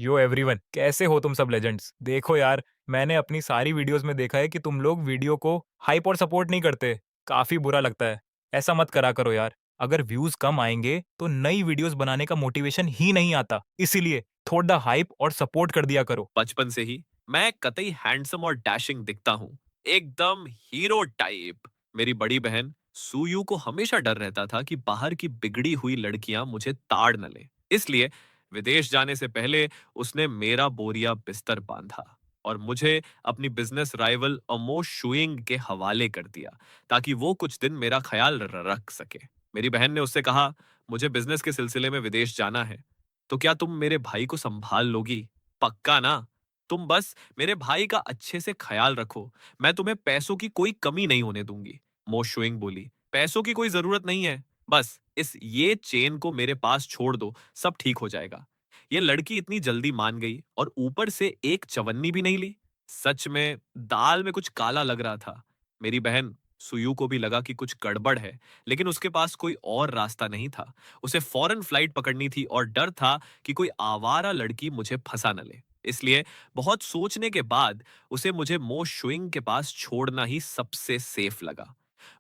यो everyone, कैसे हो तुम सब लेजेंड्स? देखो यार, मैंने अपनी सारी वीडियोस में देखा है कि तुम लोग वीडियो को हाइप और सपोर्ट नहीं करते। काफी बुरा लगता है। ऐसा मत करा करो यार। अगर व्यूज कम आएंगे तो नई वीडियोस बनाने का मोटिवेशन ही नहीं आता। इसीलिए थोड़ा हाइप और सपोर्ट कर दिया करो। बचपन से ही मैं कतई हैंडसम और डैशिंग दिखता हूँ, एकदम हीरो टाइप। मेरी बड़ी बहन सुयू को हमेशा डर रहता था कि बाहर की बिगड़ी हुई लड़कियां मुझे ताड़ न ले। इसलिए विदेश जाने से पहले उसने मेरा बोरिया बिस्तर बांधा और मुझे अपनी बिजनेस राइवल अमो शुइंग के हवाले कर दिया, ताकि वो कुछ दिन मेरा ख्याल रख सके। मेरी बहन ने उससे कहा, मुझे बिजनेस के सिलसिले में विदेश जाना है, तो क्या तुम मेरे भाई को संभाल लोगी? पक्का ना? तुम बस मेरे भाई का अच्छे से ख्याल रखो। मैं तुम्हें पैसों की कोई कमी नहीं होने दूंगी। मो शुइंग बोली, पैसों की कोई जरूरत नहीं है। बस इस ये चेन को मेरे पास छोड़ दो, सब ठीक हो जाएगा। ये लड़की इतनी जल्दी मान गई और ऊपर से एक चवन्नी भी नहीं ली। सच में दाल में कुछ काला लग रहा था। मेरी बहन सुयू को भी लगा कि कुछ गड़बड़ है, लेकिन उसके पास कोई और रास्ता नहीं था। उसे फौरन फ्लाइट पकड़नी थी और डर था कि कोई आवारा लड़की मुझे फंसा न ले। इसलिए बहुत सोचने के बाद उसे मुझे मो शुइंग के पास छोड़ना ही सबसे सेफ लगा।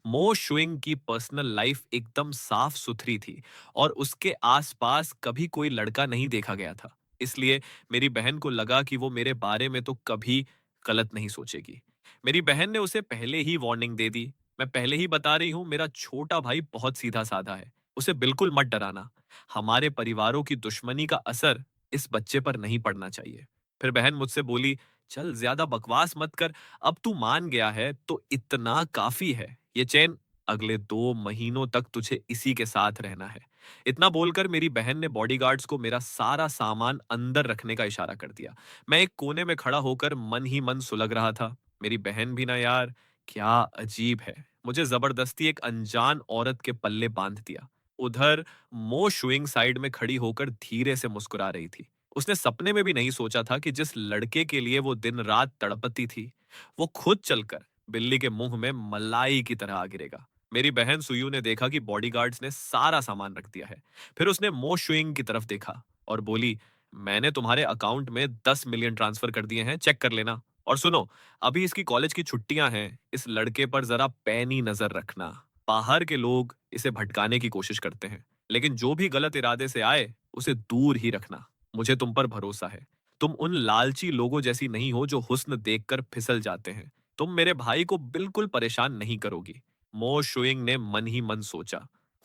मो शुइंग की पर्सनल लाइफ एकदम साफ सुथरी थी और उसके आसपास कभी कोई लड़का नहीं देखा गया था। इसलिए मेरी बहन को लगा कि वो मेरे बारे में तो कभी गलत नहीं सोचेगी। मेरी बहन ने उसे पहले ही वार्निंग दे दी। मैं पहले ही बता रही हूँ, मेरा छोटा भाई बहुत सीधा साधा है। उसे बिल्कुल मत डराना। हमारे परिवारों की दुश्मनी का असर इस बच्चे पर नहीं पड़ना चाहिए। फिर बहन मुझसे बोली, चल ज्यादा बकवास मत कर, अब तू मान गया है तो इतना काफी है। ये चैन अगले 2 महीनों तक तुझे इसी के साथ रहना है। इतना बोलकर मेरी बहन ने बॉडीगार्ड्स को मेरा सारा सामान अंदर रखने का इशारा कर दिया। मैं एक कोने में खड़ा होकर मन ही मन सुलग रहा था। मेरी बहन भी ना यार, क्या अजीब है, मुझे जबरदस्ती एक अनजान औरत के पल्ले बांध दिया। उधर मो शुइंग साइड में खड़ी होकर धीरे से मुस्कुरा रही थी। उसने सपने में भी नहीं सोचा था कि जिस लड़के के लिए वो दिन रात तड़पती थी, वो खुद चलकर बिल्ली के मुंह में मलाई की तरह आ गिरेगा। मेरी बहन सुयू ने देखा कि बॉडीगार्ड्स ने सारा सामान रख दिया है। फिर उसने मो शुइंग की तरफ देखा और बोली, मैंने तुम्हारे अकाउंट में 10 मिलियन ट्रांसफर कर दिए हैं, चेक कर लेना। और सुनो, अभी इसकी कॉलेज की छुट्टियां हैं, इस लड़के पर जरा पैनी नजर रखना। बाहर के लोग इसे भटकाने की कोशिश करते हैं, लेकिन जो भी गलत इरादे से आए उसे दूर ही रखना। मुझे तुम पर भरोसा है। तुम उन लालची लोगों जैसी नहीं हो जो हुस्न देखकर फिसल जाते हैं। तुम मेरे भाई को बिल्कुल परेशान नहीं करोगी। मो शुइंग ने मन ही मन सोचा।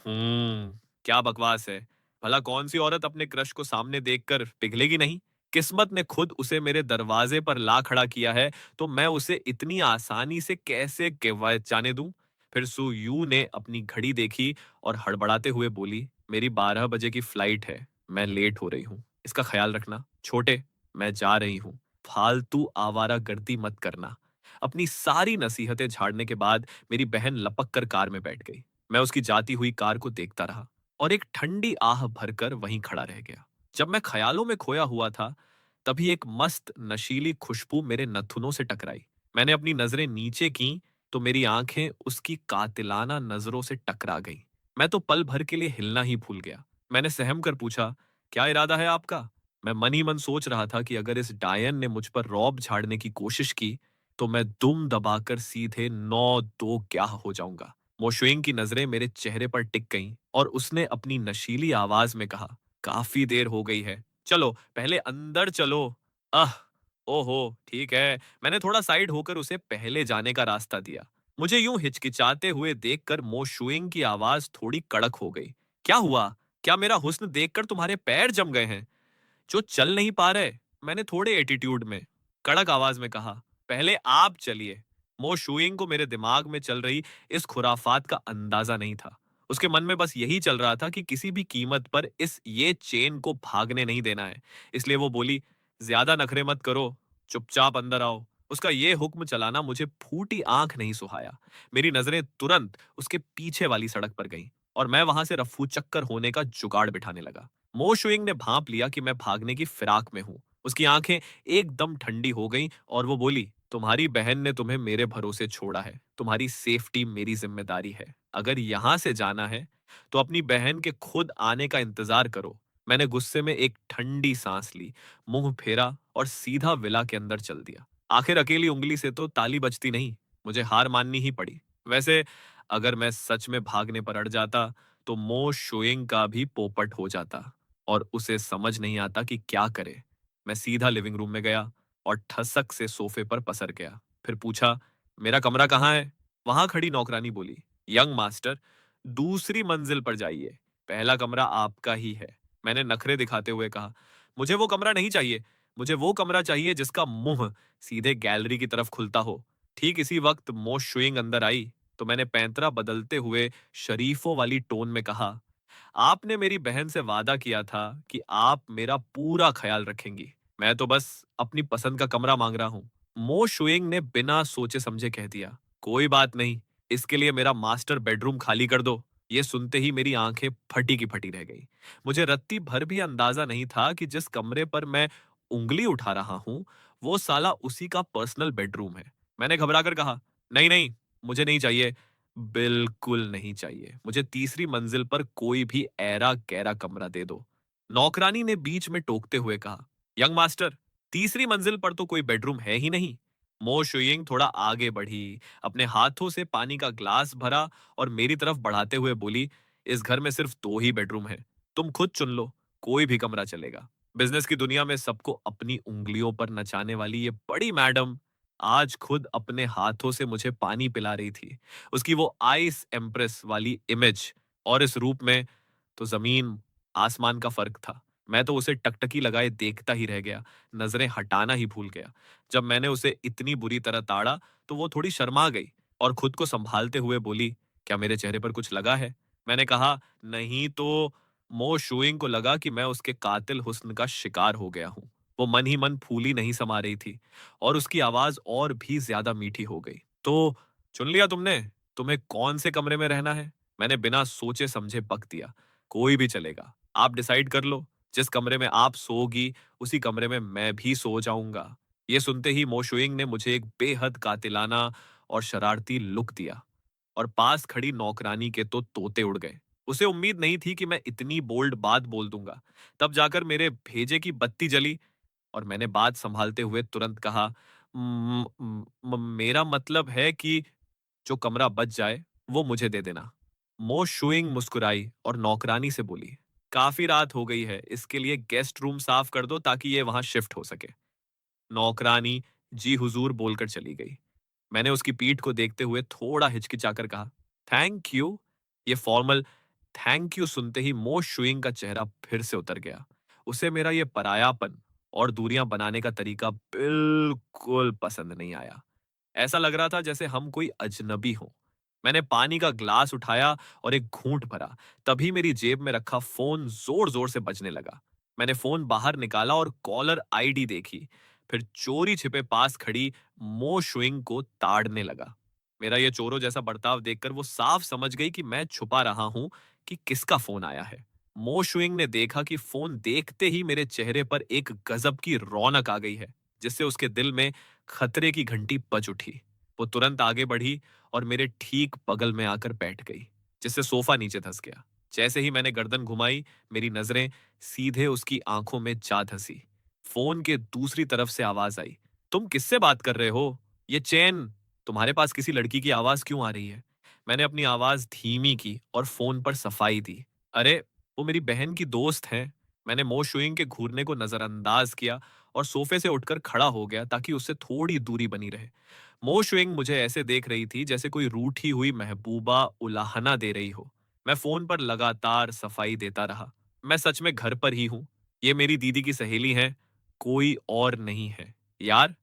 क्या बकवास है। भला कौन सी औरत अपने क्रश को सामने देखकर पिघलेगी नहीं? किस्मत ने खुद उसे मेरे दरवाजे पर ला खड़ा किया है, तो मैं उसे इतनी आसानी से कैसे जाने दूं? फिर सु यू ने अपनी घड़ी देखी और हड़बड़ाते हुए बोली, मेरी 12 बजे की फ्लाइट है, मैं लेट हो रही हूँ, इसका ख्याल रखना। छोटे, मैं जा रही हूँ, फालतू आवारागर्दी मत करना। अपनी सारी नसीहतें झाड़ने के बाद मेरी बहन लपक कर कार में बैठ गई। मैं उसकी जाती हुई कार को देखता रहा और एक ठंडी आह भरकर वहीं खड़ा रह गया। जब मैं ख्यालों में खोया हुआ था, तभी एक मस्त नशीली खुशबू मेरे नथुनों से टकराई। मैंने अपनी नजरें नीचे की तो मेरी आंखें उसकी कातिलाना नजरों से टकरा गईं। मैं तो पल भर के लिए हिलना ही भूल गया। मैंने सहम कर पूछा, क्या इरादा है आपका? मैं मन ही मन सोच रहा था कि अगर इस डायन ने मुझ पर रौब झाड़ने की कोशिश की, तो मैं दुम दबाकर सीधे 9-2 क्या हो जाऊंगा। मोशुएंग की नजरें मेरे चेहरे पर टिक गईं और उसने अपनी नशीली आवाज में कहा, काफी देर हो गई है, चलो पहले अंदर चलो। आह, ओहो, ठीक है। मैंने थोड़ा साइड होकर उसे पहले जाने का रास्ता दिया। मुझे यूं हिचकिचाते हुए देखकर मोशुएंग की आवाज थोड़ी कड़क हो गई। क्या हुआ? क्या मेरा हुस्न देखकर तुम्हारे पैर जम गए हैं? जो चल नहीं पा रहे? मैंने थोड़े एटीट्यूड में कड़क आवाज में कहा, पहले आप चलिए। मो शुइंग को मेरे दिमाग में चल रही इस खुराफात का अंदाजा नहीं था। उसके मन में बस यही चल रहा था कि किसी भी कीमत पर इस ये चेन को भागने नहीं देना है। इसलिए वो बोली, ज्यादा नखरे मत करो, चुपचाप अंदर आओ। उसका ये हुक्म चलाना मुझे फूटी आंख नहीं सुहाया। मेरी नजरें तुरंत उसके पीछे वाली सड़क पर गईं और मैं वहां से रफ्फू चक्कर होने का जुगाड़ बिठाने लगा। मो शुइंग ने भांप लिया कि मैं भागने की फिराक में हूं। उसकी आंखें एकदम ठंडी हो गईं और वो बोली, तुम्हारी बहन ने तुम्हें मेरे भरोसे छोड़ा है, तुम्हारी सेफ्टी मेरी जिम्मेदारी है। अगर यहां से जाना है तो अपनी बहन के खुद आने का इंतजार करो। मैंने गुस्से में एक ठंडी सांस ली, मुंह फेरा और सीधा विला के अंदर चल दिया। आखिर अकेली उंगली से तो ताली बजती नहीं, मुझे हार माननी ही पड़ी। वैसे अगर मैं सच में भागने पर अड़ जाता तो मो शुइंग का भी पोपट हो जाता और उसे समझ नहीं आता कि क्या करे। मैं सीधा लिविंग रूम में गया और ठसक से सोफे पर पसर गया। फिर पूछा, मेरा कमरा कहाँ है? वहां खड़ी नौकरानी बोली, यंग मास्टर, दूसरी मंजिल पर जाइए, पहला कमरा आपका ही है। मैंने नखरे दिखाते हुए कहा, मुझे वो कमरा नहीं चाहिए, मुझे वो कमरा चाहिए जिसका मुंह सीधे गैलरी की तरफ खुलता हो। ठीक इसी वक्त मो शुइंग अंदर आई तो मैंने पैंतरा बदलते हुए शरीफों वाली टोन में कहा, आपने मेरी बहन से वादा किया था कि आप मेरा पूरा ख्याल रखेंगी। मैं तो बस अपनी पसंद का कमरा मांग रहा हूँ। मो शुइंग ने बिना सोचे समझे कह दिया, कोई बात नहीं, इसके लिए मेरा मास्टर बेडरूम खाली कर दो। ये सुनते ही मेरी आंखें फटी की फटी रह गई। मुझे रत्ती भर भी अंदाजा नहीं था कि जिस कमरे पर मैं उंगली उठा रहा हूँ, वो साला उसी का पर्सनल बेडरूम है। मैंने घबराकर कहा, नहीं नहीं, मुझे नहीं चाहिए, बिल्कुल नहीं चाहिए। मुझे तीसरी मंजिल पर कोई भी ऐरा गैरा कमरा दे दो। नौकरानी ने बीच में टोकते हुए कहा, यंग मास्टर, तीसरी मंजिल पर तो कोई बेडरूम है ही नहीं। मो शुइंग थोड़ा आगे बढ़ी, अपने हाथों से पानी का ग्लास भरा और मेरी तरफ बढ़ाते हुए बोली, इस घर में सिर्फ दो ही बेडरूम है, तुम खुद चुन लो, कोई भी कमरा चलेगा। बिजनेस की दुनिया में सबको अपनी उंगलियों पर नचाने वाली ये बड़ी मैडम आज खुद अपने हाथों से मुझे पानी पिला रही थी। उसकी वो आइस एम्प्रेस वाली इमेज और इस रूप में तो जमीन आसमान का फर्क था। मैं तो उसे टकटकी लगाए देखता ही रह गया, नजरें हटाना ही भूल गया। जब मैंने उसे इतनी बुरी तरह ताड़ा तो वो थोड़ी शर्मा गई और खुद को संभालते हुए बोली, क्या मेरे चेहरे पर कुछ लगा है? मैंने कहा, नहीं तो। मो शुइंग को लगा कि मैं उसके कातिल हुस्न का शिकार हो गया हूं। वो मन ही मन फूली नहीं समा रही थी और उसकी आवाज और भी ज्यादा मीठी हो गई। तो चुन लिया तुमने? तुम्हें कौन से कमरे में रहना है? मैंने बिना सोचे समझे बक दिया, कोई भी चलेगा, आप डिसाइड कर लो। जिस कमरे में आप सोओगी उसी कमरे में मैं भी सो जाऊंगा। ये सुनते ही मोशुइंग ने मुझे एक बेहद कातिलाना और शरारती लुक दिया और पास खड़ी नौकरानी के तो तोते उड़ गए। उसे उम्मीद नहीं थी कि मैं इतनी बोल्ड बात बोल दूंगा। तब जाकर मेरे भेजे की बत्ती जली और मैंने बात संभालते हुए तुरंत कहा, मेरा मतलब है कि जो कमरा बच जाए वो मुझे दे देना। मो शुइंग मुस्कुराई और नौकरानी से बोली, काफी रात हो गई है, इसके लिए गेस्ट रूम साफ कर दो ताकि ये वहां शिफ्ट हो सके। नौकरानी जी हुजूर बोलकर चली गई। मैंने उसकी पीठ को देखते हुए थोड़ा हिचकिचाकर कहा, थैंक यू। ये फॉर्मल थैंक यू सुनते ही मो शुइंग का चेहरा फिर से उतर गया। उसे मेरा ये परायापन और दूरियां बनाने का तरीका बिल्कुल पसंद नहीं आया। ऐसा लग रहा था जैसे हम कोई अजनबी हों। मैंने पानी का ग्लास उठाया और एक घूंट भरा। तभी मेरी जेब में रखा फोन जोर जोर से बजने लगा। मैंने फोन बाहर निकाला और कॉलर आईडी देखी, फिर चोरी छिपे पास खड़ी मो शुइंग को ताड़ने लगा। मेरा ये चोरों जैसा बर्ताव देखकर वो साफ समझ गई कि मैं छुपा रहा हूं कि किसका फोन आया है। मो शुइंग ने देखा कि फोन देखते ही मेरे चेहरे पर एक गजब की रौनक आ गई है, जिससे उसके दिल में खतरे की घंटी बज उठी। वो तुरंत आगे बढ़ी और मेरे ठीक बगल में आकर बैठ गई, जिससे सोफा नीचे धंस गया। जैसे ही मैंने गर्दन घुमाई, मेरी नजरें सीधे उसकी आंखों में जा धंसी। फोन के दूसरी तरफ से आवाज आई, तुम किससे बात कर रहे हो? ये चैन, तुम्हारे पास किसी लड़की की आवाज क्यों आ रही है? मैंने अपनी आवाज धीमी की और फोन पर सफाई दी, अरे वो मेरी बहन की दोस्त है। मैंने मो शुइंग के घूरने को नजरअंदाज किया और सोफे से उठकर खड़ा हो गया ताकि उससे थोड़ी दूरी बनी रहे। मो शुइंग मुझे ऐसे देख रही थी जैसे कोई रूठी हुई महबूबा उलाहना दे रही हो। मैं फोन पर लगातार सफाई देता रहा, मैं सच में घर पर ही हूँ, ये मेरी दीदी की सहेली है, कोई और नहीं है। यार,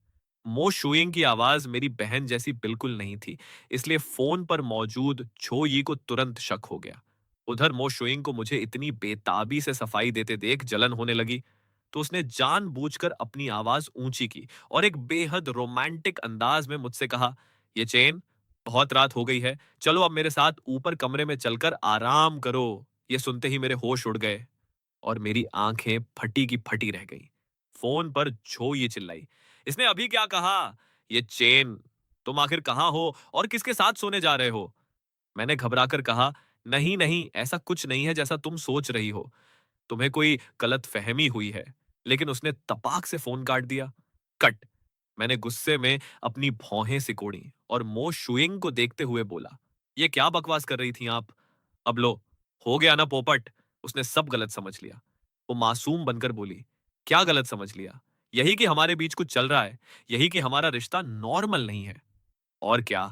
मो शुइंग की आवाज मेरी बहन जैसी बिल्कुल नहीं थी, इसलिए फोन पर मौजूद छो यी को तुरंत शक हो गया। उधर मो शुइंग को मुझे इतनी बेताबी से सफाई देते देख जलन होने लगी, तो उसने जानबूझकर अपनी आवाज ऊंची की और एक बेहद रोमांटिक अंदाज में मुझसे कहा, ये चेन, बहुत रात हो गई है, चलो अब मेरे साथ ऊपर कमरे में चलकर आराम करो। ये सुनते ही मेरे होश उड़ गए और मेरी आंखें फटी की फटी रह गईं। फोन पर छो ये चिल्लाई, इसने अभी क्या कहा? ये चेन, तुम आखिर कहाँ हो और किसके साथ सोने जा रहे हो? मैंने घबराकर कहा, नहीं नहीं, ऐसा कुछ नहीं है जैसा तुम सोच रही हो। तुम्हें कोई गलत फहमी हुई है। लेकिन उसने तपाक से फोन काट दिया। कट। मैंने गुस्से में अपनी भौहें सिकोड़ी और मो शुइंग को देखते हुए बोला, ये क्या बकवास कर रही थी आप? अब लो, हो गया ना पोपट। उसने सब गलत समझ लिया। वो मासूम बनकर बोली, क्या गलत समझ लिया? यही कि हमारे बीच कुछ चल रहा है, यही कि हमारा रिश्ता नॉर्मल नहीं है। और क्या?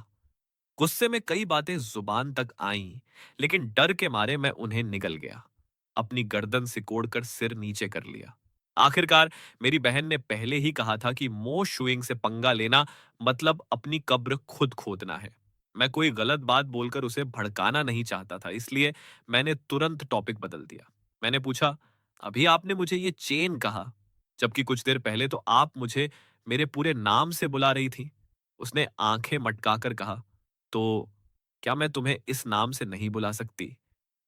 गुस्से में कई बातें जुबान तक आईं, लेकिन डर के मारे मैं उन्हें निगल गया। अपनी गर्दन सिकोड़कर सिर नीचे कर लिया। आखिरकार मेरी बहन ने पहले ही कहा था कि मो शुइंग से पंगा लेना मतलब अपनी कब्र खुद खोदना है। मैं कोई गलत बात बोलकर उसे भड़काना नहीं चाहता था, इसलिए मैंने तुरंत टॉपिक बदल दिया। मैंने पूछा, अभी आपने मुझे ये चेन कहा, जबकि कुछ देर पहले तो आप मुझे मेरे पूरे नाम से बुला रही थी। उसने आंखें मटकाकर कहा, तो क्या मैं तुम्हें इस नाम से नहीं बुला सकती?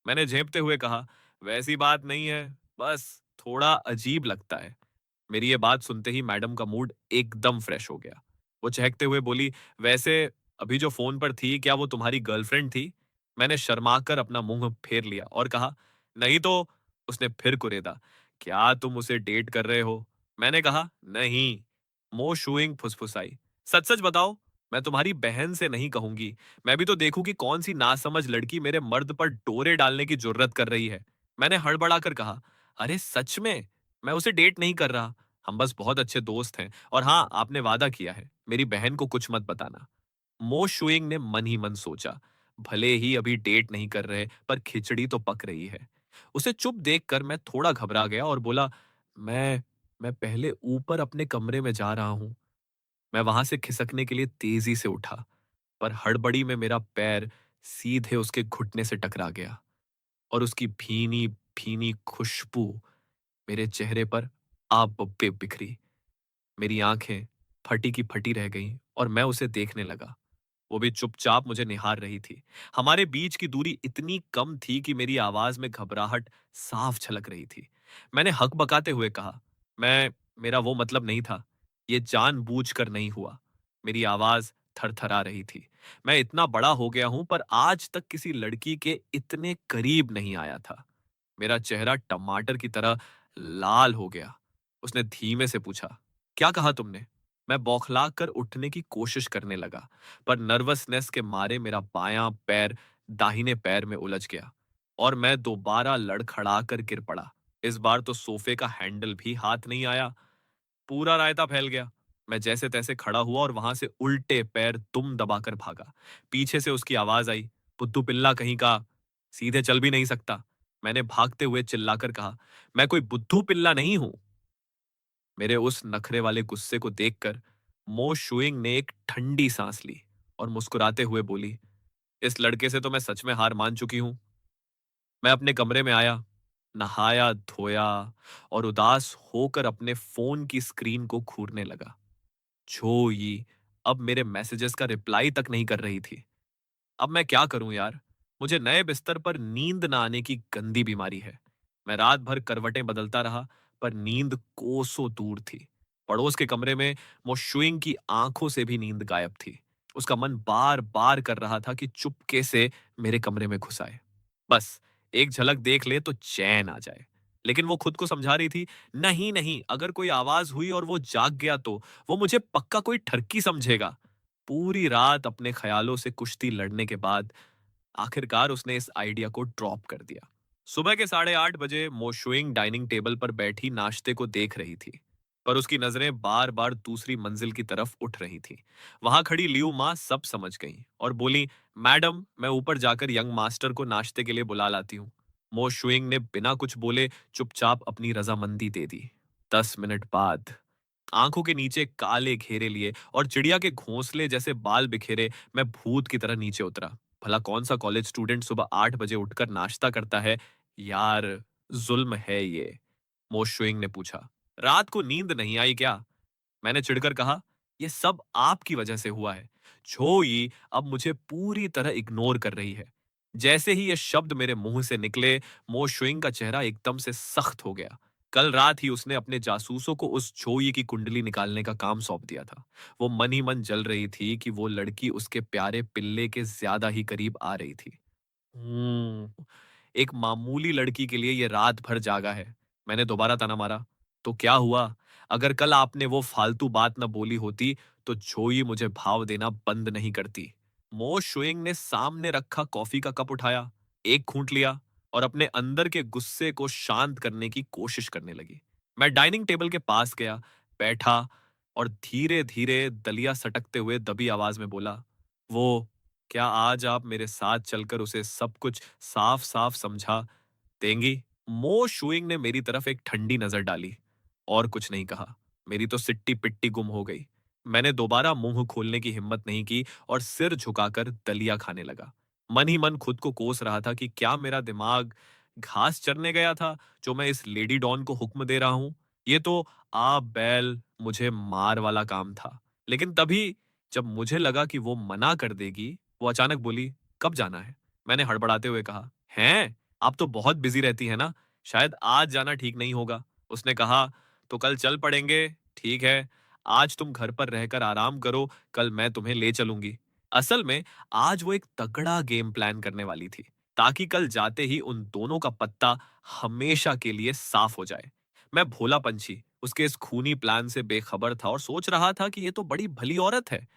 मैंने झेंपते हुए कहा, वैसी बात नहीं है, बस थोड़ा अजीब लगता है। मेरी ये बात सुनते ही मैडम का मूड एकदम फ्रेश हो गया। वो चहकते हुए बोली, वैसे अभी जो फोन पर थी, क्या वो तुम्हारी गर्लफ्रेंड थी? मैंने शर्माकर अपना मुंह फेर लिया और कहा, नहीं तो। उसने फिर कुरेदा, क्या तुम उसे डेट कर रहे हो? मैंने कहा, नहीं। मो शूइंग फुसफुसाई, सच सच बताओ। मैं तुम्हारी बहन से नहीं कहूंगी। मैं भी तो देखूं कि कौन सी नासमझ लड़की मेरे मर्द पर डोरे डालने की जुर्रत कर रही है। मैंने हड़बड़ाकर कहा, अरे सच में, मैं उसे डेट नहीं कर रहा। हम बस बहुत अच्छे दोस्त हैं, और हाँ, आपने वादा किया है, मेरी बहन को कुछ मत बताना। मो शुइंग ने मन ही मन सोचा, भले ही अभी डेट नहीं कर रहे, पर खिचड़ी तो पक रही है। उसे चुप देखकर मैं थोड़ा घबरा गया और बोला, मैं मैं पहले ऊपर अपने कमरे में जा रहा हूं। मैं वहां से खिसकने के लिए तेजी से उठा, पर हड़बड़ी में मेरा पैर सीधे उसके घुटने से टकरा गया, और उसकी भीनी भीनी खुशबू मेरे चेहरे पर आप बब्बे बिखरी। मेरी आंखें फटी की फटी रह गईं और मैं उसे देखने लगा। वो भी चुपचाप मुझे निहार रही थी। हमारे बीच की दूरी इतनी कम थी कि मेरी आवाज में घबराहट साफ झलक रही थी। मैंने हक बकाते हुए कहा, मैं मेरा वो मतलब नहीं था। ये जानबूझकर नहीं हुआ। मेरी आवाज थरथरा रही थी। मैं इतना बड़ा हो गया हूं, पर आज तक किसी लड़की के इतने करीब नहीं आया था। मेरा चेहरा टमाटर की तरह लाल हो गया। उसने धीमे से पूछा, क्या कहा तुमने? मैं बौखला कर उठने की कोशिश करने लगा, पर नर्वसनेस के मारे मेरा बायां पैर दाहिने पैर में उलझ गया और मैं दोबारा लड़खड़ा कर गिर पड़ा। इस बार तो सोफे का हैंडल भी हाथ नहीं आया। पूरा रायता फैल गया। मैं जैसे तैसे खड़ा हुआ और वहां से उल्टे पैर दुम दबाकर भागा। पीछे से उसकी आवाज आई, बुद्धू पिल्ला कहीं का, सीधे चल भी नहीं सकता। मैंने भागते हुए चिल्लाकर कहा, मैं कोई बुद्धू पिल्ला नहीं हूं। मेरे उस नखरे वाले गुस्से को देखकर मो शुइंग ने एक ठंडी सांस ली और मुस्कुराते हुए बोली, इस लड़के से तो मैं सच में हार मान चुकी हूं। मैं अपने कमरे में आया, नहाया धोया और उदास होकर अपने फोन की स्क्रीन को घूरने लगा। छोई अब मेरे मैसेजेस का रिप्लाई तक नहीं कर रही थी। अब मैं क्या करूं यार? मुझे नए बिस्तर पर नींद ना आने की गंदी बीमारी है। मैं रात भर करवटें बदलता रहा, पर नींद कोसों दूर थी। पड़ोस के कमरे में मोशुइंग की आंखों से भी नींद गायब थी। उसका मन बार बार कर रहा था कि चुपके से मेरे कमरे में घुस आए, बस एक झलक देख ले तो चैन आ जाए। लेकिन वो खुद को समझा रही थी, नहीं नहीं, अगर कोई आवाज हुई और वो जाग गया तो वो मुझे पक्का कोई ठरकी समझेगा। पूरी रात अपने ख्यालों से कुश्ती लड़ने के बाद आखिरकार उसने इस आइडिया को ड्रॉप कर दिया। सुबह के 8:30 बजे मोशुइंग डाइनिंग टेबल पर बैठी नाश्ते को देख रही थी, पर उसकी नजरें बार बार दूसरी मंजिल की तरफ उठ रही थी। वहां खड़ी लियू माँ सब समझ गई और बोली, मैडम, मैं ऊपर जाकर यंग मास्टर को नाश्ते के लिए बुला लाती हूँ। मोशुइंग ने बिना कुछ बोले चुपचाप अपनी रजामंदी दे दी। 10 मिनट बाद आंखों के नीचे काले घेरे लिए और चिड़िया के घोंसले जैसे बाल बिखेरे मैं भूत की तरह नीचे उतरा। भला कौन सा कॉलेज स्टूडेंट सुबह 8 बजे उठकर नाश्ता करता है? यार, जुल्म है ये। मोशुइंग ने पूछा, रात को नींद नहीं आई क्या? मैंने चिढ़कर कहा, यह सब आपकी वजह से हुआ है। छोई अब मुझे पूरी तरह इग्नोर कर रही है। जैसे ही ये शब्द मेरे मुंह से निकले, मो शुइंग का चेहरा एकदम से सख्त हो गया। कल रात ही उसने अपने जासूसों को उस छोई की कुंडली निकालने का काम सौंप दिया था। वो मन ही मन जल रही थी कि वो लड़की उसके प्यारे पिल्ले के ज्यादा ही करीब आ रही थी। एक मामूली लड़की के लिए ये रात भर जागा है। मैंने दोबारा ताना मारा, तो क्या हुआ? अगर कल आपने वो फालतू बात न बोली होती, तो जोई मुझे भाव देना बंद नहीं करती। मो शुइंग ने सामने रखा कॉफी का कप उठाया, एक घूंट लिया और अपने अंदर के गुस्से को शांत करने की कोशिश करने लगी। मैं डाइनिंग टेबल के पास गया, बैठा और धीरे-धीरे दलिया सटकते हुए दबी आवाज में बोला, "वो, क्या आज आप मेरे साथ चलकर उसे सब कुछ साफ-साफ समझा देंगी?" मो शुइंग ने मेरी तरफ एक ठंडी नजर डाली और कुछ नहीं कहा। मेरी तो सिट्टी-पिट्टी गुम हो गई। मैंने दोबारा मुंह खोलने की हिम्मत नहीं की और सिर झुकाकर दलिया खाने लगा। मन ही मन खुद को कोस रहा था कि क्या मेरा दिमाग घास चरने गया था जो मैं इस लेडी डॉन को हुक्म दे रहा हूं। ये तो आ बैल मुझे मार वाला काम था। लेकिन तभी जब मुझे लगा कि वो मना कर देगी, वो अचानक बोली, कब जाना है? मैंने हड़बड़ाते हुए कहा, हैं? आप तो बहुत बिजी रहती है ना, शायद आज जाना ठीक नहीं होगा। उसने कहा, तो कल चल पड़ेंगे। ठीक है, आज तुम घर पर रहकर आराम करो, कल मैं तुम्हें ले चलूंगी। असल में आज वो एक तगड़ा गेम प्लान करने वाली थी, ताकि कल जाते ही उन दोनों का पत्ता हमेशा के लिए साफ हो जाए। मैं भोला पंछी उसके इस खूनी प्लान से बेखबर था और सोच रहा था कि ये तो बड़ी भली औरत है।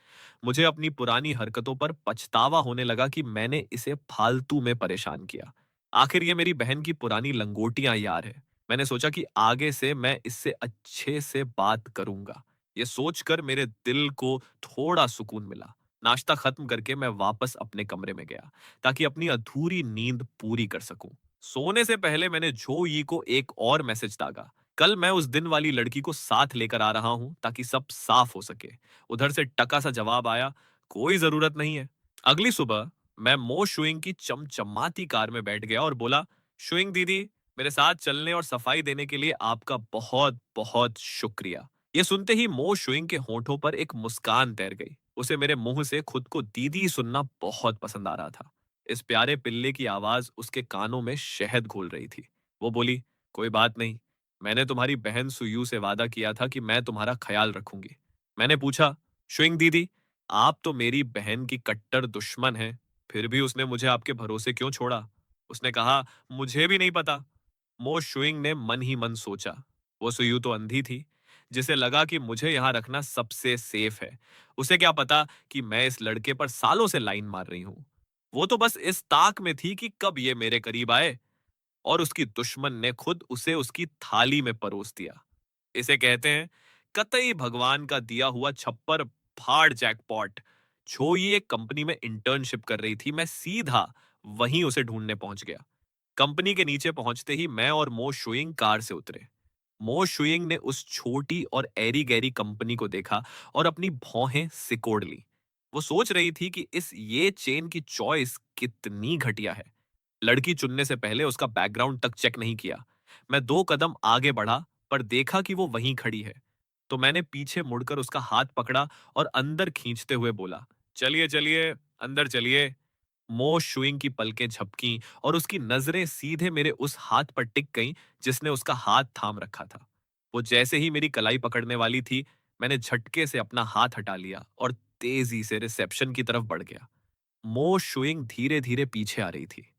मुझे अपनी पुरानी हरकतों पर पछतावा होने लगा कि मैंने इसे फालतू में परेशान किया। आखिर ये मेरी बहन की पुरानी लंगोटियां यार है। मैंने सोचा कि आगे से मैं इससे अच्छे से बात करूंगा। ये सोचकर मेरे दिल को थोड़ा सुकून मिला। नाश्ता खत्म करके मैं वापस अपने कमरे में गया ताकि अपनी अधूरी नींद पूरी कर सकूं। सोने से पहले मैंने जो यी को एक और मैसेज दागा। कल मैं उस दिन वाली लड़की को साथ लेकर आ रहा हूं ताकि सब साफ हो सके। उधर से टका सा जवाब आया, कोई जरूरत नहीं है। अगली सुबह मैं मो शुइंग की चमचमाती कार में बैठ गया और बोला, शुइंग दीदी, मेरे साथ चलने और सफाई देने के लिए आपका बहुत बहुत शुक्रिया। ये सुनते ही मो शुइंग के होठों पर एक मुस्कान तैर गई। उसे मेरे मुंह से खुद को दीदी सुनना बहुत पसंद आ रहा था। इस प्यारे पिल्ले की आवाज उसके कानों में शहद घोल रही थी। वो बोली, कोई बात नहीं, मैंने तुम्हारी बहन सुयू से वादा किया था कि मैं तुम्हारा ख्याल रखूंगी। मैंने पूछा, शुइंग दीदी, आप तो मेरी बहन की कट्टर दुश्मन हैं, फिर भी उसने मुझे आपके भरोसे क्यों छोड़ा? उसने कहा, मुझे भी नहीं पता। मो शुइंग ने मन ही मन सोचा। वो सुयू तो अंधी थी, जिसे लगा कि मुझे यहां रखना सबसे सेफ है। उसे क्या पता कि मैं इस लड़के पर सालों से लाइन मार रही हूं। वो तो बस इस ताक में थी कि कब ये मेरे करीब आए और उसकी दुश्मन ने खुद उसे उसकी थाली में परोस दिया। इसे कहते हैं कतई भगवान का दिया हुआ छप्पर फाड़ जैकपॉट। जो ये एक कंपनी में इंटर्नशिप कर रही थी, मैं सीधा वहीं उसे ढूंढने पहुंच गया। कंपनी के नीचे पहुंचते ही मैं और मो शुइंग कार से उतरे। मो शुइंग ने उस छोटी और एरी गैरी कंपनी को देखा और अपनी भौहें सिकोड़ ली। वो सोच रही थी कि इस ये चेन की चॉइस कितनी घटिया है। लड़की चुनने से पहले उसका बैकग्राउंड तक चेक नहीं किया। मैं 2 कदम आगे बढ़ा, पर देखा कि वो वहीं खड़ी है। तो मैंने पीछे मुड़कर उसका हाथ पकड़ा और अंदर खींचते हुए बोला, चलिए चलिए, अंदर चलिए। मो शुइंग की पलकें झपकीं और उसकी नजरें सीधे मेरे उस हाथ पर टिक गईं जिसने उसका हाथ थाम रखा था। वो जैसे ही मेरी कलाई पकड़ने वाली थी, मैंने झटके से अपना हाथ हटा लिया और तेजी से रिसेप्शन की तरफ बढ़ गया। मो शुइंग धीरे धीरे पीछे आ रही थी।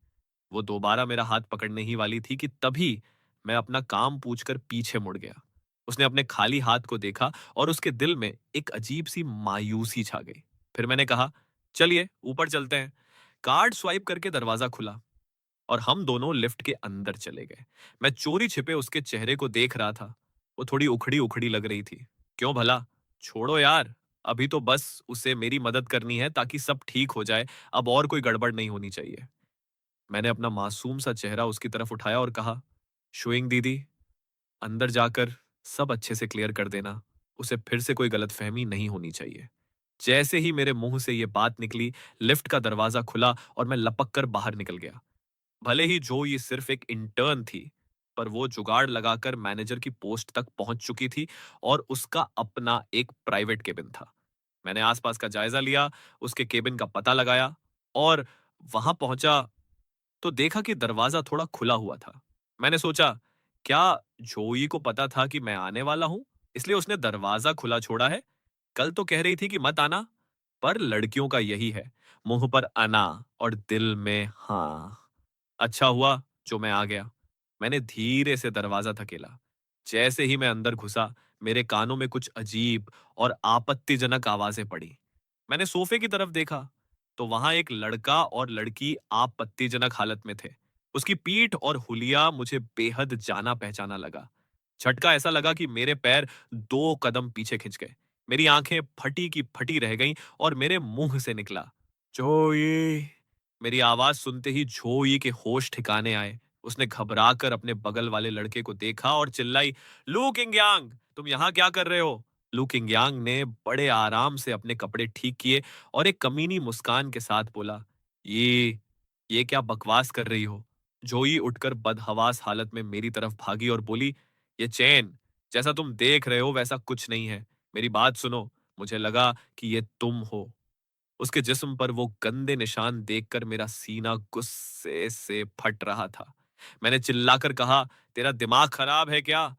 वो दोबारा मेरा हाथ पकड़ने ही वाली थी कि तभी मैं अपना काम पूछकर पीछे मुड़ गया। उसने अपने खाली हाथ को देखा और उसके दिल में एक अजीब सी मायूसी छा गई। फिर मैंने कहा, चलिए ऊपर चलते हैं। कार्ड स्वाइप करके दरवाजा खुला और हम दोनों लिफ्ट के अंदर चले गए। मैं चोरी छिपे उसके चेहरे को देख रहा था। वो थोड़ी उखड़ी उखड़ी लग रही थी। क्यों भला? छोड़ो यार, अभी तो बस उसे मेरी मदद करनी है ताकि सब ठीक हो जाए। अब और कोई गड़बड़ नहीं होनी चाहिए। मैंने अपना मासूम सा चेहरा उसकी तरफ उठाया और कहा, शुइंग दीदी, अंदर जाकर सब अच्छे से क्लियर कर देना। उसे फिर से कोई गलतफहमी नहीं होनी चाहिए। जैसे ही मेरे मुंह से ये बात निकली, लिफ्ट का दरवाजा खुला और मैं लपक कर बाहर निकल गया। भले ही जो ये सिर्फ एक इंटर्न थी, पर वो जुगाड़ लगाकर मैनेजर की पोस्ट तक पहुंच चुकी थी और उसका अपना एक प्राइवेट केबिन था। मैंने आसपास का जायजा लिया, उसके केबिन का पता लगाया और वहां पहुंचा तो देखा कि दरवाजा थोड़ा खुला हुआ था। मैंने सोचा, क्या जोई को पता था कि मैं आने वाला हूं, इसलिए उसने दरवाजा खुला छोड़ा है? कल तो कह रही थी कि मत आना। पर लड़कियों का यही है, मुंह पर अना और दिल में हाँ। अच्छा हुआ जो मैं आ गया। मैंने धीरे से दरवाजा धकेला। जैसे ही मैं अंदर घुसा, मेरे कानों में कुछ अजीब और आपत्तिजनक आवाजें पड़ी। मैंने सोफे की तरफ देखा, तो वहां एक लड़का और लड़की आपत्तिजनक हालत में थे। उसकी पीठ और हुलिया मुझे बेहद जाना पहचाना लगा। झटका ऐसा लगा कि मेरे पैर 2 कदम पीछे खिंच गए। मेरी आंखें फटी की फटी रह गईं और मेरे मुंह से निकला, जोई। मेरी आवाज सुनते ही जोई के होश ठिकाने आए। उसने घबराकर अपने बगल वाले लड़के को देखा और चिल्लाई, लू किंगयांग, तुम यहाँ क्या कर रहे हो? लू किंगयांग ने बड़े आराम से अपने कपड़े ठीक किए और एक कमीनी मुस्कान के साथ बोला, ये क्या बकवास कर रही हो? जोई उठकर बदहवास हालत में मेरी तरफ भागी और बोली, ये चैन, जैसा तुम देख रहे हो वैसा कुछ नहीं है। मेरी बात सुनो। मुझे लगा कि ये तुम हो। उसके जिस्म पर वो गंदे निशान देखकर मेरा सीना गुस्से से फट रहा था। मैंने चिल्लाकर कहा, तेरा दिमाग खराब है क्या?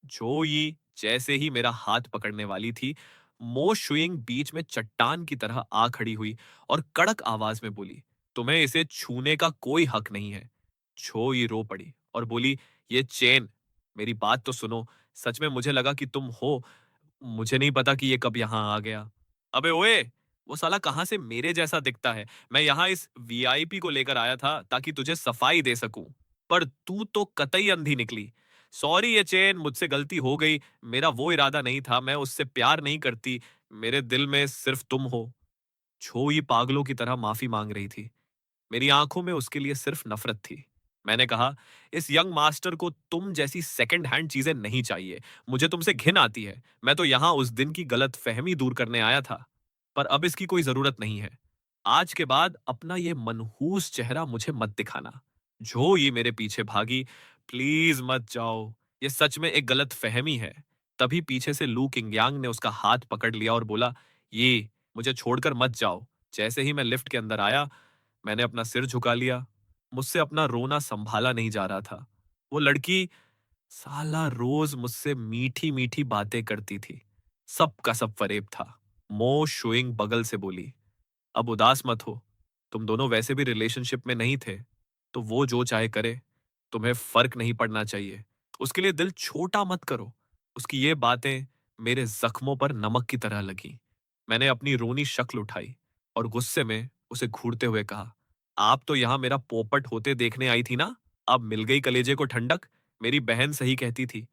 जोई जैसे ही मेरा हाथ पकड़ने वाली थी, मो शुइंग बीच में चट्टान की तरह आ खड़ी हुई और कड़क आवाज में बोली, तुम्हें इसे छूने का कोई हक नहीं है। जोई रो पड़ी और बोली, ये चेन, मेरी बात तो सुनो। सच में मुझे लगा कि तुम हो। मुझे नहीं पता कि ये कब यहाँ आ गया। अबे ओए, वो साला कहाँ से मेरे जैसा दिखता है? मैं यहाँ इस वीआईपी को लेकर आया था ताकि तुझे सफाई दे सकूं, पर तू तो कतई अंधी निकली। सॉरी ये चेन, मुझसे गलती हो गई। मेरा वो इरादा नहीं था, मैं उससे प्यार नहीं करती। मेरे दिल में सिर्फ तुम हो। छोई पागलों की तरह माफी मांग रही थी। मेरी आंखों में उसके लिए सिर्फ नफरत थी। मैंने कहा, इस यंग मास्टर को तुम जैसी सेकंड हैंड चीजें नहीं चाहिए। मुझे तुमसे घिन आती है। मैं तो यहां उस दिन की गलत फहमी दूर करने आया था, पर अब इसकी कोई जरूरत नहीं है। आज के बाद अपना ये मनहूस चेहरा मुझे मत दिखाना। जो ये मेरे पीछे भागी, प्लीज मत जाओ, ये सच में एक गलत फहमी है। तभी पीछे से लू किंगयांग ने उसका हाथ पकड़ लिया और बोला, ये, मुझे छोड़कर मत जाओ। जैसे ही मैं लिफ्ट के अंदर आया, मैंने अपना सिर झुका लिया। मुझसे अपना रोना संभाला नहीं जा रहा था। वो लड़की साला रोज मुझसे मीठी मीठी बातें करती थी। सब का सब फरेब था। मो शुइंग बगल से बोली, अब उदास मत हो। तुम दोनों वैसे भी रिलेशनशिप में नहीं थे, तो वो जो चाहे करे। तुम्हें फर्क नहीं पड़ना चाहिए। उसके लिए दिल छोटा मत करो। उसकी ये बातें मेरे जख्मों पर नमक की तरह लगी। मैंने अपनी रोनी शक्ल उठाई और गुस्से में उसे घूरते हुए कहा, आप तो यहां मेरा पोपट होते देखने आई थी ना? अब मिल गई कलेजे को ठंडक। मेरी बहन सही कहती थी,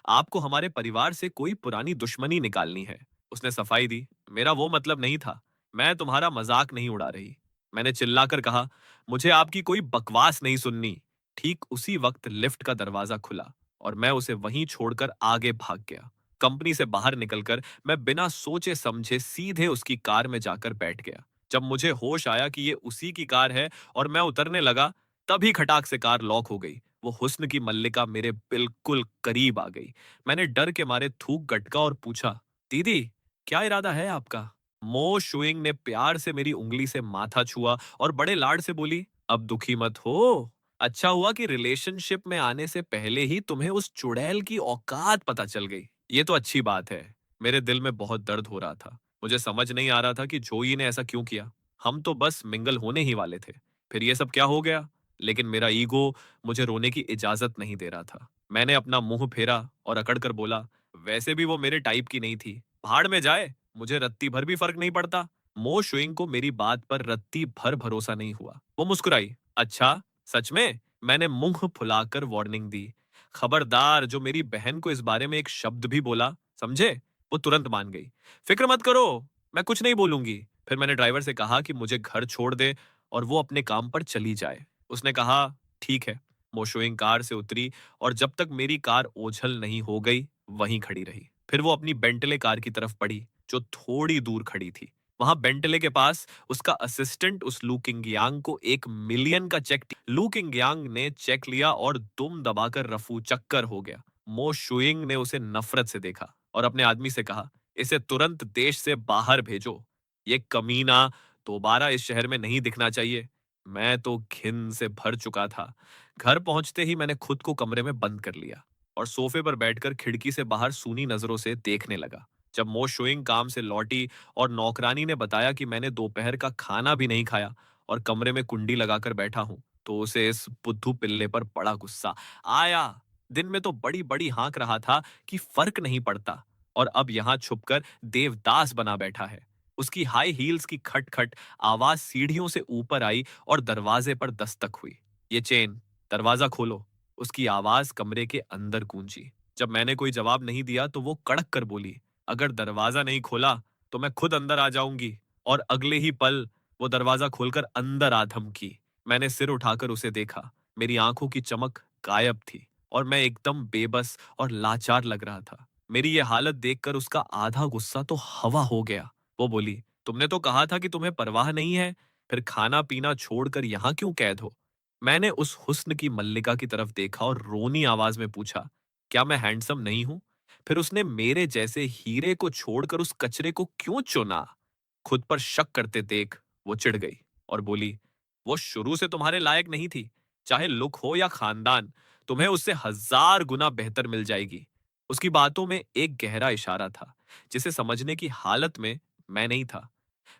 आपको हमारे परिवार से कोई पुरानी दुश्मनी निकालनी है। उसने सफाई दी, मेरा वो मतलब नहीं था। मैं तुम्हारा मजाक नहीं उड़ा रही। मैंने चिल्लाकर कहा, मुझे आपकी कोई बकवास नहीं सुननी। ठीक उसी वक्त लिफ्ट का दरवाजा खुला और मैं उसे वहीं छोड़कर आगे भाग गया। कंपनी से बाहर निकलकर मैं बिना सोचे समझे सीधे उसकी कार में जाकर बैठ गया। जब मुझे होश आया कि ये उसी की कार है और मैं उतरने लगा, तभी खटाक से कार लॉक हो गई। वो हुस्न की मल्लिका मेरे बिल्कुल करीब आ गई। मैंने डर के मारे थूक गटका और पूछा, दीदी, क्या इरादा है आपका? मो शुइंग ने प्यार से मेरी उंगली से माथा छुआ और बड़े लाड से बोली, अब दुखी मत हो। अच्छा हुआ कि रिलेशनशिप में आने से पहले ही तुम्हें उस चुड़ैल की औकात पता चल गई। ये तो अच्छी बात है। मेरे दिल में बहुत दर्द हो रहा था। मुझे समझ नहीं आ रहा था कि जोई ने ऐसा क्यों किया। हम तो बस मिंगल होने ही वाले थे, फिर ये सब क्या हो गया? लेकिन मेरा ईगो मुझे रोने की इजाजत नहीं दे रहा था। मैंने अपना मुंह फेरा और अकड़कर बोला, वैसे भी वो मेरे टाइप की नहीं थी। भाड़ में जाए, मुझे रत्ती भर भी फर्क नहीं पड़ता। मो शुइंग को मेरी बात पर रत्ती भर भरोसा नहीं हुआ। वो मुस्कुराई, अच्छा, सच में? मैंने मुंह फुलाकर वार्निंग दी। खबरदार, जो मेरी बहन को इस बारे में एक शब्द भी बोला, समझे? वो तुरंत मान गई। फिक्र मत करो, मैं कुछ नहीं बोलूंगी। फिर मैंने ड्राइवर से कहा कि मुझे घर छोड़ दे और वो अपने काम पर चली जाए। उसने कहा, ठीक है। मोशोइंग कार से उतरी और जब तक मेरी कार ओझल नहीं हो गई, वहीं खड़ी रही। फिर वो अपनी बेंटले कार की तरफ बढ़ी, जो थोड़ी दूर खड़ी थी। वहां बेंटले के पास उसका असिस्टेंट उस लू किंगयांग को 1 मिलियन का चेक, लू किंगयांग ने चेक लिया और दुम दबाकर रफू चक्कर हो गया। मो शुइंग ने उसे नफरत से देखा और अपने आदमी से कहा, इसे तुरंत देश से बाहर भेजो। ये कमीना दोबारा इस शहर में नहीं दिखना चाहिए। मैं तो घिन से भर चुका था। घर पहुंचते ही मैंने खुद को कमरे में बंद कर लिया और सोफे पर बैठकर खिड़की से बाहर सूनी नजरों से देखने लगा। जब मो शुइंग काम से लौटी और नौकरानी ने बताया कि मैंने दोपहर का खाना भी नहीं खाया और कमरे में कुंडी लगाकर बैठा हूं, तो उसे इस बुद्धू पिल्ले पर बड़ा गुस्सा आया। दिन में तो बड़ी बड़ी हाँक रहा था कि फर्क नहीं पड़ता, और अब यहाँ छुपकर देवदास बना बैठा है। उसकी हाई हील्स की खटखट आवाज सीढ़ियों से ऊपर आई और दरवाजे पर दस्तक हुई। ये चेन, दरवाजा खोलो। उसकी आवाज कमरे के अंदर गूंजी। जब मैंने कोई जवाब नहीं दिया तो वो कड़क कर बोली, अगर दरवाजा नहीं खोला तो मैं खुद अंदर आ जाऊंगी। और अगले ही पल वो दरवाजा खोलकर अंदर आ धमकी। मैंने सिर उठाकर उसे देखा। मेरी आंखों की चमक गायब थी और मैं एकदम बेबस और लाचार लग रहा था। मेरी ये हालत देखकर उसका आधा गुस्सा तो हवा हो गया। वो बोली, तुमने तो कहा था कि तुम्हें परवाह नहीं है, फिर खाना पीना छोड़कर यहाँ क्यों कैद हो? मैंने उस हुस्न की मल्लिका की तरफ देखा और रोनी आवाज में पूछा, क्या मैं हैंडसम नहीं हूं? फिर उसने मेरे जैसे हीरे को छोड़कर उस कचरे को क्यों चुना? खुद पर शक करते देख वो चिढ़ गई और बोली, वो शुरू से तुम्हारे लायक नहीं थी। चाहे लुक हो या खानदान, तुम्हें उससे 1000 गुना बेहतर मिल जाएगी। उसकी बातों में एक गहरा इशारा था जिसे समझने की हालत में मैं नहीं था।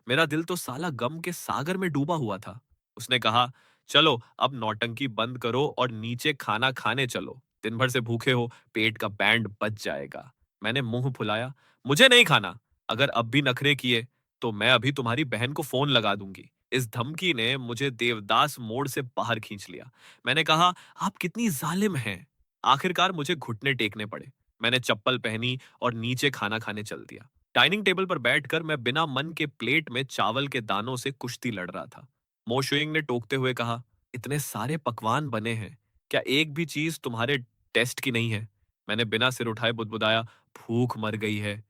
मेरा दिल तो साला गम के सागर में डूबा हुआ था। उसने कहा, चलो अब नौटंकी बंद करो और नीचे खाना खाने चलो। दिन भर से भूखे हो, पेट का बैंड बच जाएगा। मैंने मुंह फुलाया, मुझे नहीं खाना। अगर अब भी नखरे किए तो मैं अभी तुम्हारी बहन को फोन लगा दूंगी। इस धमकी ने मुझे देवदास मोड़ से बाहर खींच लिया। मैंने कहा, आप कितनी जालिम हैं। आखिरकार मुझे घुटने टेकने पड़े। मैंने चप्पल पहनी और नीचे खाना खाने चल दिया। डाइनिंग टेबल पर बैठकर मैं बिना मन के प्लेट में चावल के दानों से कुश्ती लड़ रहा था। मोशुइंग ने टोकते हुए कहा, इतने सारे पकवान बने हैं, क्या एक भी चीज तुम्हारे टेस्ट की नहीं है? मैंने बिना सिर उठाए बुदबुदाया, भूख मर गई है।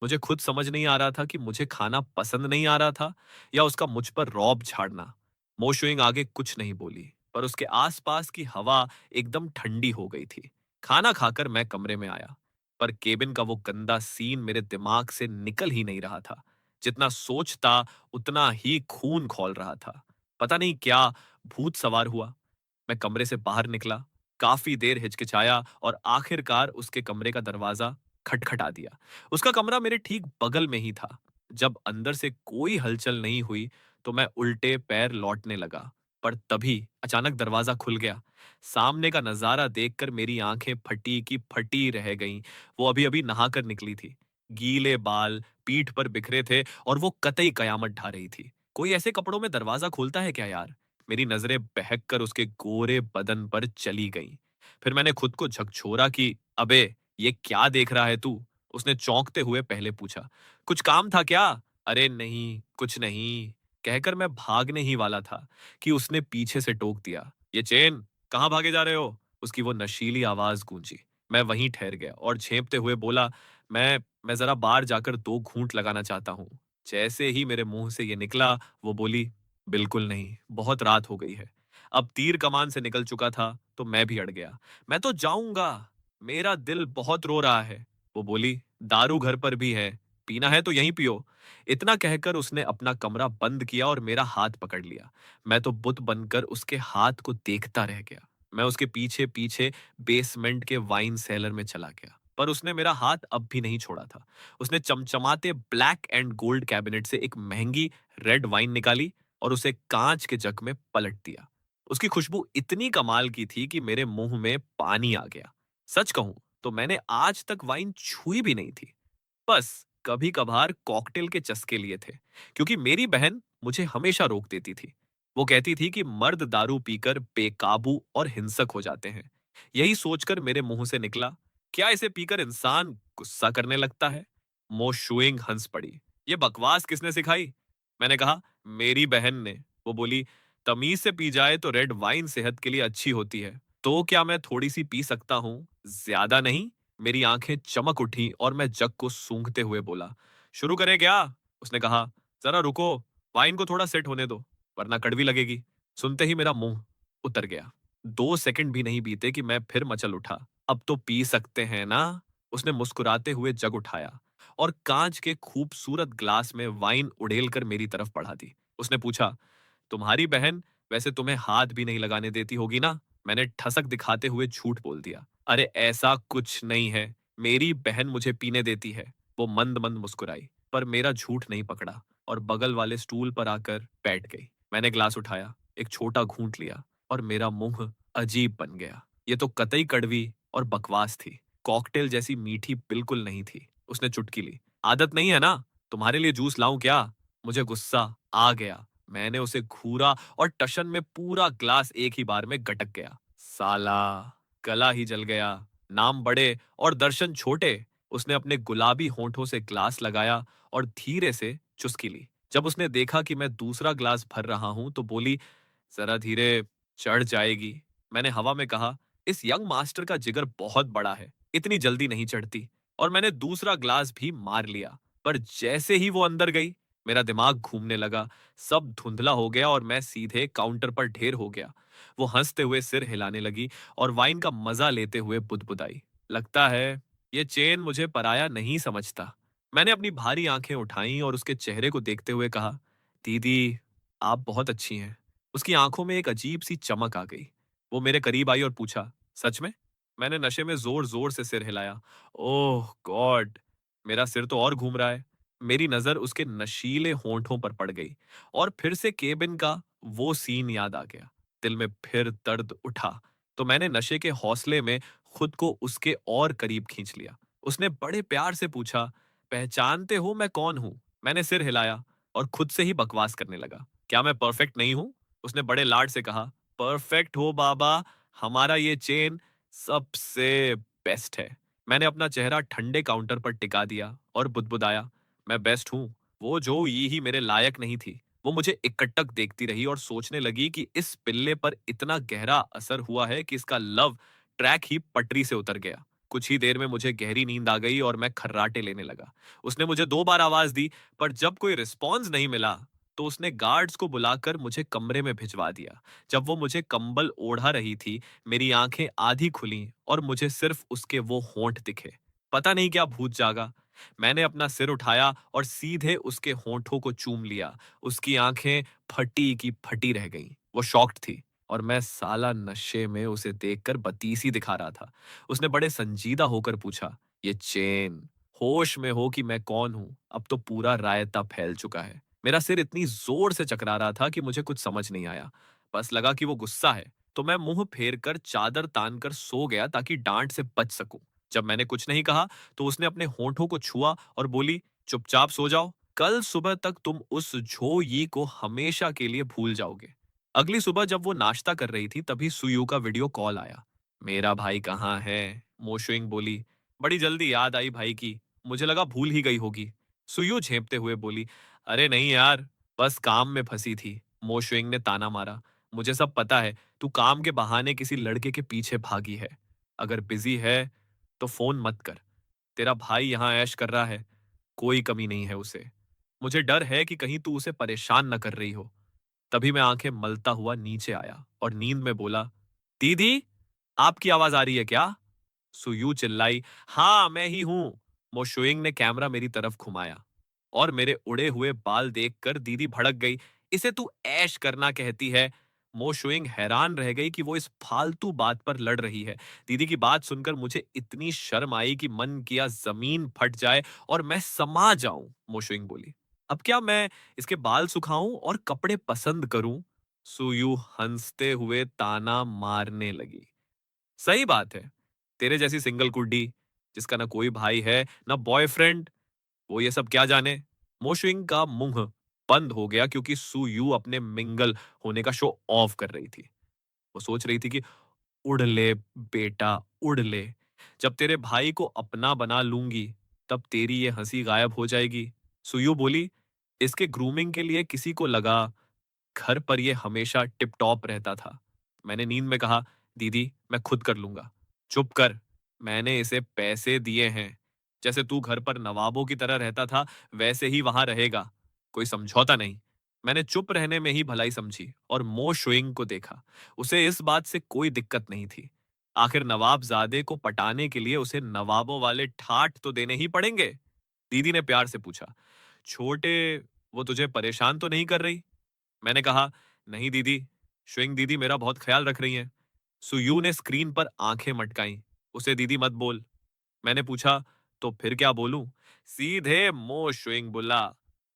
मुझे खुद समझ नहीं आ रहा था कि मुझे खाना पसंद नहीं आ रहा था या उसका मुझ पर रौब झाड़ना। मोशुइंग आगे कुछ नहीं बोली, पर उसके आसपास की हवा एकदम ठंडी हो गई थी। खाना खाकर मैं कमरे में आया, पर केबिन का वो गंदा सीन मेरे दिमाग से निकल ही नहीं रहा था। जितना सोचता उतना ही खून खौल रहा था। पता नहीं क्या भूत सवार हुआ। मैं कमरे से बाहर निकला, काफी देर हिचकिचाया और आखिरकार उसके कमरे का दरवाजा खटखटा दिया। उसका कमरा मेरे ठीक बगल में ही था। जब अंदर से कोई हलचल नहीं हुई तो मैं उल्टे पैर लौटने लगा, पर तभी अचानक दरवाजा खुल गया। सामने का नजारा देखकर मेरी आंखें फटी की फटी रह गईं। वो अभी अभी नहाकर निकली थी। गीले बाल पीठ पर बिखरे थे और वो कतई कयामत ढा रही थी। कोई ऐसे कपड़ों में दरवाजा खोलता है क्या यार? मेरी नजरें बहक कर उसके गोरे बदन पर चली गईं। फिर मैंने खुद को झकझोरा कि अबे, ये क्या देख रहा है तू? उसने चौंकते हुए पहले पूछा, कुछ काम था क्या? अरे नहीं, कुछ नहीं, कहकर मैं भागने ही वाला था कि उसने पीछे से टोक दिया, ये चेन, कहाँ भागे जा रहे हो? उसकी वो नशीली आवाज गूंजी। मैं वहीं ठहर गया और झेंपते हुए बोला, मैं जरा बाहर जाकर 2 घूंट लगाना चाहता हूँ। जैसे ही मेरे मुंह से ये निकला, वो बोली, बिल्कुल नहीं, बहुत रात हो गई है। अब तीर कमान से निकल चुका था तो मैं भी अड़ गया। मैं तो जाऊंगा, मेरा दिल बहुत रो रहा है। वो बोली, दारू घर पर भी है, पीना है तो यहीं पियो। इतना कहकर उसने अपना कमरा बंद किया और मेरा हाथ पकड़ लिया। मैं तो बुत बनकर उसके हाथ को देखता रह गया। मैं उसके पीछे पीछे बेसमेंट के वाइन सेलर में चला गया, पर उसने मेरा हाथ अब भी नहीं छोड़ा था। उसने चमचमाते ब्लैक एंड गोल्ड कैबिनेट से एक महंगी रेड वाइन निकाली और उसे कांच के जग में पलट दिया। उसकी खुशबू इतनी कमाल की थी कि मेरे मुंह में पानी आ गया। सच कहूं तो मैंने आज तक वाइन छुई भी नहीं थी। बस कभी कभार कॉकटेल के चस्के लिए थे, क्योंकि मेरी बहन मुझे हमेशा रोक देती थी। वो कहती थी कि मर्द दारू पीकर बेकाबू और हिंसक हो जाते हैं। यही सोचकर मेरे मुंह से निकला, क्या इसे पीकर इंसान गुस्सा करने लगता है? मोशुइंग हंस पड़ी। ये बकवास किसने सिखाई? मैंने कहा, मेरी बहन ने। वो बोली, तमीज से पी जाए तो रेड वाइन सेहत के लिए अच्छी होती है। तो क्या मैं थोड़ी सी पी सकता हूँ? ज्यादा नहीं। मेरी आंखें चमक उठी और मैं जग को सूंघते हुए बोला, शुरू करें क्या? उसने कहा, जरा रुको, वाइन को थोड़ा सेट होने दो, वरना कड़वी लगेगी। सुनते ही मेरा मुंह उतर गया। 2 सेकंड भी नहीं बीते कि मैं फिर मचल उठा। अब तो पी सकते हैं ना? उसने मुस्कुराते हुए जग उठाया और कांच के खूबसूरत ग्लास में वाइन उड़ेलकर मेरी तरफ बढ़ा दी। उसने पूछा, तुम्हारी बहन वैसे तुम्हें हाथ भी नहीं लगाने देती होगी ना? मैंने ठसक दिखाते हुए झूठ बोल दिया, अरे ऐसा कुछ नहीं है, मेरी बहन मुझे पीने देती है। वो मंद मंद मुस्कुराई, पर मेरा झूठ नहीं पकड़ा और बगल वाले स्टूल पर आकर बैठ गई। मैंने ग्लास उठाया, एक छोटा घूंट लिया और मेरा मुंह अजीब बन गया। ये तो कतई कड़वी और बकवास थी। कॉकटेल जैसी मीठी बिल्कुल नहीं थी। उसने चुटकी ली। आदत नहीं है ना? तुम्हारे लिए जूस लाऊं क्या? मुझे गुस्सा आ गया। मैंने उसे घूरा और टशन में पूरा ग्लास एक ही बार में गटक गया। साला, गला ही जल गया। नाम बड़े और दर्शन छोटे। उसने अपने गुलाबी होंठों से ग्लास लगाया और धीरे से चुस्की ली। जब उसने देखा कि मैं दूसरा ग्लास भर रहा हूं तो बोली, जरा धीरे, चढ़ जाएगी। मैंने हवा में कहा, इस यंग मास्टर का जिगर बहुत बड़ा है, इतनी जल्दी नहीं चढ़ती। और मैंने दूसरा ग्लास भी मार लिया। पर जैसे ही वो अंदर गई, मेरा दिमाग घूमने लगा। सब धुंधला हो गया और मैं सीधे काउंटर पर ढेर हो गया। वो हंसते हुए सिर हिलाने लगी और वाइन का मजा लेते हुए बुदबुदाई, लगता है ये चेन मुझे पराया नहीं समझता। मैंने अपनी भारी आंखें उठाईं और उसके चेहरे को देखते हुए कहा, दीदी, आप बहुत अच्छी हैं। उसकी आंखों में एक अजीब सी चमक आ गई। वो मेरे करीब आई और पूछा, सच में? मैंने नशे में जोर जोर से सिर हिलाया। ओह गॉड! मेरा सिर तो और घूम रहा है। मेरी नजर उसके नशीले होंठों पर पड़ गई और फिर से केबिन का वो सीन याद आ गया। दिल में फिर दर्द उठा तो मैंने नशे के हौसले में खुद को उसके और करीब खींच लिया। उसने बड़े प्यार से पूछा, पहचानते हो मैं कौन हूं? मैंने सिर हिलाया और खुद से ही बकवास करने लगा। क्या मैं परफेक्ट नहीं हूं? उसने बड़े लाड से कहा, परफेक्ट हो बाबा, हमारा ये चेन सबसे बेस्ट है। मैंने अपना चेहरा ठंडे काउंटर पर टिका दिया और बुदबुदाया, मैं बेस्ट हूं। वो जो ये ही मेरे लायक नहीं थी। वो मुझे इकटक देखती रही और सोचने लगी कि इस पिल्ले पर इतना गहरा असर हुआ है कि इसका लव ट्रैक ही पटरी से उतर गया। कुछ ही देर में मुझे गहरी नींद आ गई और मैं खर्राटे लेने लगा। उसने मुझे 2 बार आवाज दी, पर जब कोई रिस्पॉन्स नहीं मिला तो उसने गार्ड्स को बुलाकर मुझे कमरे में भिजवा दिया। जब वो मुझे कंबल ओढ़ा रही थी, मेरी आंखें आधी खुलीं और मुझे सिर्फ उसके वो होंठ दिखे। पता नहीं क्या भूत जागा। मैंने अपना सिर उठाया और सीधे उसके होंठों को चूम लिया। उसकी आंखें फटी की फटी रह गईं। वो शॉक्ड थी और मैं साला नशे में उसे देखकर बतीसी दिखा रहा था। उसने बड़े संजीदा होकर पूछा, ये चेन, होश में हो कि मैं कौन हूं? अब तो पूरा रायता फैल चुका है। मेरा सिर इतनी जोर से चकरा रहा था कि मुझे कुछ समझ नहीं आया। बस लगा कि वो गुस्सा है, तो मैं मुंह फेर कर चादर तान कर सो गया ताकि डांट से बच सकूं। जब मैंने कुछ नहीं कहा तो उसने अपने होठों को छुआ और बोली, चुपचाप सो जाओ। कल सुबह तक तुम उस झो यी को हमेशा के लिए भूल जाओगे। अगली सुबह जब वो नाश्ता कर रही थी तभी सुयू का वीडियो कॉल आया। मेरा भाई कहाँ है? मोशुइंग बोली। बड़ी जल्दी याद आई भाई की। मुझे लगा भूल ही गई होगी। सुयू झेंपते हुए बोली, अरे नहीं यार, बस काम में फंसी थी। मोशुइंग ने ताना मारा। मुझे सब पता है, तू काम के बहाने किसी लड़के के पीछे भागी है। अगर बिजी है तो फोन मत कर। तेरा भाई यहाँ ऐश कर रहा है, कोई कमी नहीं है उसे। मुझे डर है कि कहीं तू उसे परेशान न कर रही हो। तभी मैं आंखें मलता हुआ नीचे आया और नींद में बोला, दीदी, आपकी आवाज आ रही है क्या? सुयू चिल्लाई, हाँ मैं ही हूं। मोशुइंग ने कैमरा मेरी तरफ घुमाया और मेरे उड़े हुए बाल देखकर दीदी भड़क गई। इसे तू ऐश करना कहती है? मोशुइंग हैरान रह गई कि वो इस फालतू बात पर लड़ रही है। दीदी की बात सुनकर मुझे इतनी शर्म आई कि मन किया जमीन फट जाए और मैं समा जाऊं। मोशुइंग बोली, अब क्या मैं इसके बाल सुखाऊं और कपड़े पसंद करूं? सुयू हंसते हुए ताना मारने लगी, सही बात है। तेरे जैसी सिंगल कुड्डी, जिसका ना कोई भाई है ना बॉयफ्रेंड, वो ये सब क्या जाने। मोशुइंग का मुंह बंद हो गया क्योंकि सू यू अपने मिंगल होने का शो ऑफ कर रही थी। वो सोच रही थी कि उड़ ले बेटा, उड़ ले। जब तेरे भाई को अपना बना लूंगी तब तेरी ये हंसी गायब हो जाएगी। सुयू बोली, इसके ग्रूमिंग के लिए किसी को लगा, घर पर ये हमेशा टिप टॉप रहता था। मैंने नींद में कहा, दीदी मैं खुद कर लूंगा। चुप कर, मैंने इसे पैसे दिए हैं। जैसे तू घर पर नवाबों की तरह रहता था वैसे ही वहां रहेगा, कोई समझौता नहीं। मैंने चुप रहने में ही भलाई समझी और मो शुइंग को देखा। उसे इस बात से कोई दिक्कत नहीं थी। आखिर नवाबजादे को पटाने के लिए उसे नवाबों वाले ठाठ तो देने ही पड़ेंगे। दीदी ने प्यार से पूछा, छोटे, वो तुझे परेशान तो नहीं कर रही? मैंने कहा, नहीं दीदी, श्विंग दीदी मेरा बहुत ख्याल रख रही हैं। सुयू ने स्क्रीन पर आंखें मटकाईं। उसे दीदी मत बोल। मैंने पूछा, तो फिर क्या बोलूं? सीधे मो श्विंग बोला,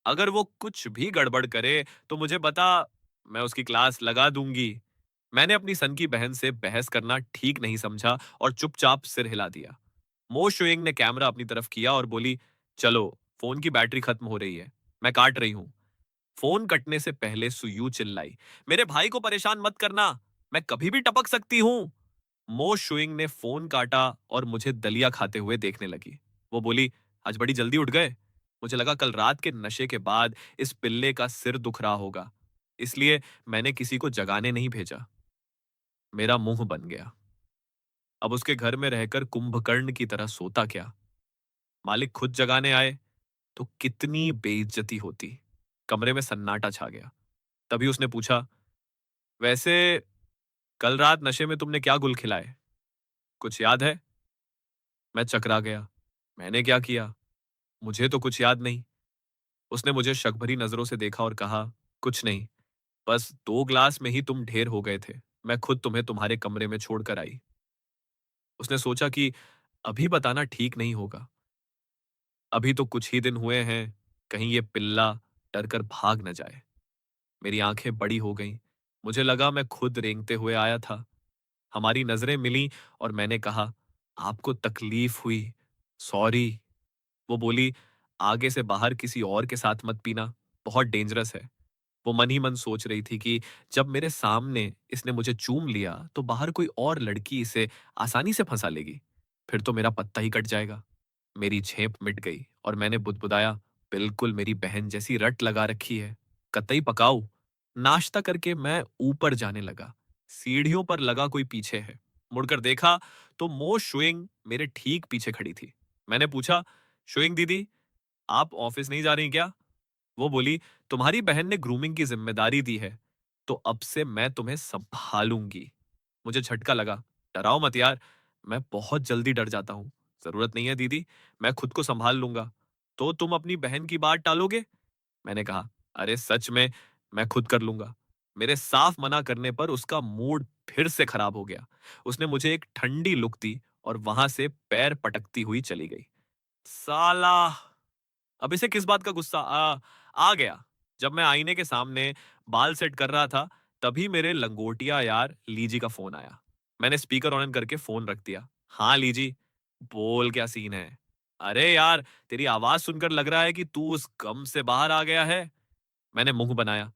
अगर वो कुछ भी गड़बड़ करे तो मुझे बता, मैं उसकी क्लास लगा दूंगी। मैंने अपनी सन की बहन से बहस करना ठीक नहीं समझा और चुपचाप सिर हिला दिया। मो शुइंग ने कैमरा अपनी तरफ किया और बोली, चलो, फोन की बैटरी खत्म हो रही है, मैं काट रही हूँ। फोन कटने से पहले सुयू चिल्लाई, मेरे भाई को परेशान मत करना, मैं कभी भी टपक सकती हूँ। मो शुइंग ने फोन काटा और मुझे दलिया खाते हुए देखने लगी। वो बोली, आज बड़ी जल्दी उठ गए। मुझे लगा कल रात के नशे के बाद इस पिल्ले का सिर दुख रहा होगा, इसलिए मैंने किसी को जगाने नहीं भेजा। मेरा मुंह बन गया। अब उसके घर में रहकर कुंभकर्ण की तरह सोता क्या? मालिक खुद जगाने आए तो कितनी बेइज्जती होती। कमरे में सन्नाटा छा गया। तभी उसने पूछा, वैसे कल रात नशे में तुमने क्या गुल खिलाए? कुछ याद है? मैं चकरा गया। मैंने क्या किया? मुझे तो कुछ याद नहीं। उसने मुझे शक भरी नजरों से देखा और कहा, कुछ नहीं, बस 2 ग्लास में ही तुम ढेर हो गए थे। मैं खुद तुम्हें तुम्हारे कमरे में छोड़कर आई। उसने सोचा कि अभी बताना ठीक नहीं होगा। अभी तो कुछ ही दिन हुए हैं, कहीं ये पिल्ला डर कर भाग न जाए। मेरी आंखें बड़ी हो गईं। मुझे लगा मैं खुद रेंगते हुए आया था। हमारी नजरें मिली और मैंने कहा, आपको तकलीफ हुई, सॉरी। वो बोली, आगे से बाहर किसी और के साथ मत पीना, बहुत डेंजरस है। वो मन ही मन सोच रही थी कि जब मेरे सामने इसने मुझे चूम लिया तो बाहर कोई और लड़की इसे आसानी से फंसा लेगी, फिर तो मेरा पत्ता ही कट जाएगा। मेरी झेप मिट गई और मैंने बुदबुदाया, बिल्कुल मेरी बहन जैसी रट लगा रखी है, कतई पकाऊ। नाश्ता करके मैं ऊपर जाने लगा। सीढ़ियों पर लगा कोई पीछे है। मुड़कर देखा तो मो शुइंग मेरे ठीक पीछे खड़ी थी। मैंने पूछा, शुइंग दीदी, आप ऑफिस नहीं जा रही क्या? वो बोली, तुम्हारी बहन ने ग्रूमिंग की जिम्मेदारी दी है, तो अब से मैं तुम्हें संभालूंगी। मुझे झटका लगा। डराओ मत यार, मैं बहुत जल्दी डर जाता हूँ। जरूरत नहीं है दीदी, मैं खुद को संभाल लूंगा। तो तुम अपनी बहन की बात टालोगे? मैंने कहा, अरे सच में, मैं खुद कर लूंगा। मेरे साफ मना करने पर उसका मूड फिर से खराब हो गया। उसने मुझे एक ठंडी लुक दी और वहां से पैर पटकती हुई चली गई। साला! अब इसे किस बात का गुस्सा आ गया। जब मैं आईने के सामने बाल सेट कर रहा था, तभी मेरे लंगोटिया यार लीजी का फोन आया। मैंने स्पीकर ऑन करके फोन रख दिया। हाँ लीजी, बोल क्या सीन है? अरे यार, तेरी आवाज सुनकर लग रहा है कि तू उस गम से बाहर आ गया है। मैंने मुंह बनाया।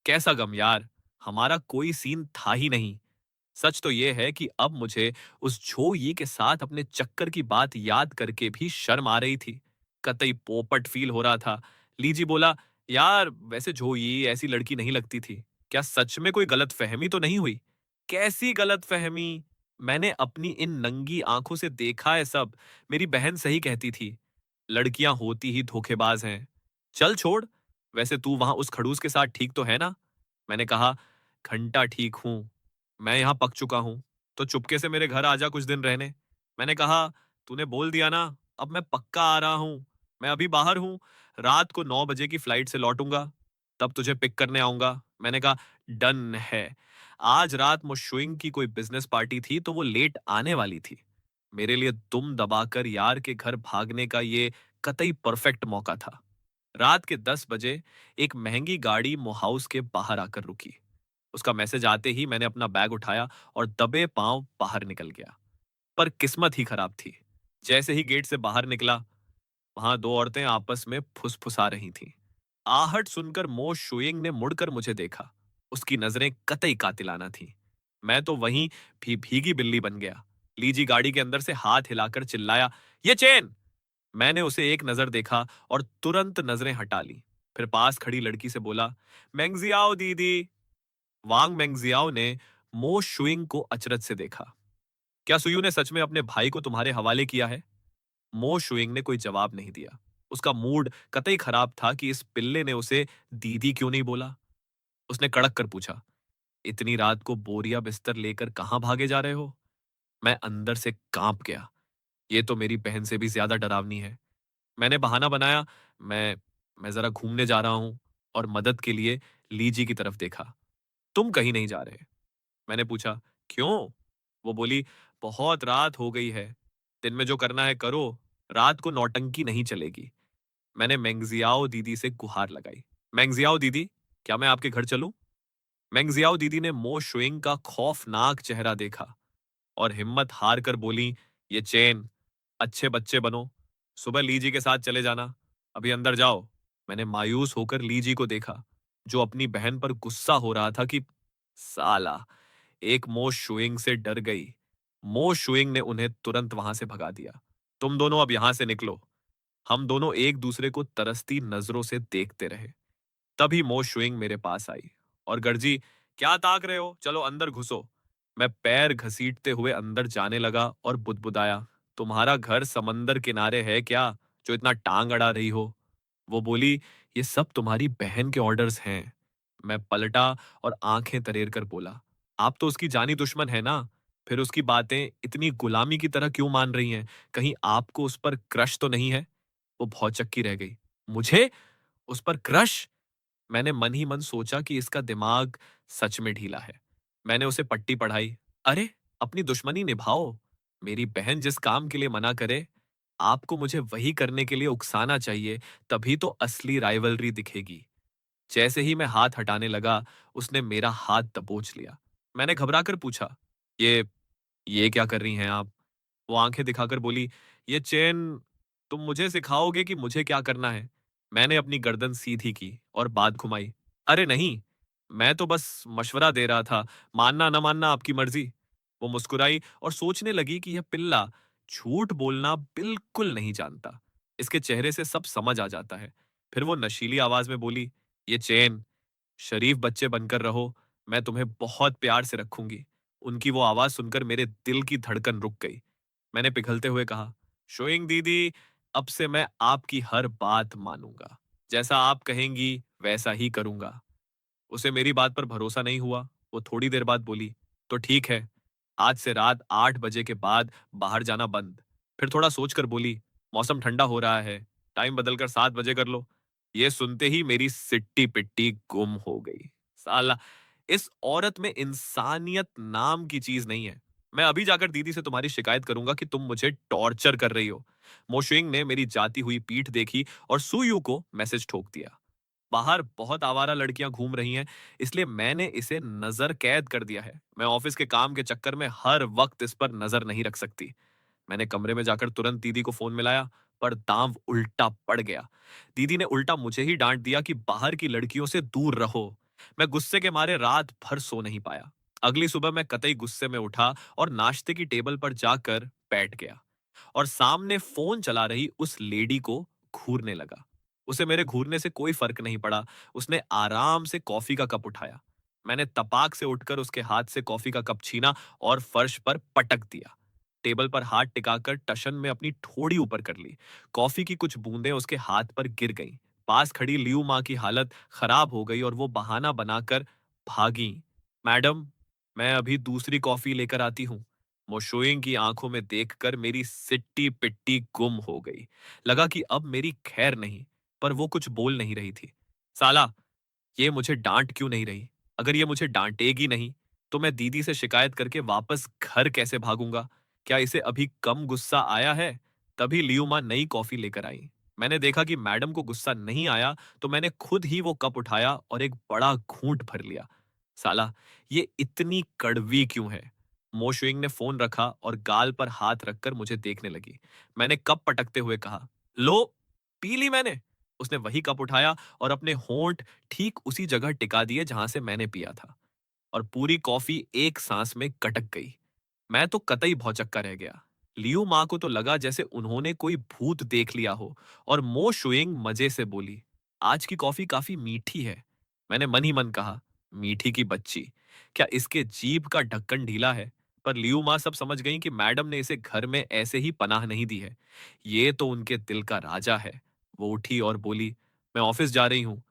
कैसा गम यार? हमारा कोई सीन था ही नहीं। सच तो यह है कि अब मुझे उस झो यी के साथ अपने चक्कर की बात याद करके भी शर्म आ रही थी। कतई पोपट फील हो रहा था। लीजी बोला, यार वैसे झो यी ऐसी लड़की नहीं लगती थी। क्या सच में कोई गलत फहमी तो नहीं हुई? कैसी गलत फहमी? मैंने अपनी इन नंगी आंखों से देखा है सब। मेरी बहन सही कहती थी, लड़कियां होती ही धोखेबाज हैं। चल छोड़, वैसे तू वहां उस खड़ूस के साथ ठीक तो है ना? मैंने कहा, घंटा ठीक हूं, मैं यहां पक चुका हूं, तो चुपके से मेरे घर आजा कुछ दिन रहने। मैंने कहा, तूने बोल दिया ना, अब मैं पक्का आ रहा हूं। मैं अभी बाहर हूं, रात को 9 बजे की फ्लाइट से लौटूंगा, तब तुझे पिक करने आऊंगा। मैंने कहा, डन है। आज रात मुशुइंग की कोई बिजनेस पार्टी थी तो वो लेट आने वाली थी। मेरे लिए दुम दबाकर यार के घर भागने का ये कतई परफेक्ट मौका था। रात के 10 बजे एक महंगी गाड़ी मोहाउस के बाहर आकर रुकी। उसका मैसेज आते ही मैंने अपना बैग उठाया और दबे पांव बाहर निकल गया। पर किस्मत ही खराब थी। जैसे ही गेट से बाहर निकला, वहां दो औरतें आपस में फुसफुसा रही थीं। आहट सुनकर मो शुइंग ने मुड़कर मुझे देखा। उसकी नजरें कतई कातिलाना थीं। मैं तो वहीं भी भीगी बिल्ली बन गया। लीजी गाड़ी के अंदर से हाथ हिलाकर चिल्लाया, ये चेन! मैंने उसे एक नजर देखा और तुरंत नजरें हटा ली। फिर पास खड़ी लड़की से बोला, मेंगजियाओ दीदी। वांग मेंगजियाओ ने मो शुइंग को अचरज से देखा। क्या सुयू ने सच में अपने भाई को तुम्हारे हवाले किया है? मो शुइंग ने कोई जवाब नहीं दिया। उसका मूड कतई खराब था कि इस पिल्ले ने उसे दीदी क्यों नहीं बोला। उसने कड़क कर पूछा, इतनी रात को बोरिया बिस्तर लेकर कहां भागे जा रहे हो? मैं अंदर से कांप गया। ये तो मेरी बहन से भी ज्यादा डरावनी है। मैंने बहाना बनाया, मैं मैं जरा घूमने जा रहा हूं, और मदद के लिए लीजी की तरफ देखा। तुम कहीं नहीं जा रहे? मैंने पूछा, क्यों? वो बोली, बहुत रात हो गई है, दिन में जो करना है करो, रात को नौटंकी नहीं चलेगी। मैंने मेंगजियाओ दीदी से गुहार लगाई, मेंगजियाओ दीदी, क्या मैं आपके घर चलूं? मेंगजियाओ दीदी ने मो शुइंग का खौफनाक चेहरा देखा और हिम्मत हार कर बोली, ये चेन, अच्छे बच्चे बनो, सुबह लीजी के साथ चले जाना, अभी अंदर जाओ। मैंने मायूस होकर लीजी को देखा, जो अपनी बहन पर गुस्सा हो रहा था कि साला, एक मो शुइंग से डर गई। मो शुइंग ने उन्हें तुरंत वहां से भगा दिया। तुम दोनों अब यहां से निकलो। हम दोनों एक दूसरे को तरसती नजरों से देखते रहे। तभी मो शुइंग मेरे पास आई और गर्जी, क्या ताक रहे हो, चलो अंदर घुसो। मैं पैर घसीटते हुए अंदर जाने लगा और बुदबुदाया, तुम्हारा घर समंदर किनारे है क्या, जो इतना टांग अड़ा रही हो। वो बोली, ये सब तुम्हारी बहन के ऑर्डर्स हैं। मैं पलटा और आंखें तरेर कर बोला, आप तो उसकी जानी दुश्मन है ना, फिर उसकी बातें इतनी गुलामी की तरह क्यों मान रही हैं, कहीं आपको उस पर क्रश तो नहीं है। वो भौचक्की रह गई। मुझे उस पर क्रश? मैंने मन ही मन सोचा कि इसका दिमाग सच में ढीला है। मैंने उसे पट्टी पढ़ाई। अरे, अपनी दुश्मनी निभाओ। मेरी बहन जिस काम के लिए मना करे, आपको मुझे वही करने के लिए उकसाना चाहिए, तभी तो असली राइवलरी दिखेगी। जैसे ही मैं हाथ हटाने लगा, उसने मेरा हाथ दबोच लिया। मैंने घबराकर पूछा, ये ये क्या कर रही हैं आप? वो आंखें दिखाकर बोली, ये चेन तुम मुझे सिखाओगे कि मुझे क्या करना है? मैंने अपनी गर्दन सीधी की और बात घुमाई। अरे नहीं, मैं तो बस मशवरा दे रहा था, मानना न मानना आपकी मर्जी। वो मुस्कुराई और सोचने लगी कि यह पिल्ला झूठ बोलना बिल्कुल नहीं जानता। इसके चेहरे से सब समझ आ जाता है। फिर वो नशीली आवाज में बोली, ये चेन, शरीफ बच्चे बनकर रहो, मैं तुम्हें बहुत प्यार से रखूंगी। उनकी वो आवाज सुनकर मेरे दिल की धड़कन रुक गई। मैंने पिघलते हुए कहा, शोइंग दीदी, अब से मैं आपकी हर बात मानूंगा। जैसा आप कहेंगी वैसा ही करूंगा। उसे मेरी बात पर भरोसा नहीं हुआ। वो थोड़ी देर बाद बोली, तो ठीक है, आज से रात 8 बजे के बाद बाहर जाना बंद। फिर थोड़ा सोचकर बोली, मौसम ठंडा हो रहा है, टाइम बदलकर 7 बजे कर लो। ये सुनते ही मेरी सिट्टी पिट्टी गुम हो गई। साला, इस औरत में इंसानियत नाम की चीज नहीं है। मैं अभी जाकर दीदी से तुम्हारी शिकायत करूंगा कि तुम मुझे टॉर्चर कर रही हो। मोशुइंग ने मेरी जाती हुई पीठ देखी और सुयू को मैसेज ठोक दिया। बाहर बहुत आवारा लड़कियां घूम रही हैं, इसलिए मैंने इसे नजर कैद कर दिया है। मैं ऑफिस के काम के चक्कर में हर वक्त इस पर नजर नहीं रख सकती। मैंने कमरे में जाकर तुरंत दीदी को फोन मिलाया, पर दांव उल्टा पड़ गया। दीदी ने उल्टा मुझे ही डांट दिया कि बाहर की लड़कियों से दूर रहो। मैं गुस्से के मारे रात भर सो नहीं पाया। अगली सुबह मैं कतई गुस्से में उठा और नाश्ते की टेबल पर जाकर बैठ गया और सामने फोन चला रही उस लेडी को घूरने लगा। उसे मेरे घूरने से कोई फर्क नहीं पड़ा। उसने आराम से कॉफी का कप उठाया। मैंने तपाक से उठकर उसके हाथ से कॉफी का कप छीना और फर्श पर पटक दिया। टेबल पर हाथ टिकाकर टशन में अपनी ठोड़ी ऊपर कर ली। कॉफी की कुछ बूंदें उसके हाथ पर गिर गईं। पास खड़ी लियू माँ की हालत खराब हो गई और वो बहाना बनाकर भागी। मैडम, मैं अभी दूसरी कॉफी लेकर आती हूँ। मोशोइंग की आंखों में देखकर मेरी सिट्टी पिट्टी गुम हो गई। लगा कि अब मेरी खैर नहीं, पर वो कुछ बोल नहीं रही थी। साला, ये मुझे डांट क्यों नहीं रही? अगर ये मुझे डांटेगी नहीं, तो मैं दीदी से शिकायत करके वापस घर कैसे भागूंगा? क्या इसे अभी कम गुस्सा आया है? तभी लियू माँ नई कॉफी लेकर आई। मैंने देखा कि मैडम को गुस्सा नहीं आया, तो मैंने खुद ही वो कप उठाया और एक बड़ा घूंट भर लिया। साला, ये इतनी कड़वी क्यों है? मोशुइंग ने फोन रखा और गाल पर हाथ रखकर मुझे देखने लगी। मैंने कप पटकते हुए कहा, लो, पी ली मैंने। उसने वही कप उठाया और अपने होंठ ठीक उसी जगह टिका दिए जहां से मैंने पिया था, और पूरी कॉफी एक सांस में कटक गई। मैं तो कतई भौचक्का रह गया। लियू माँ को तो लगा जैसे उन्होंने कोई भूत देख लिया हो, और मो शुइंग मजे से बोली, आज की कॉफी काफी मीठी है। मैंने मन ही मन कहा, मीठी की बच्ची, क्या इसके जीभ का ढक्कन ढीला है? पर लियू माँ सब समझ गई कि मैडम ने इसे घर में ऐसे ही पनाह नहीं दी है। ये तो उनके दिल का राजा है। वो उठी और बोली, मैं ऑफिस जा रही हूँ।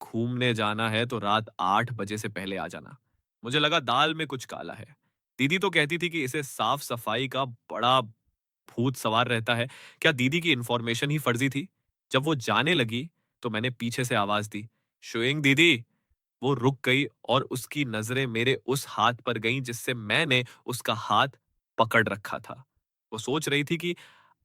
घूमने जाना है तो रात 8 बजे से पहले आ जाना। मुझे लगा दाल में कुछ काला है। दीदी तो कहती थी कि इसे साफ सफाई का बड़ा भूत सवार रहता है। क्या दीदी की इंफॉर्मेशन ही फर्जी थी? जब वो जाने लगी, तो मैंने पीछे से आवाज दी, शुइंग दीदी। वो रुक गई और उसकी नजरें मेरे उस हाथ पर गईं जिससे मैंने उसका हाथ पकड़ रखा था। वो सोच रही थी कि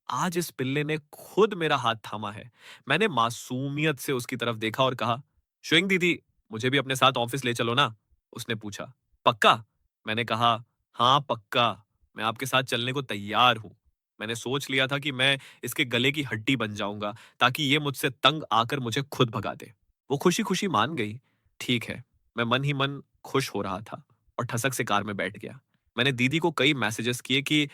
आज इस पिल्ले ने खुद मेरा हाथ थामा है। मैंने मासूमियत से उसकी तरफ देखा और कहा, शुइंग दीदी, मुझे भी अपने साथ ऑफिस ले चलो ना। उसने पूछा। पक्का? मैंने कहा, हाँ पक्का, मैं आपके साथ चलने को तैयार हूँ। मैंने सोच लिया था कि मैं इसके गले की हड्डी बन जाऊंगा ताकि ये मुझसे तंग आकर मुझे खुद भगा दे। वो खुशी-खुशी मान गई। ठीक है, मैं मन ही मन खुश हो रहा था और ठसक से कार में बैठ गया। मैंने दीदी को कई मैसेजेस किए कि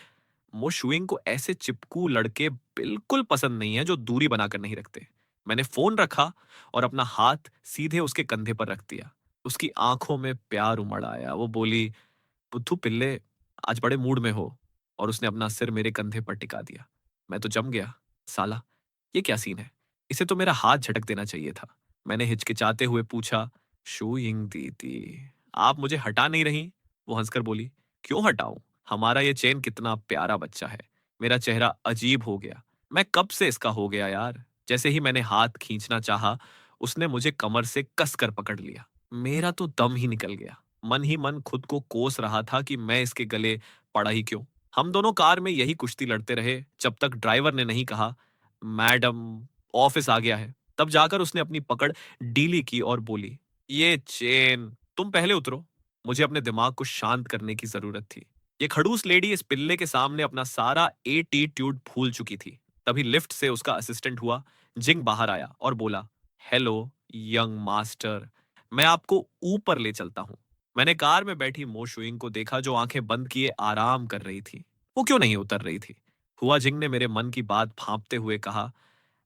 मोशुइंग को ऐसे चिपकू लड़के बिल्कुल पसंद नहीं है जो दूरी बनाकर नहीं रखते। मैंने फोन रखा और अपना हाथ सीधे उसके कंधे पर रख दिया। उसकी आंखों में प्यार उमड़ आया। वो बोली, बुद्धू पिल्ले, आज बड़े मूड में हो। और उसने अपना सिर मेरे कंधे पर टिका दिया। मैं तो जम गया। साला, ये क्या सीन है? इसे तो मेरा हाथ झटक देना चाहिए था। मैंने हिचकिचाते हुए पूछा, शूइंग दीदी, आप मुझे हटा नहीं रही? वो हंसकर बोली, क्यों हटाऊं? हमारा ये चेन कितना प्यारा बच्चा है। मेरा चेहरा अजीब हो गया। मैं कब से इसका हो गया यार। जैसे ही मैंने हाथ खींचना चाहा, उसने मुझे कमर से कसकर पकड़ लिया। मेरा तो दम ही निकल गया। मन ही मन खुद को कोस रहा था कि मैं इसके गले पड़ा ही क्यों। हम दोनों कार में यही कुश्ती लड़ते रहे जब तक ड्राइवर ने नहीं कहा, मैडम, ऑफिस आ गया है। तब जाकर उसने अपनी पकड़ ढीली की और बोली, ये चेन, तुम पहले उतरो। मुझे अपने दिमाग को शांत करने की जरूरत थी। ये खड़ूस लेडी इस पिल्ले के सामने अपना सारा एटीट्यूड भूल चुकी थी। तभी लिफ्ट से उसका असिस्टेंट हुआ जिंग बाहर आया और बोला, हेलो यंग मास्टर, मैं आपको ऊपर ले चलता हूँ। मैंने कार में बैठी मो शुइंग को देखा जो आंखें बंद किए आराम कर रही थी। वो क्यों नहीं उतर रही थी? हुआ जिंग ने मेरे मन की बात भांपते हुए कहा,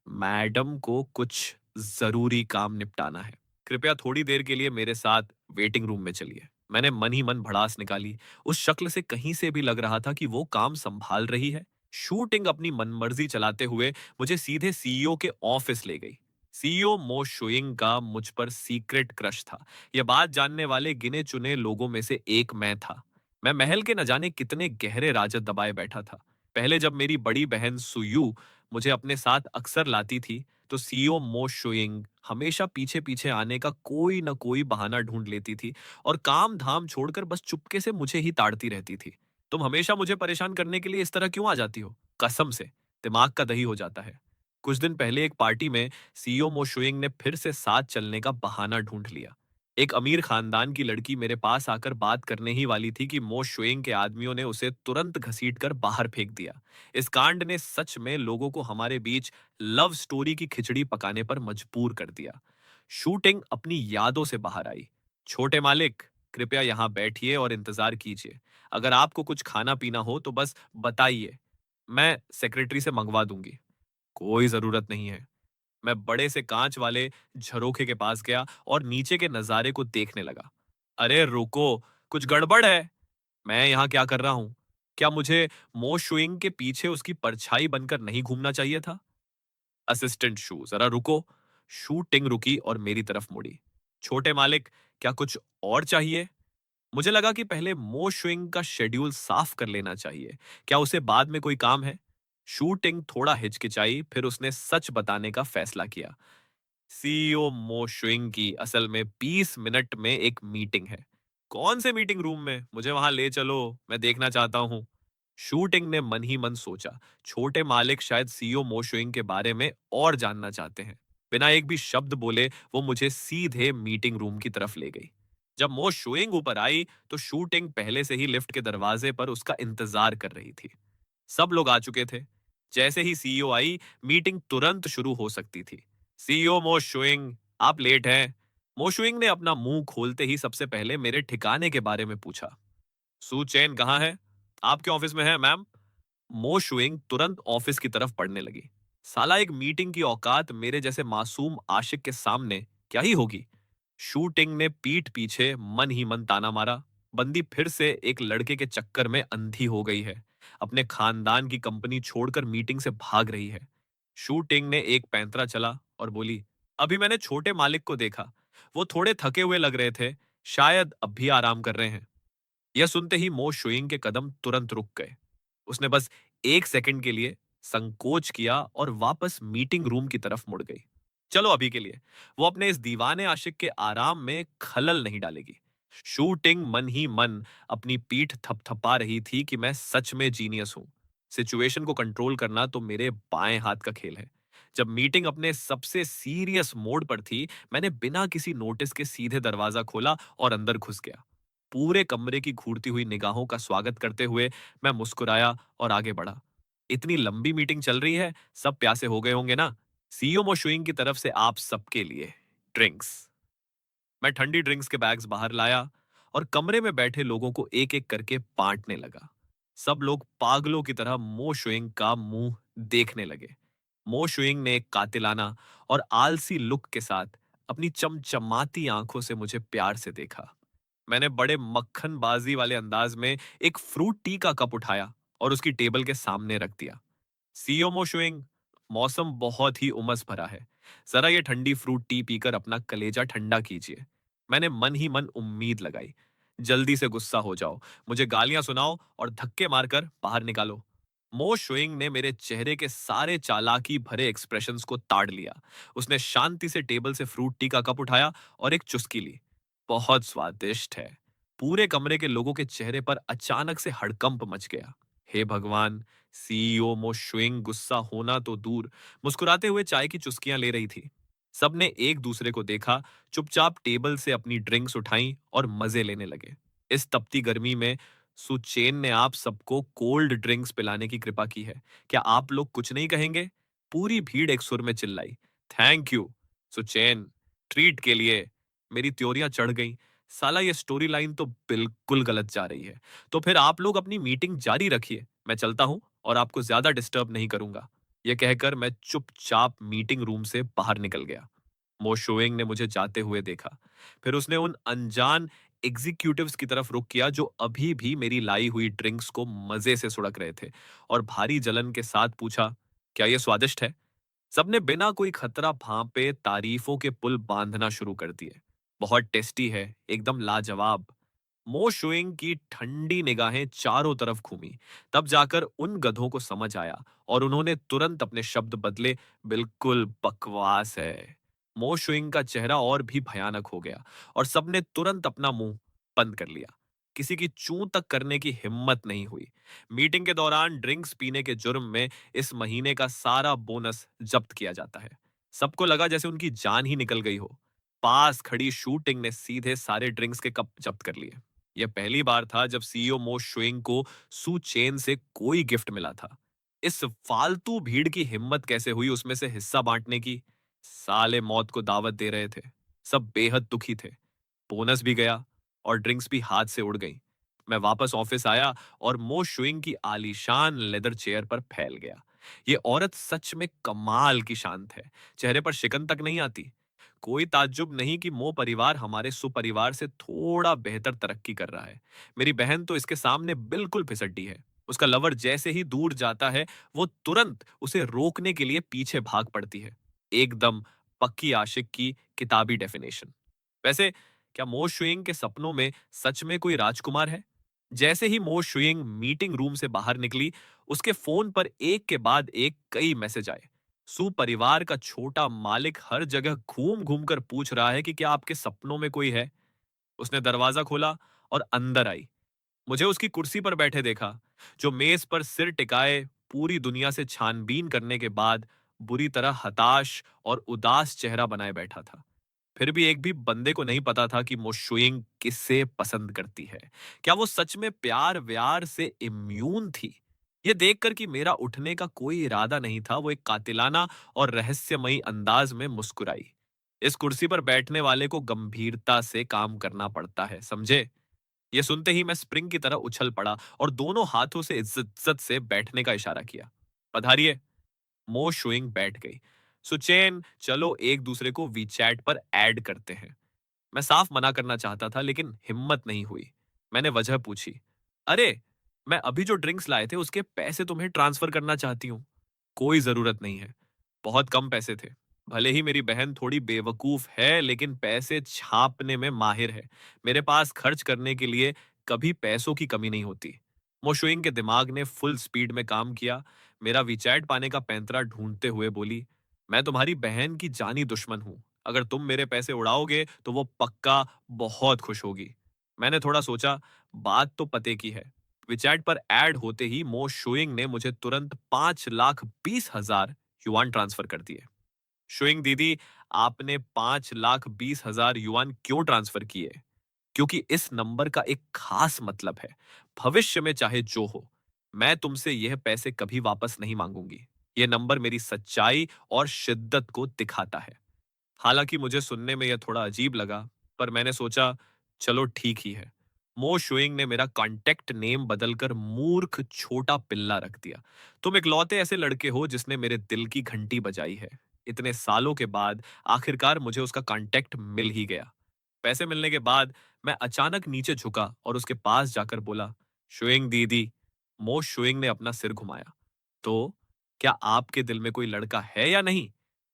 मैडम को कुछ जरूरी काम निपटाना है। कृपया थोड़ी देर के लिए मेरे साथ वेटिंग रूम में चलिए। मैंने मन ही मन भड़ास निकाली। उस शक्ल से कहीं से भी लग रहा था कि वो काम संभाल रही है। शूटिंग अपनी मनमर्जी चलाते हुए मुझे सीधे सीईओ के ऑफिस ले गई। सीईओ मो शुइंग का मुझ पर सीक्रेट क्रश था। यह बात जानने वाले गिने चुने लोगों में से एक मैं था। मैं महल के न जाने कितने गहरे राज दबाए बैठा था। पहले जब मेरी बड़ी बहन सुयू मुझे अपने साथ अक्सर लाती थी, तो सीईओ मो शुइंग हमेशा पीछे पीछे आने का कोई न कोई बहाना ढूंढ लेती थी और काम धाम छोड़कर बस चुपके से मुझे ही ताड़ती रहती थी। तुम हमेशा मुझे परेशान करने के लिए इस तरह क्यों आ जाती हो? कसम से दिमाग का दही हो जाता है। कुछ दिन पहले एक पार्टी में सीईओ मो शुइंग ने फिर से साथ चलने का बहाना ढूंढ लिया। एक अमीर खानदान की लड़की मेरे पास आकर बात करने ही वाली थी कि मो शुइंग के आदमियों ने उसे तुरंत घसीटकर बाहर फेंक दिया। इस कांड ने सच में लोगों को हमारे बीच लव स्टोरी की खिचड़ी पकाने पर मजबूर कर दिया। शूटिंग अपनी यादों से बाहर आई। छोटे मालिक, कृपया यहाँ बैठिए और इंतजार कीजिए। अगर आपको कुछ खाना पीना हो तो बस बताइए, मैं सेक्रेटरी से मंगवा दूंगी। कोई जरूरत नहीं है। मैं बड़े से कांच वाले झरोखे के पास गया और नीचे के नजारे को देखने लगा। अरे रुको, कुछ गड़बड़ है। मैं यहाँ क्या कर रहा हूँ? क्या मुझे मो शुइंग के पीछे उसकी परछाई बनकर नहीं घूमना चाहिए था? असिस्टेंट शू, जरा रुको। शूटिंग रुकी और मेरी तरफ मुड़ी। छोटे मालिक, क्या कुछ और चाहिए? मुझे लगा कि पहले मो शुइंग का शेड्यूल साफ कर लेना चाहिए। क्या उसे बाद में कोई काम है? शूटिंग थोड़ा हिचकिचाई, फिर उसने सच बताने का फैसला किया। सीईओ मो शुइंग की असल में 20 मिनट में एक मीटिंग है। कौन से मीटिंग रूम में? मुझे वहां ले चलो, मैं देखना चाहता हूँ। शूटिंग ने मन ही मन सोचा, छोटे मालिक शायद सीईओ मो शुइंग के बारे में और जानना चाहते हैं। बिना एक भी शब्द बोले वो मुझे सीधे मीटिंग रूम की तरफ ले गई। जब मो शुइंग ऊपर आई तो शूटिंग पहले से ही लिफ्ट के दरवाजे पर उसका इंतजार कर रही थी। सब लोग आ चुके थे। जैसे ही सीईओ आई, मीटिंग तुरंत शुरू हो सकती थी। सीईओ मो शुइंग, आप लेट हैं। मो शुइंग ने अपना मुंह खोलते ही सबसे पहले मेरे ठिकाने के बारे में पूछा। सू चेन कहाँ है? आपके ऑफिस में है मैम। मो शुइंग तुरंत ऑफिस की तरफ बढ़ने लगी। साला, एक मीटिंग की औकात मेरे जैसे मासूम आशिक के सामने क्या ही होगी। शूटिंग ने पीठ पीछे मन ही मन ताना मारा। बंदी फिर से एक लड़के के चक्कर में अंधी हो गई है। अपने खानदान की कंपनी छोड़कर मीटिंग से भाग रही है। शूटिंग ने एक पैंतरा चला और बोली, अभी मैंने छोटे मालिक को देखा। वो थोड़े थके हुए लग रहे थे। शायद अब भी आराम कर रहे हैं। यह सुनते ही मो शुइंग के कदम तुरंत रुक गए। उसने बस एक सेकंड के लिए संकोच किया और वापस मीटिंग रूम की तरफ मुड़ गई। चलो अभी के लिए वो अपने इस दीवाने आशिक के आराम में खलल नहीं डालेगी। शूटिंग मन ही मन अपनी पीठ थपथपा रही थी कि मैं सच में जीनियस हूं। सिचुएशन को कंट्रोल करना तो मेरे बाएं हाथ का खेल है। जब मीटिंग अपने सबसे सीरियस मोड पर थी, मैंने बिना किसी नोटिस के सीधे दरवाजा खोला और अंदर घुस गया। पूरे कमरे की घूरती हुई निगाहों का स्वागत करते हुए मैं मुस्कुराया और आगे बढ़ा। इतनी लंबी मीटिंग चल रही है, सब प्यासे हो गए होंगे ना? सीईओ मोशुइंग की तरफ से आप सबके लिए ड्रिंक्स। मैं ठंडी ड्रिंक्स के बैग्स बाहर लाया और कमरे में बैठे लोगों को एक एक करके बांटने लगा। सब लोग पागलों की तरह मो शुइंग का मुंह देखने लगे। मो शुइंग ने एक कातिलाना और आलसी लुक के साथ अपनी चमचमाती आंखों से मुझे प्यार से देखा। मैंने बड़े मक्खनबाजी वाले अंदाज में एक फ्रूट टी का कप उठाया और उसकी टेबल के सामने रख दिया। सीओ मोशुइंग, मौसम बहुत ही उमस भरा है। जरा ये ठंडी फ्रूट टी पीकर अपना कलेजा ठंडा कीजिए। मैंने मन ही मन उम्मीद लगाई। जल्दी से गुस्सा हो जाओ, मुझे गालियां सुनाओ और धक्के मारकर बाहर निकालो। मो शुइंग ने मेरे चेहरे के सारे चालाकी भरे एक्सप्रेशंस को ताड़ लिया। उसने शांति से टेबल से फ्रूट टी का कप उठाया और एक चुस्की ली। बहुत स्वादिष्ट है। पूरे कमरे के लोगों के चेहरे पर अचानक से हड़कंप मच गया। हे भगवान! सीईओ मो शुइंग गुस्सा होना तो दूर, मुस्कुराते हुए चाय की चुस्कियां ले रही थी। सबने एक दूसरे को देखा, चुपचाप टेबल से अपनी ड्रिंक्स उठाई और मजे लेने लगे। इस तपती गर्मी में सुचेन ने आप सबको कोल्ड ड्रिंक्स पिलाने की कृपा की है। क्या आप लोग कुछ नहीं कहेंगे? पूरी भीड़ एक सुर में चिल्लाई। थैंक यू सुचेन, ट्रीट के लिए। मेरी त्योरियां चढ़ गईं। साला ये स्टोरी लाइन तो बिल्कुल गलत जा रही है। तो फिर आप लोग अपनी मीटिंग जारी रखिए, मैं चलता हूं और आपको ज्यादा डिस्टर्ब नहीं करूंगा। यह कहकर मैं चुपचाप मीटिंग रूम से बाहर निकल गया। मो शोएंग ने मुझे जाते हुए देखा। फिर उसने उन अनजान एग्जीक्यूटिव्स की तरफ रुख किया जो अभी भी मेरी लाई हुई ड्रिंक्स को मजे से सुड़क रहे थे और भारी जलन के साथ पूछा, क्या यह स्वादिष्ट है? सबने बिना कोई खतरा भांपे तारीफों के पुल बांधना शुरू कर दिए। बहुत टेस्टी है, एकदम लाजवाब। मो शुइंग की ठंडी निगाहें चारों तरफ घूमी। तब जाकर उन गधों को समझ आया और उन्होंने तुरंत अपने शब्द बदले, बिल्कुल बकवास है। मो शुइंग का चेहरा और भी भयानक हो गया और सबने तुरंत अपना मुंह बंद कर लिया। किसी की चूं तक करने की हिम्मत नहीं हुई। मीटिंग के दौरान ड्रिंक्स पीने के जुर्म में इस महीने का सारा बोनस जब्त किया जाता है। सबको लगा जैसे उनकी जान ही निकल गई हो। पास खड़ी शूटिंग ने सीधे सारे ड्रिंक्स के कप जब्त कर लिए। यह पहली बार था जब सीईओ मो शुइंग को सू चेन से कोई गिफ्ट मिला था। इस फालतू भीड़ की हिम्मत कैसे हुई उसमें से हिस्सा बांटने की? साले मौत को दावत दे रहे थे। सब बेहद दुखी थे। बोनस भी गया और ड्रिंक्स भी हाथ से उड़ गई। मैं वापस ऑफिस आया और मो शुइंग की आलीशान लेदर चेयर पर फैल गया। ये औरत सच में कमाल की शांत है। चेहरे पर शिकन तक नहीं आती। कोई ताज्जुब नहीं कि मो परिवार हमारे सुपरिवार से थोड़ा बेहतर तरक्की कर रहा है। मेरी बहन तो इसके सामने बिल्कुल फिसड्डी है। उसका लवर जैसे ही दूर जाता है, वो तुरंत उसे रोकने के लिए पीछे भाग पड़ती है। एकदम पक्की आशिक की किताबी डेफिनेशन। वैसे क्या मो शुइंग के सपनों में सच में कोई राजकुमार है? जैसे ही मो शुइंग मीटिंग रूम से बाहर निकली, उसके फोन पर एक के बाद एक कई मैसेज आए। सु परिवार का छोटा मालिक हर जगह घूम घूम कर पूछ रहा है कि क्या आपके सपनों में कोई है। उसने दरवाजा खोला और अंदर आई। मुझे उसकी कुर्सी पर बैठे देखा, जो मेज पर सिर टिकाए पूरी दुनिया से छानबीन करने के बाद बुरी तरह हताश और उदास चेहरा बनाए बैठा था। फिर भी एक भी बंदे को नहीं पता था कि मोशुइंग किससे पसंद करती है। क्या वो सच में प्यार व्यार से इम्यून थी? ये देखकर कि मेरा उठने का कोई इरादा नहीं था, वो एक कातिलाना और रहस्यमयी अंदाज में मुस्कुराई। इस कुर्सी पर बैठने वाले को गंभीरता से काम करना पड़ता है, समझे? ये सुनते ही मैं स्प्रिंग की तरह उछल पड़ा और दोनों हाथों से इज्जत इज्जत से बैठने का इशारा किया। पधारिए। मो शुइंग बैठ गई। सुचेन, चलो एक दूसरे को वीचैट पर ऐड करते हैं। मैं साफ मना करना चाहता था लेकिन हिम्मत नहीं हुई। मैंने वजह पूछी। अरे, मैं अभी जो ड्रिंक्स लाए थे उसके पैसे तुम्हें ट्रांसफर करना चाहती हूँ। कोई जरूरत नहीं है। बहुत कम पैसे थे। भले ही मेरी बहन थोड़ी बेवकूफ है लेकिन पैसे छापने में माहिर है। मेरे पास खर्च करने के लिए कभी पैसों की कमी नहीं होती। मोशुइंग के दिमाग ने फुल स्पीड में काम किया। मेरा विचैट पाने का पैंतरा ढूंढते हुए बोली, मैं तुम्हारी बहन की जानी दुश्मन हूं। अगर तुम मेरे पैसे उड़ाओगे तो वो पक्का बहुत खुश होगी। मैंने थोड़ा सोचा, बात तो पते की है। विचैट पर ऐड होते ही मो शुइंग ने मुझे तुरंत 5,20,000 युआन ट्रांसफर कर दिए। शुइंग दीदी, आपने 5,20,000 युआन क्यों ट्रांसफर किए? क्योंकि इस नंबर का एक खास मतलब है। भविष्य में चाहे जो हो, मैं तुमसे यह पैसे कभी वापस नहीं मांगूंगी। यह नंबर मेरी सच्चाई और शिद्दत को दिखाता है। हालांकि मुझे सुनने में यह थोड़ा अजीब लगा, पर मैंने सोचा चलो ठीक ही है। मो शुइंग ने मेरा कॉन्टेक्ट नेम बदलकर मूर्ख छोटा पिल्ला रख दिया। तुम इकलौते ऐसे लड़के हो जिसने मेरे दिल की घंटी बजाई है। इतने सालों के बाद आखिरकार मुझे उसका कॉन्टेक्ट मिल ही गया। पैसे मिलने के बाद मैं अचानक नीचे झुका और उसके पास जाकर बोला, शुइंग दीदी। मो शुइंग ने अपना सिर घुमाया। तो क्या आपके दिल में कोई लड़का है या नहीं?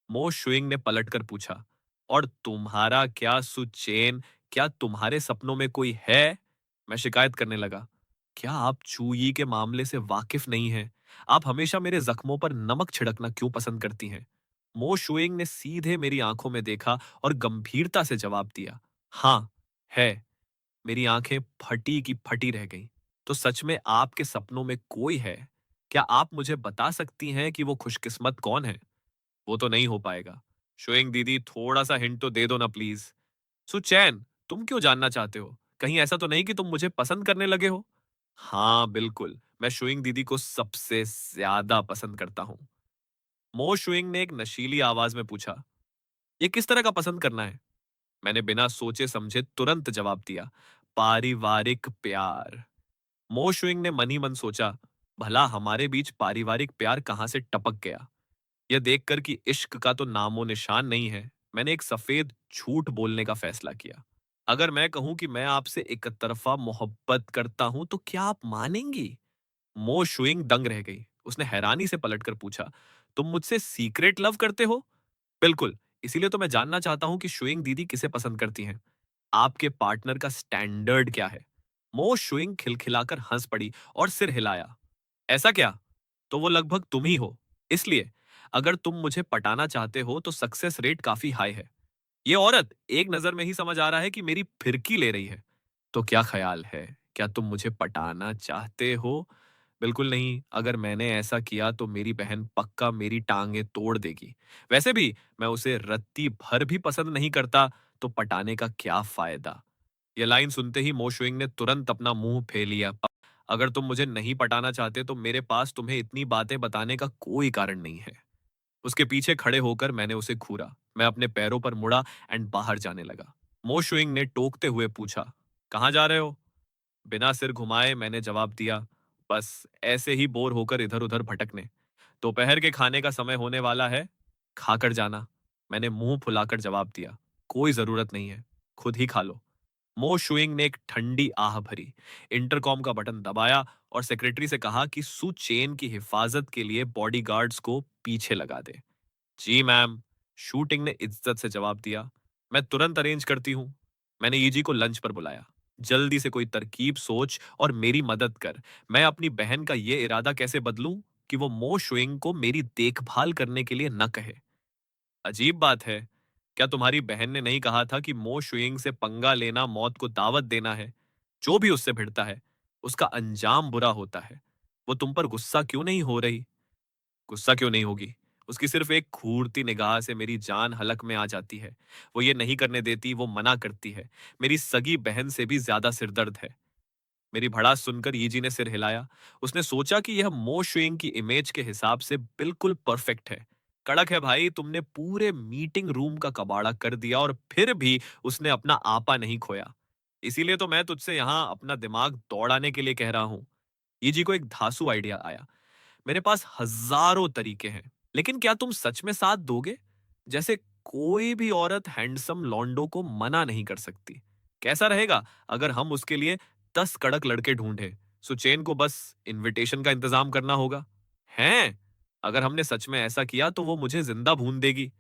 मो शुइंग ने पलटकर पूछा। और तुम्हारा क्या सुचेन, क्या तुम्हारे सपनों में कोई है? मैं शिकायत करने लगा। क्या आप चूई के मामले से वाकिफ नहीं हैं? आप हमेशा मेरे जख्मों पर नमक छिड़कना क्यों पसंद करती हैं? मो शुइंग ने सीधे मेरी आंखों में देखा और गंभीरता से जवाब दिया, हाँ, है। मेरी आंखें फटी की फटी रह गईं। तो सच में आपके सपनों में कोई है? क्या आप मुझे बता सकती हैं कि वो खुशकिस्मत कौन है? वो तो नहीं हो पाएगा। शुइंग दीदी, थोड़ा सा हिंट तो दे दो ना प्लीज। सुचैन, तुम क्यों जानना चाहते हो? कहीं ऐसा तो नहीं कि तुम मुझे पसंद करने लगे हो? हाँ, बिल्कुल। मैं शुइंग दीदी को सबसे ज्यादा पसंद करता हूँ। मो शुइंग ने एक नशीली आवाज में पूछा, ये किस तरह का पसंद करना है? मैंने बिना सोचे समझे तुरंत जवाब दिया, पारिवारिक प्यार। मो शुइंग ने मन ही मन सोचा, भला हमारे बीच पारिवारिक प्यार कहां से टपक गया। यह देखकर कि इश्क का तो नामो निशान नहीं है, मैंने एक सफेद झूठ बोलने का फैसला किया। अगर मैं कहूं कि मैं आपसे एक तरफा मोहब्बत करता हूं तो क्या आप मानेंगी? मो शुइंग दंग रह गई। उसने हैरानी से पलटकर पूछा, तुम मुझसे सीक्रेट लव करते हो? बिल्कुल। इसीलिए तो मैं जानना चाहता हूं कि शुइंग दीदी किसे पसंद करती हैं। आपके पार्टनर का स्टैंडर्ड क्या है? मो शुइंग खिलखिलाकर हंस पड़ी और सिर हिलाया। ऐसा क्या? तो वो लगभग तुम ही हो। इसलिए अगर तुम मुझे पटाना चाहते हो तो सक्सेस रेट काफी हाई है। ये औरत एक नजर में ही समझ आ रहा है कि मेरी फिरकी ले रही है। तो क्या ख्याल है? क्या तुम मुझे पटाना चाहते हो? बिल्कुल नहीं। अगर मैंने ऐसा किया तो मेरी बहन पक्का मेरी टांगे तोड़ देगी। वैसे भी मैं उसे रत्ती भर भी पसंद नहीं करता, तो पटाने का क्या फायदा? ये लाइन सुनते ही मोशुइंग ने तुरंत अपना मुंह फेर लिया। अगर तुम मुझे नहीं पटाना चाहते तो मेरे पास तुम्हें इतनी बातें बताने का कोई कारण नहीं है। उसके पीछे खड़े होकर मैंने उसे घूरा। मैं अपने पैरों पर मुड़ा एंड बाहर जाने लगा। मोशुइंग ने टोकते हुए पूछा, कहाँ जा रहे हो? बिना सिर घुमाए मैंने जवाब दिया, बस ऐसे ही बोर होकर इधर उधर भटकने। दोपहर के खाने का समय होने वाला है, खाकर जाना। मैंने मुंह फुलाकर जवाब दिया, कोई जरूरत नहीं है, खुद ही खा लो। मो शुइंग ने एक ठंडी आह भरी, इंटरकॉम का बटन दबाया और सेक्रेटरी से कहा कि सु चेन की हिफाजत के लिए बॉडीगार्ड्स को पीछे लगा दे। जी मैम, शूटिंग ने इज्जत से जवाब दिया। मैं तुरंत अरेंज करती हूँ। मैंने ईजी को लंच पर बुलाया। जल्दी से कोई तरकीब सोच और मेरी मदद कर। मैं अपनी बहन का ये इरादा कैसे बदलूं कि वो मो शुइंग को मेरी देखभाल करने के लिए न कहे। अजीब बात है, क्या तुम्हारी बहन ने नहीं कहा था कि मो शुइंग से पंगा लेना मौत को दावत देना है? जो भी उससे भिड़ता है, उसका अंजाम बुरा होता है। वो तुम पर गुस्सा क्यों नहीं हो रही? गुस्सा क्यों नहीं होगी? उसकी सिर्फ एक घूरती निगाह से मेरी जान हलक में आ जाती है। वो ये नहीं करने देती, वो मना करती है। मेरी सगी बहन से भी ज्यादा सिरदर्द है। मेरी भड़ास सुनकर यीजी ने सिर हिलाया। उसने सोचा कि यह मो शुइंग की इमेज के हिसाब से बिल्कुल परफेक्ट है। कड़क है भाई, तुमने पूरे मीटिंग रूम का कबाड़ा कर दिया और फिर भी उसने अपना आपा नहीं खोया। इसीलिए तो मैं तुझसे यहाँ अपना दिमाग दौड़ाने के लिए कह रहा हूँ। यीजी को एक धांसू आइडिया आया। मेरे पास हजारों तरीके हैं, लेकिन क्या तुम सच में साथ दोगे? जैसे कोई भी औरत हैंडसम लॉन्डो को मना नहीं कर सकती। कैसा रहेगा अगर हम उसके लिए 10 कड़क लड़के ढूंढे? सुचेन को बस इनविटेशन का इंतजाम करना होगा। हैं? अगर हमने सच में ऐसा किया तो वो मुझे जिंदा भून देगी।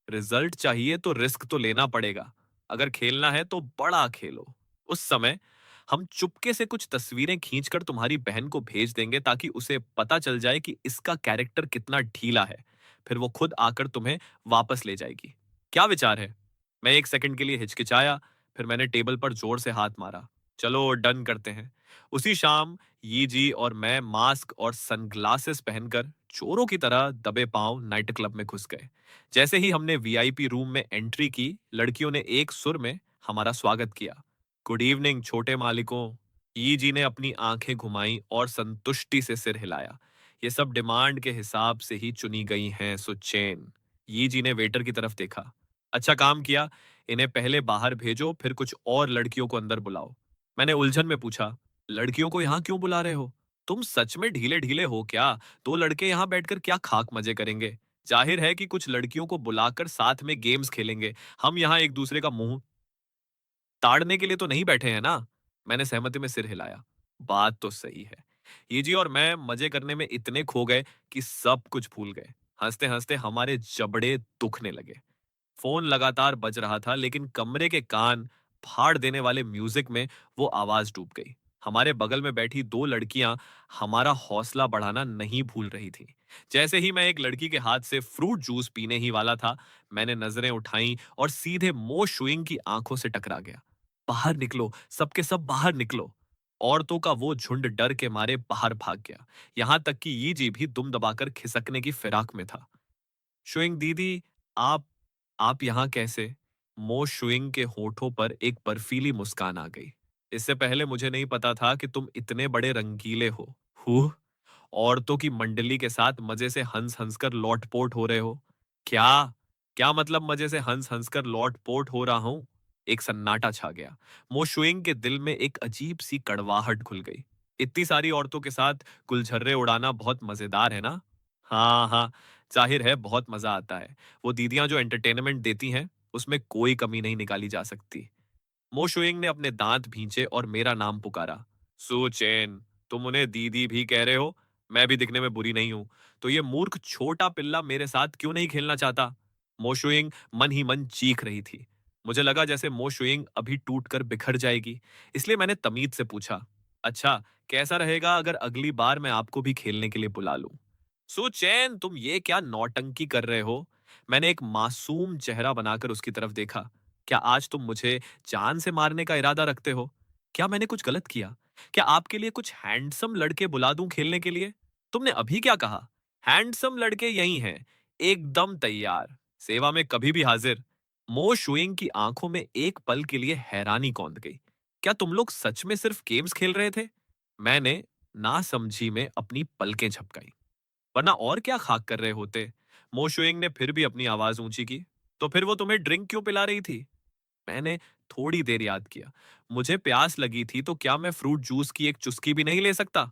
रिजल्ट चाहिए तो रिस्क तो लेना पड़ेगा। अगर खेलना है तो बड़ा खेलो। उस समय हम चुपके से कुछ तस्वीरें खींचकर तुम्हारी बहन को भेज देंगे ताकि उसे पता चल जाए कि इसका कैरेक्टर कितना ढीला है। फिर वो खुद आकर तुम्हें वापस ले जाएगी। क्या विचार है? मैं एक सेकंड के लिए हिचकिचाया, फिर मैंने टेबल पर जोर से हाथ मारा। चलो डन करते हैं। उसी शाम यी जी और मैं मास्क और सनग्लासेस पहनकर चोरों की तरह दबे पांव नाइट क्लब में घुस गए। जैसे ही हमने वीआईपी रूम में एंट्री की, लड़कियों ने एक सुर में हमारा स्वागत किया। गुड इवनिंग छोटे मालिकों। यी जी ने अपनी आंखें घुमाई और संतुष्टि से सिर हिलाया। ये सब डिमांड के हिसाब से ही चुनी गई हैं, सुचेन। यी जी ने वेटर की तरफ देखा। अच्छा काम किया। इन्हें पहले बाहर भेजो, फिर कुछ और लड़कियों को अंदर बुलाओ। मैंने उलझन में पूछा, लड़कियों को यहाँ क्यों बुला रहे हो? तुम सच में ढीले ढीले हो क्या? दो लड़के यहाँ बैठकर क्या खाक मजे करेंगे? जाहिर है कि कुछ लड़कियों को बुलाकर साथ में गेम्स खेलेंगे। हम यहाँ एक दूसरे का मुंह ताड़ने के लिए तो नहीं बैठे हैं ना। मैंने सहमति में सिर हिलाया। बात तो सही है। ये जी और मैं मजे करने में इतने खो गए कि सब कुछ भूल गए। हंसते हंसते हमारे जबड़े दुखने लगे। फोन लगातार बज रहा था, लेकिन कमरे के कान फाड़ देने वाले म्यूजिक में वो आवाज डूब गई। हमारे बगल में बैठी दो लड़कियां हमारा हौसला बढ़ाना नहीं भूल रही थी। जैसे ही मैं एक लड़की के हाथ से फ्रूट जूस पीने ही वाला था, मैंने नजरें उठाई और सीधे मो शुइंग की आंखों से टकरा गया। बाहर निकलो, सबके सब बाहर निकलो। औरतों का वो झुंड डर के मारे बाहर भाग गया। यहां तक कि ये जी भी दुम दबाकर खिसकने की फिराक में था। शुइंग दीदी, आप आप यहाँ कैसे? मो शुइंग के होठों पर एक बर्फीली मुस्कान आ गई। इससे पहले मुझे नहीं पता था कि तुम इतने बड़े रंगीले हो। हूँ, औरतों की मंडली के साथ मजे से हंस हंस कर लौटपोट हो रहे हो। क्या? क्या मतलब मजे से हंस हंस कर लौटपोट हो रहा हूँ? एक सन्नाटा छा गया। मो शुइंग के दिल में एक अजीब सी कड़वाहट घुल गई। इतनी सारी औरतों के साथ गुलछर्रे उड़ाना बहुत मजेदार है ना? हाँ हाँ, जाहिर है बहुत मजा आता है। वो दीदियां जो एंटरटेनमेंट देती हैं, उसमें कोई कमी नहीं निकाली जा सकती। मो शुइंग ने अपने दांत भींचे और मेरा नाम पुकारा। सु चेन, तुम उन्हें दीदी भी कह रहे हो? मैं भी दिखने में बुरी नहीं हूं। तो ये मूर्ख छोटा पिल्ला मेरे साथ क्यों नहीं खेलना चाहता? मो शुइंग मन ही मन चीख रही थी। मुझे लगा जैसे मो शुइंग अभी टूट कर बिखर जाएगी। इसलिए मैंने तमीज से पूछा, अच्छा, कैसा रहेगा अगर अगली बार मैं आपको भी खेलने के लिए बुला लूं? सो चैन, तुम ये क्या नौटंकी कर रहे हो? मैंने एक मासूम चेहरा बनाकर उसकी तरफ देखा। क्या आज तुम मुझे जान से मारने का इरादा रखते हो? क्या मैंने कुछ गलत किया? क्या आपके लिए कुछ हैंडसम लड़के बुला दूं खेलने के लिए? तुमने अभी क्या कहा? हैंडसम लड़के यही हैं, एकदम तैयार, सेवा में कभी भी हाजिर। मो शुइंग की आंखों में एक पल के लिए हैरानी कौंध गई। क्या तुम लोग सच में सिर्फ गेम्स खेल रहे थे? मैंने नासमझी में अपनी पलकें झपकाई। वरना और क्या खाक कर रहे होते? मो शुएंग ने फिर भी अपनी आवाज ऊंची की। तो फिर वो तुम्हें ड्रिंक क्यों पिला रही थी? मैंने थोड़ी देर याद किया। मुझे प्यास लगी थी तो क्या मैं फ्रूट जूस की एक चुस्की भी नहीं ले सकता?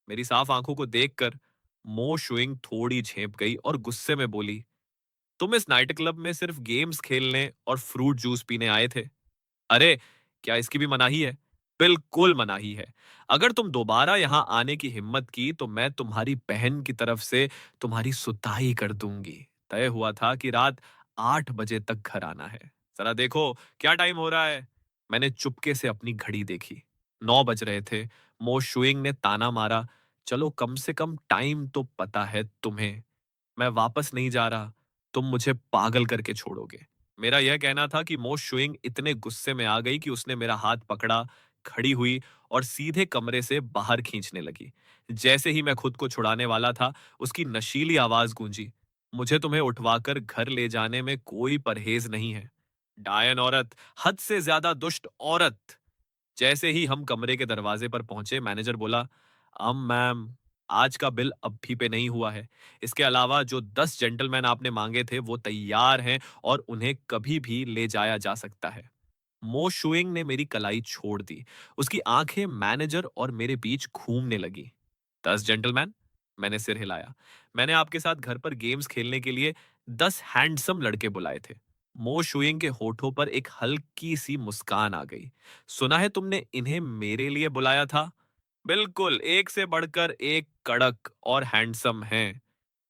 मेरी साफ आंखों को देखकर मो शुइंग थोड़ी झेप गई और गुस्से में बोली, तुम इस नाइट क्लब में सिर्फ गेम्स खेलने और फ्रूट जूस पीने आए थे? अरे, क्या इसकी भी मनाही है? बिल्कुल मनाही है। अगर तुम दोबारा यहाँ आने की हिम्मत की तो मैं तुम्हारी बहन की तरफ से तुम्हारी सुताई कर दूंगी। तय हुआ था कि रात 8 बजे तक घर आना है। जरा देखो क्या टाइम हो रहा है। मैंने चुपके से अपनी घड़ी देखी। 9 बज रहे थे। मो शुइंग ने ताना मारा, चलो कम से कम टाइम तो पता है तुम्हें। मैं वापस नहीं जा रहा। तुम मुझे पागल करके छोड़ोगे। मेरा यह कहना था कि मो शुइंग इतने गुस्से में आ गई कि उसने मेरा हाथ पकड़ा, खड़ी हुई और सीधे कमरे से बाहर खींचने लगी। जैसे ही मैं खुद को छुड़ाने वाला था, उसकी नशीली आवाज गूंजी, मुझे तुम्हें उठवाकर घर ले जाने में कोई परहेज नहीं है। डायन औरत, हद से ज्यादा दुष्ट औरत। जैसे ही हम कमरे के दरवाजे पर पहुंचे, मैनेजर बोला, मैम, आज का बिल अब भी पे नहीं हुआ है। इसके अलावा जो 10 जेंटलमैन आपने मांगे थे वो तैयार हैं और उन्हें कभी भी ले जाया जा सकता है। मो शुइंग ने मेरी कलाई छोड़ दी। उसकी आंखें मैनेजर और मेरे बीच घूमने लगी। 10 जेंटलमैन? मैंने सिर हिलाया। मैंने आपके साथ घर पर गेम्स खेलने के लिए 10 हैंडसम लड़के बुलाए थे। मो शुइंग के होठों पर एक हल्की सी मुस्कान आ गई। सुना है तुमने इन्हें मेरे लिए बुलाया था? बिल्कुल, एक से बढ़कर एक कड़क और हैंडसम हैं।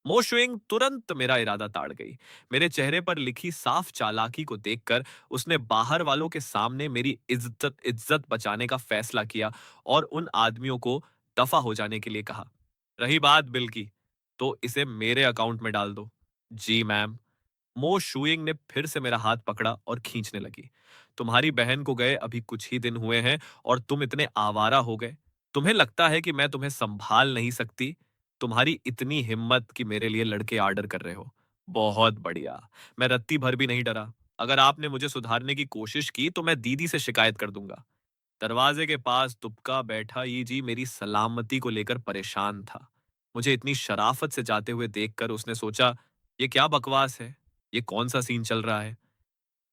मो शुइंग तुरंत मेरा इरादा ताड़ गई। मेरे चेहरे पर लिखी साफ चालाकी को देखकर उसने बाहर वालों के सामने मेरी इज्जत इज्जत बचाने का फैसला किया और उन आदमियों को दफा हो जाने के लिए कहा। रही बात बिल की, तो इसे मेरे अकाउंट में डाल दो। जी मैम। मो शुइंग ने फिर से मेरा हाथ पकड़ा और खींचने लगी। तुम्हारी बहन को गए अभी कुछ ही दिन हुए हैं और तुम इतने आवारा हो गए। तुम्हें लगता है कि मैं तुम्हें संभाल नहीं सकती? तुम्हारी इतनी हिम्मत कि मेरे लिए लड़के ऑर्डर कर रहे हो। बहुत बढ़िया। मैं रत्ती भर भी नहीं डरा। अगर आपने मुझे सुधारने की कोशिश की तो मैं दीदी से शिकायत कर दूंगा। दरवाजे के पास दुबका बैठा ये जी मेरी सलामती को लेकर परेशान था। मुझे इतनी शराफत से जाते हुए देखकर उसने सोचा, ये क्या बकवास है? ये कौन सा सीन चल रहा है?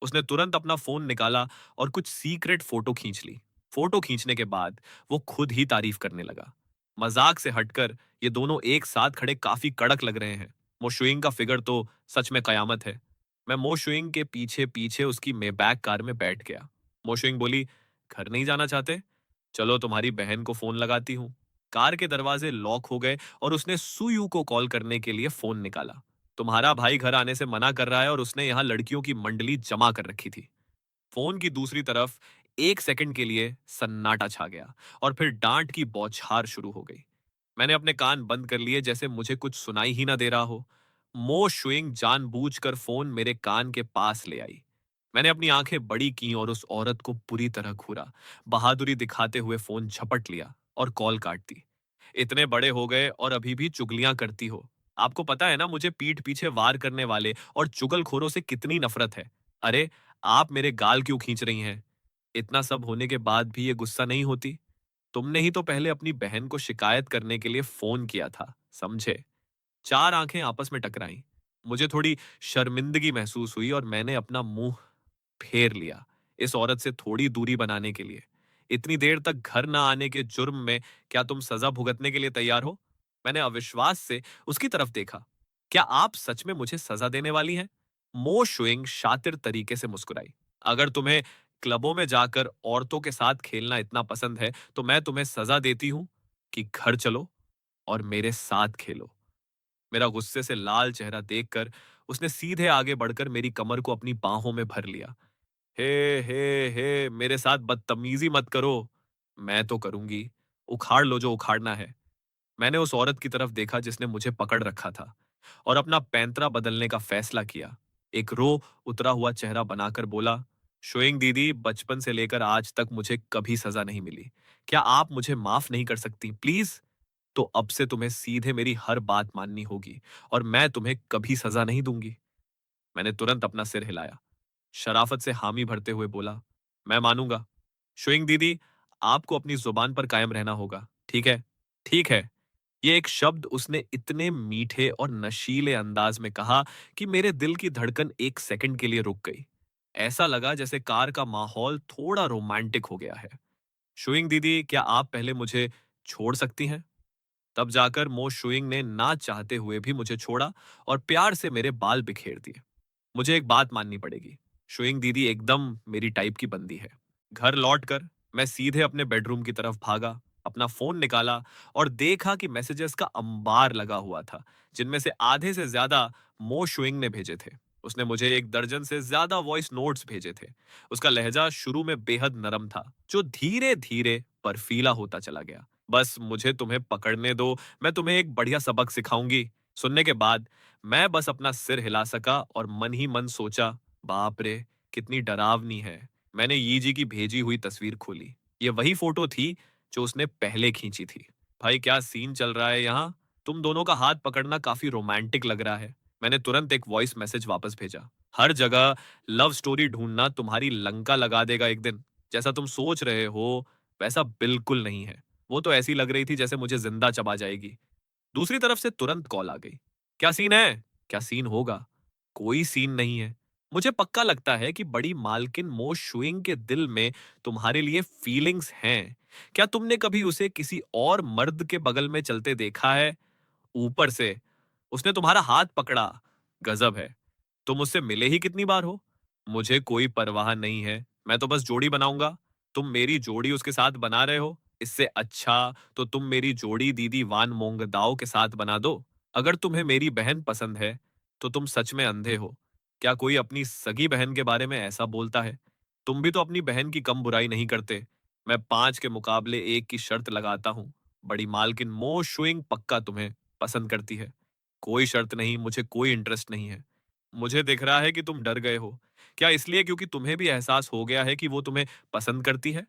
उसने तुरंत अपना फोन निकाला और कुछ सीक्रेट फोटो खींच ली। फोटो खींचने के बाद वो खुद ही तारीफ करने लगा। मजाक से हटकर ये दोनों एक साथ खड़े काफी कड़क लग रहे हैं। मोशुइंग का फिगर तो सच में कयामत है। मैं मोशुइंग के पीछे पीछे उसकी मेबैक कार में बैठ गया। मोशुइंग बोली, घर नहीं जाना चाहते? चलो तुम्हारी बहन को फोन लगाती हूँ। कार के दरवाजे लॉक हो गए और उसने सुयू को कॉल करने के लिए फोन निकाला। तुम्हारा भाई घर आने से मना कर रहा है और उसने यहाँ लड़कियों की मंडली जमा कर रखी थी। फोन की दूसरी तरफ एक सेकंड के लिए सन्नाटा छा गया और फिर डांट की बौछार शुरू हो गई। मैंने अपने कान बंद कर लिए जैसे मुझे कुछ सुनाई ही ना दे रहा हो। मो शुइंग जानबूझकर फोन मेरे कान के पास ले आई। मैंने अपनी आंखें बड़ी की और उस औरत को बुरी तरह घूरा। बहादुरी दिखाते हुए फोन झपट लिया और कॉल काट दी। इतने बड़े हो गए और अभी भी चुगलियां करती हो। आपको पता है ना मुझे पीठ पीछे वार करने वाले और चुगलखोरों से कितनी नफरत है। अरे, आप मेरे गाल क्यों खींच रही हैं? इतना सब होने के बाद भी ये गुस्सा नहीं होती? तुमने ही तो पहले अपनी बहन को शिकायत करने के लिए फोन किया था, समझे? चार आंखें आपस में टकराईं। मुझे थोड़ी शर्मिंदगी महसूस हुई और मैंने अपना मुंह फेर लिया, इस औरत से थोड़ी दूरी बनाने के लिए। इतनी देर तक घर ना आने के जुर्म में क्या तुम सजा भुगतने के लिए तैयार हो? मैंने अविश्वास से उसकी तरफ देखा। क्या आप सच में मुझे सजा देने वाली हैं? मो शुइंग शातिर तरीके से मुस्कुराई। अगर तुम्हें क्लबों में जाकर औरतों के साथ खेलना इतना पसंद है, तो मैं तुम्हें सजा देती हूँ कि घर चलो और मेरे साथ खेलो। मेरा गुस्से से लाल चेहरा देखकर उसने सीधे आगे बढ़कर मेरी कमर को अपनी बाहों में भर लिया। हे मेरे साथ बदतमीजी मत करो। मैं तो करूंगी। उखाड़ लो जो उखाड़ना है। मैंने उस औरत की तरफ देखा जिसने मुझे पकड़ रखा था और अपना पैंतरा बदलने का फैसला किया। एक रो उतरा हुआ चेहरा बनाकर बोला, शोइंग दीदी, बचपन से लेकर आज तक मुझे कभी सजा नहीं मिली। क्या आप मुझे माफ नहीं कर सकती प्लीज? तो अब से तुम्हें सीधे मेरी हर बात माननी होगी और मैं तुम्हें कभी सजा नहीं दूंगी। मैंने तुरंत अपना सिर हिलाया, शराफत से हामी भरते हुए बोला, मैं मानूंगा। शुइंग दीदी, आपको अपनी जुबान पर कायम रहना होगा, ठीक है? ठीक है। ये एक शब्द उसने इतने मीठे और नशीले अंदाज में कहा कि मेरे दिल की धड़कन एक सेकंड के लिए रुक गई। ऐसा लगा जैसे कार का माहौल थोड़ा रोमांटिक हो गया है। शुइंग दीदी, क्या आप पहले मुझे छोड़ सकती हैं? तब जाकर मो शुइंग ने ना चाहते हुए भी मुझे छोड़ा और प्यार से मेरे बाल बिखेर दिए। मुझे एक बात माननी पड़ेगी, शुइंग दीदी एकदम मेरी टाइप की बंदी है। घर लौटकर मैं सीधे अपने बेडरूम की तरफ भागा, अपना फोन निकाला और देखा कि मैसेजेस का अंबार लगा हुआ था, जिनमें से आधे से ज्यादा मो शुइंग ने भेजे थे। उसने मुझे एक दर्जन से ज्यादा वॉइस नोट्स भेजे थे। उसका लहजा शुरू में बेहद नरम था, जो धीरे धीरे बर्फीला होता चला गया। बस मुझे तुम्हें पकड़ने दो, मैं तुम्हें एक बढ़िया सबक सिखाऊंगी। सुनने के बाद मैं बस अपना सिर हिला सका और मन ही मन सोचा, बाप रे, कितनी डरावनी है। मैंने यी जी की भेजी हुई तस्वीर खोली। ये वही फोटो थी जो उसने पहले खींची थी। भाई, क्या सीन चल रहा है यहाँ? तुम दोनों का हाथ पकड़ना काफी रोमांटिक लग रहा है। मैंने तुरंत एक वॉइस मैसेज वापस भेजा। हर जगह लव स्टोरी ढूंढना तुम्हारी लंका लगा देगा एक दिन। जैसा तुम सोच रहे हो वैसा बिल्कुल नहीं है। वो तो ऐसी लग रही थी जैसे मुझे जिंदा चबा जाएगी। दूसरी तरफ से तुरंत कॉल आ गई। क्या सीन है? क्या सीन होगा? कोई सीन नहीं है। मुझे पक्का लगता है कि बड़ी मालकिन मो शुइंग के दिल में तुम्हारे लिए फीलिंग्स हैं। क्या तुमने कभी उसे किसी और मर्द के बगल में चलते देखा है? ऊपर से उसने तुम्हारा हाथ पकड़ा। गजब है। तुम उससे मिले ही कितनी बार हो? मुझे कोई परवाह नहीं है। मैं तो बस जोड़ी बनाऊंगा। तुम मेरी जोड़ी उसके साथ बना रहे हो। इससे अच्छा तो तुम मेरी जोड़ी दीदी वान मोंगदाओ के साथ बना दो। अगर तुम्हें मेरी बहन पसंद है तो तुम सच में अंधे हो। क्या कोई अपनी सगी बहन के बारे में ऐसा बोलता है? तुम भी तो अपनी बहन की कम बुराई नहीं करते। मैं 5 के मुकाबले 1 की शर्त लगाता हूँ। बड़ी मालकिन मो शुइंग पक्का तुम्हें पसंद करती है। कोई शर्त नहीं, मुझे कोई इंटरेस्ट नहीं है। मुझे दिख रहा है कि तुम डर गए हो। क्या इसलिए क्योंकि तुम्हें भी एहसास हो गया है कि वो तुम्हें पसंद करती है?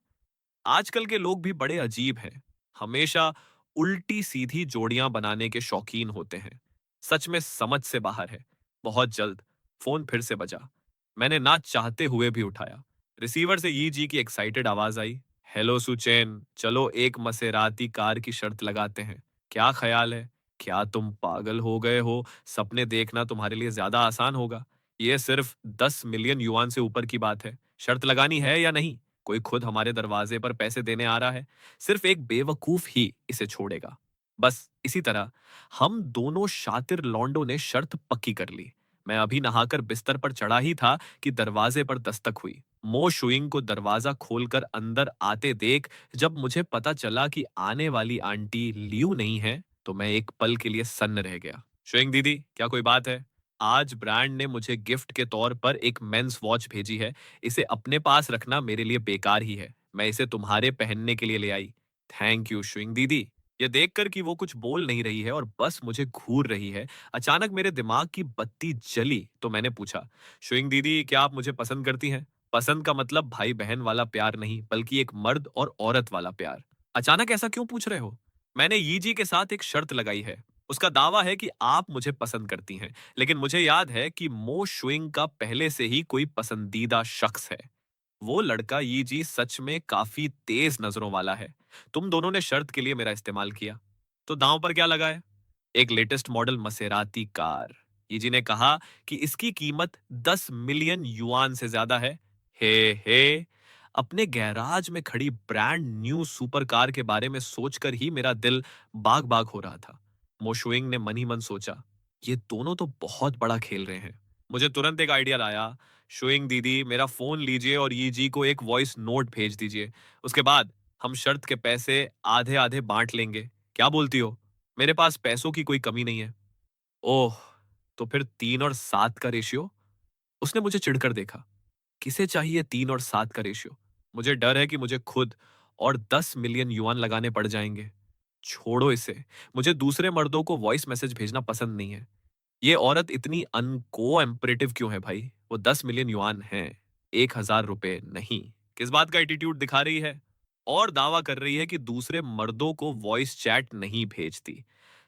आजकल के लोग भी बड़े अजीब हैं। हमेशा उल्टी-सीधी जोड़ियां बनाने के शौकीन होते हैं। सच में समझ से बाहर है। बहुत जल्द फोन फिर से बजा। मैंने ना चाहते हुए भी उठाया। रिसीवर से यी जी की एक्साइटेड आवाज आई। हेलो सुचैन, चलो एक मसेराती कार की शर्त लगाते हैं। क्या ख्याल है? क्या तुम पागल हो गए हो? सपने देखना तुम्हारे लिए ज्यादा आसान होगा। ये सिर्फ 10 मिलियन युआन से ऊपर की बात है। शर्त लगानी है या नहीं? कोई खुद हमारे दरवाजे पर पैसे देने आ रहा है। सिर्फ एक बेवकूफ ही इसे छोड़ेगा। बस इसी तरह हम दोनों शातिर लौंडों ने शर्त पक्की कर ली। मैं अभी नहाकर बिस्तर पर चढ़ा ही था कि दरवाजे पर दस्तक हुई। मो शुइंग को दरवाजा खोलकर अंदर आते देख जब मुझे पता चला कि आने वाली आंटी लियू नहीं है, तो मैं एक पल के लिए सन्न रह गया। शुइंग दीदी, क्या कोई बात है? आज ब्रांड ने मुझे गिफ्ट के तौर पर एक मेंस वॉच भेजी है। इसे अपने पास रखना मेरे लिए बेकार ही है। मैं इसे तुम्हारे पहनने के लिए ले आई। थैंक यू शुइंग दीदी। ये देखकर कि वो कुछ बोल नहीं रही है और बस मुझे घूर रही है, अचानक मेरे दिमाग की बत्ती जली तो मैंने पूछा, शुइंग दीदी, क्या आप मुझे पसंद करती हैं? पसंद का मतलब भाई बहन वाला प्यार नहीं, बल्कि एक मर्द और औरत वाला प्यार। अचानक ऐसा क्यों पूछ रहे हो? मैंने यी जी के साथ एक शर्त लगाई है। उसका दावा है कि आप मुझे पसंद करती हैं, लेकिन मुझे याद है कि मो शुइंग का पहले से ही कोई पसंदीदा शख्स है। वो लड़का यी जी सच में काफी तेज नजरों वाला है। तुम दोनों ने शर्त के लिए मेरा इस्तेमाल किया, तो दांव पर क्या लगा है? एक लेटेस्ट मॉडल मसेराती कार। यी जी ने कहा कि इसकी कीमत 10 मिलियन युआन से ज्यादा है। हे अपने गैराज में खड़ी ब्रांड न्यू सुपर कार के बारे में सोचकर ही मेरा दिल बाग बाग हो रहा था। मोशुइंग ने मन ही मन सोचा, ये दोनों तो बहुत बड़ा खेल रहे हैं। मुझे तुरंत एक आइडिया लाया। शुइंग दीदी, मेरा फोन लीजिए और यी जी को एक वॉइस नोट भेज दीजिए। उसके बाद हम शर्त के पैसे आधे आधे बांट लेंगे। क्या बोलती हो? मेरे पास पैसों की कोई कमी नहीं है। ओह, तो फिर 3 और 7 का रेशियो? उसने मुझे चिढ़कर देखा। किसे चाहिए 3 और 7 का रेशियो? मुझे डर है कि मुझे खुद और 10 मिलियन युआन लगाने पड़ जाएंगे। छोड़ो इसे। मुझे दूसरे मर्दों को वॉइस मैसेज भेजना पसंद नहीं है। ये औरत इतनी अनकोऑपरेटिव क्यों है भाई? वो 10 मिलियन युआन है, 1,000 रुपए नहीं। किस बात का एटीट्यूड दिखा रही है? और दावा कर रही है कि दूसरे मर्दों को वॉइस चैट नहीं भेजती।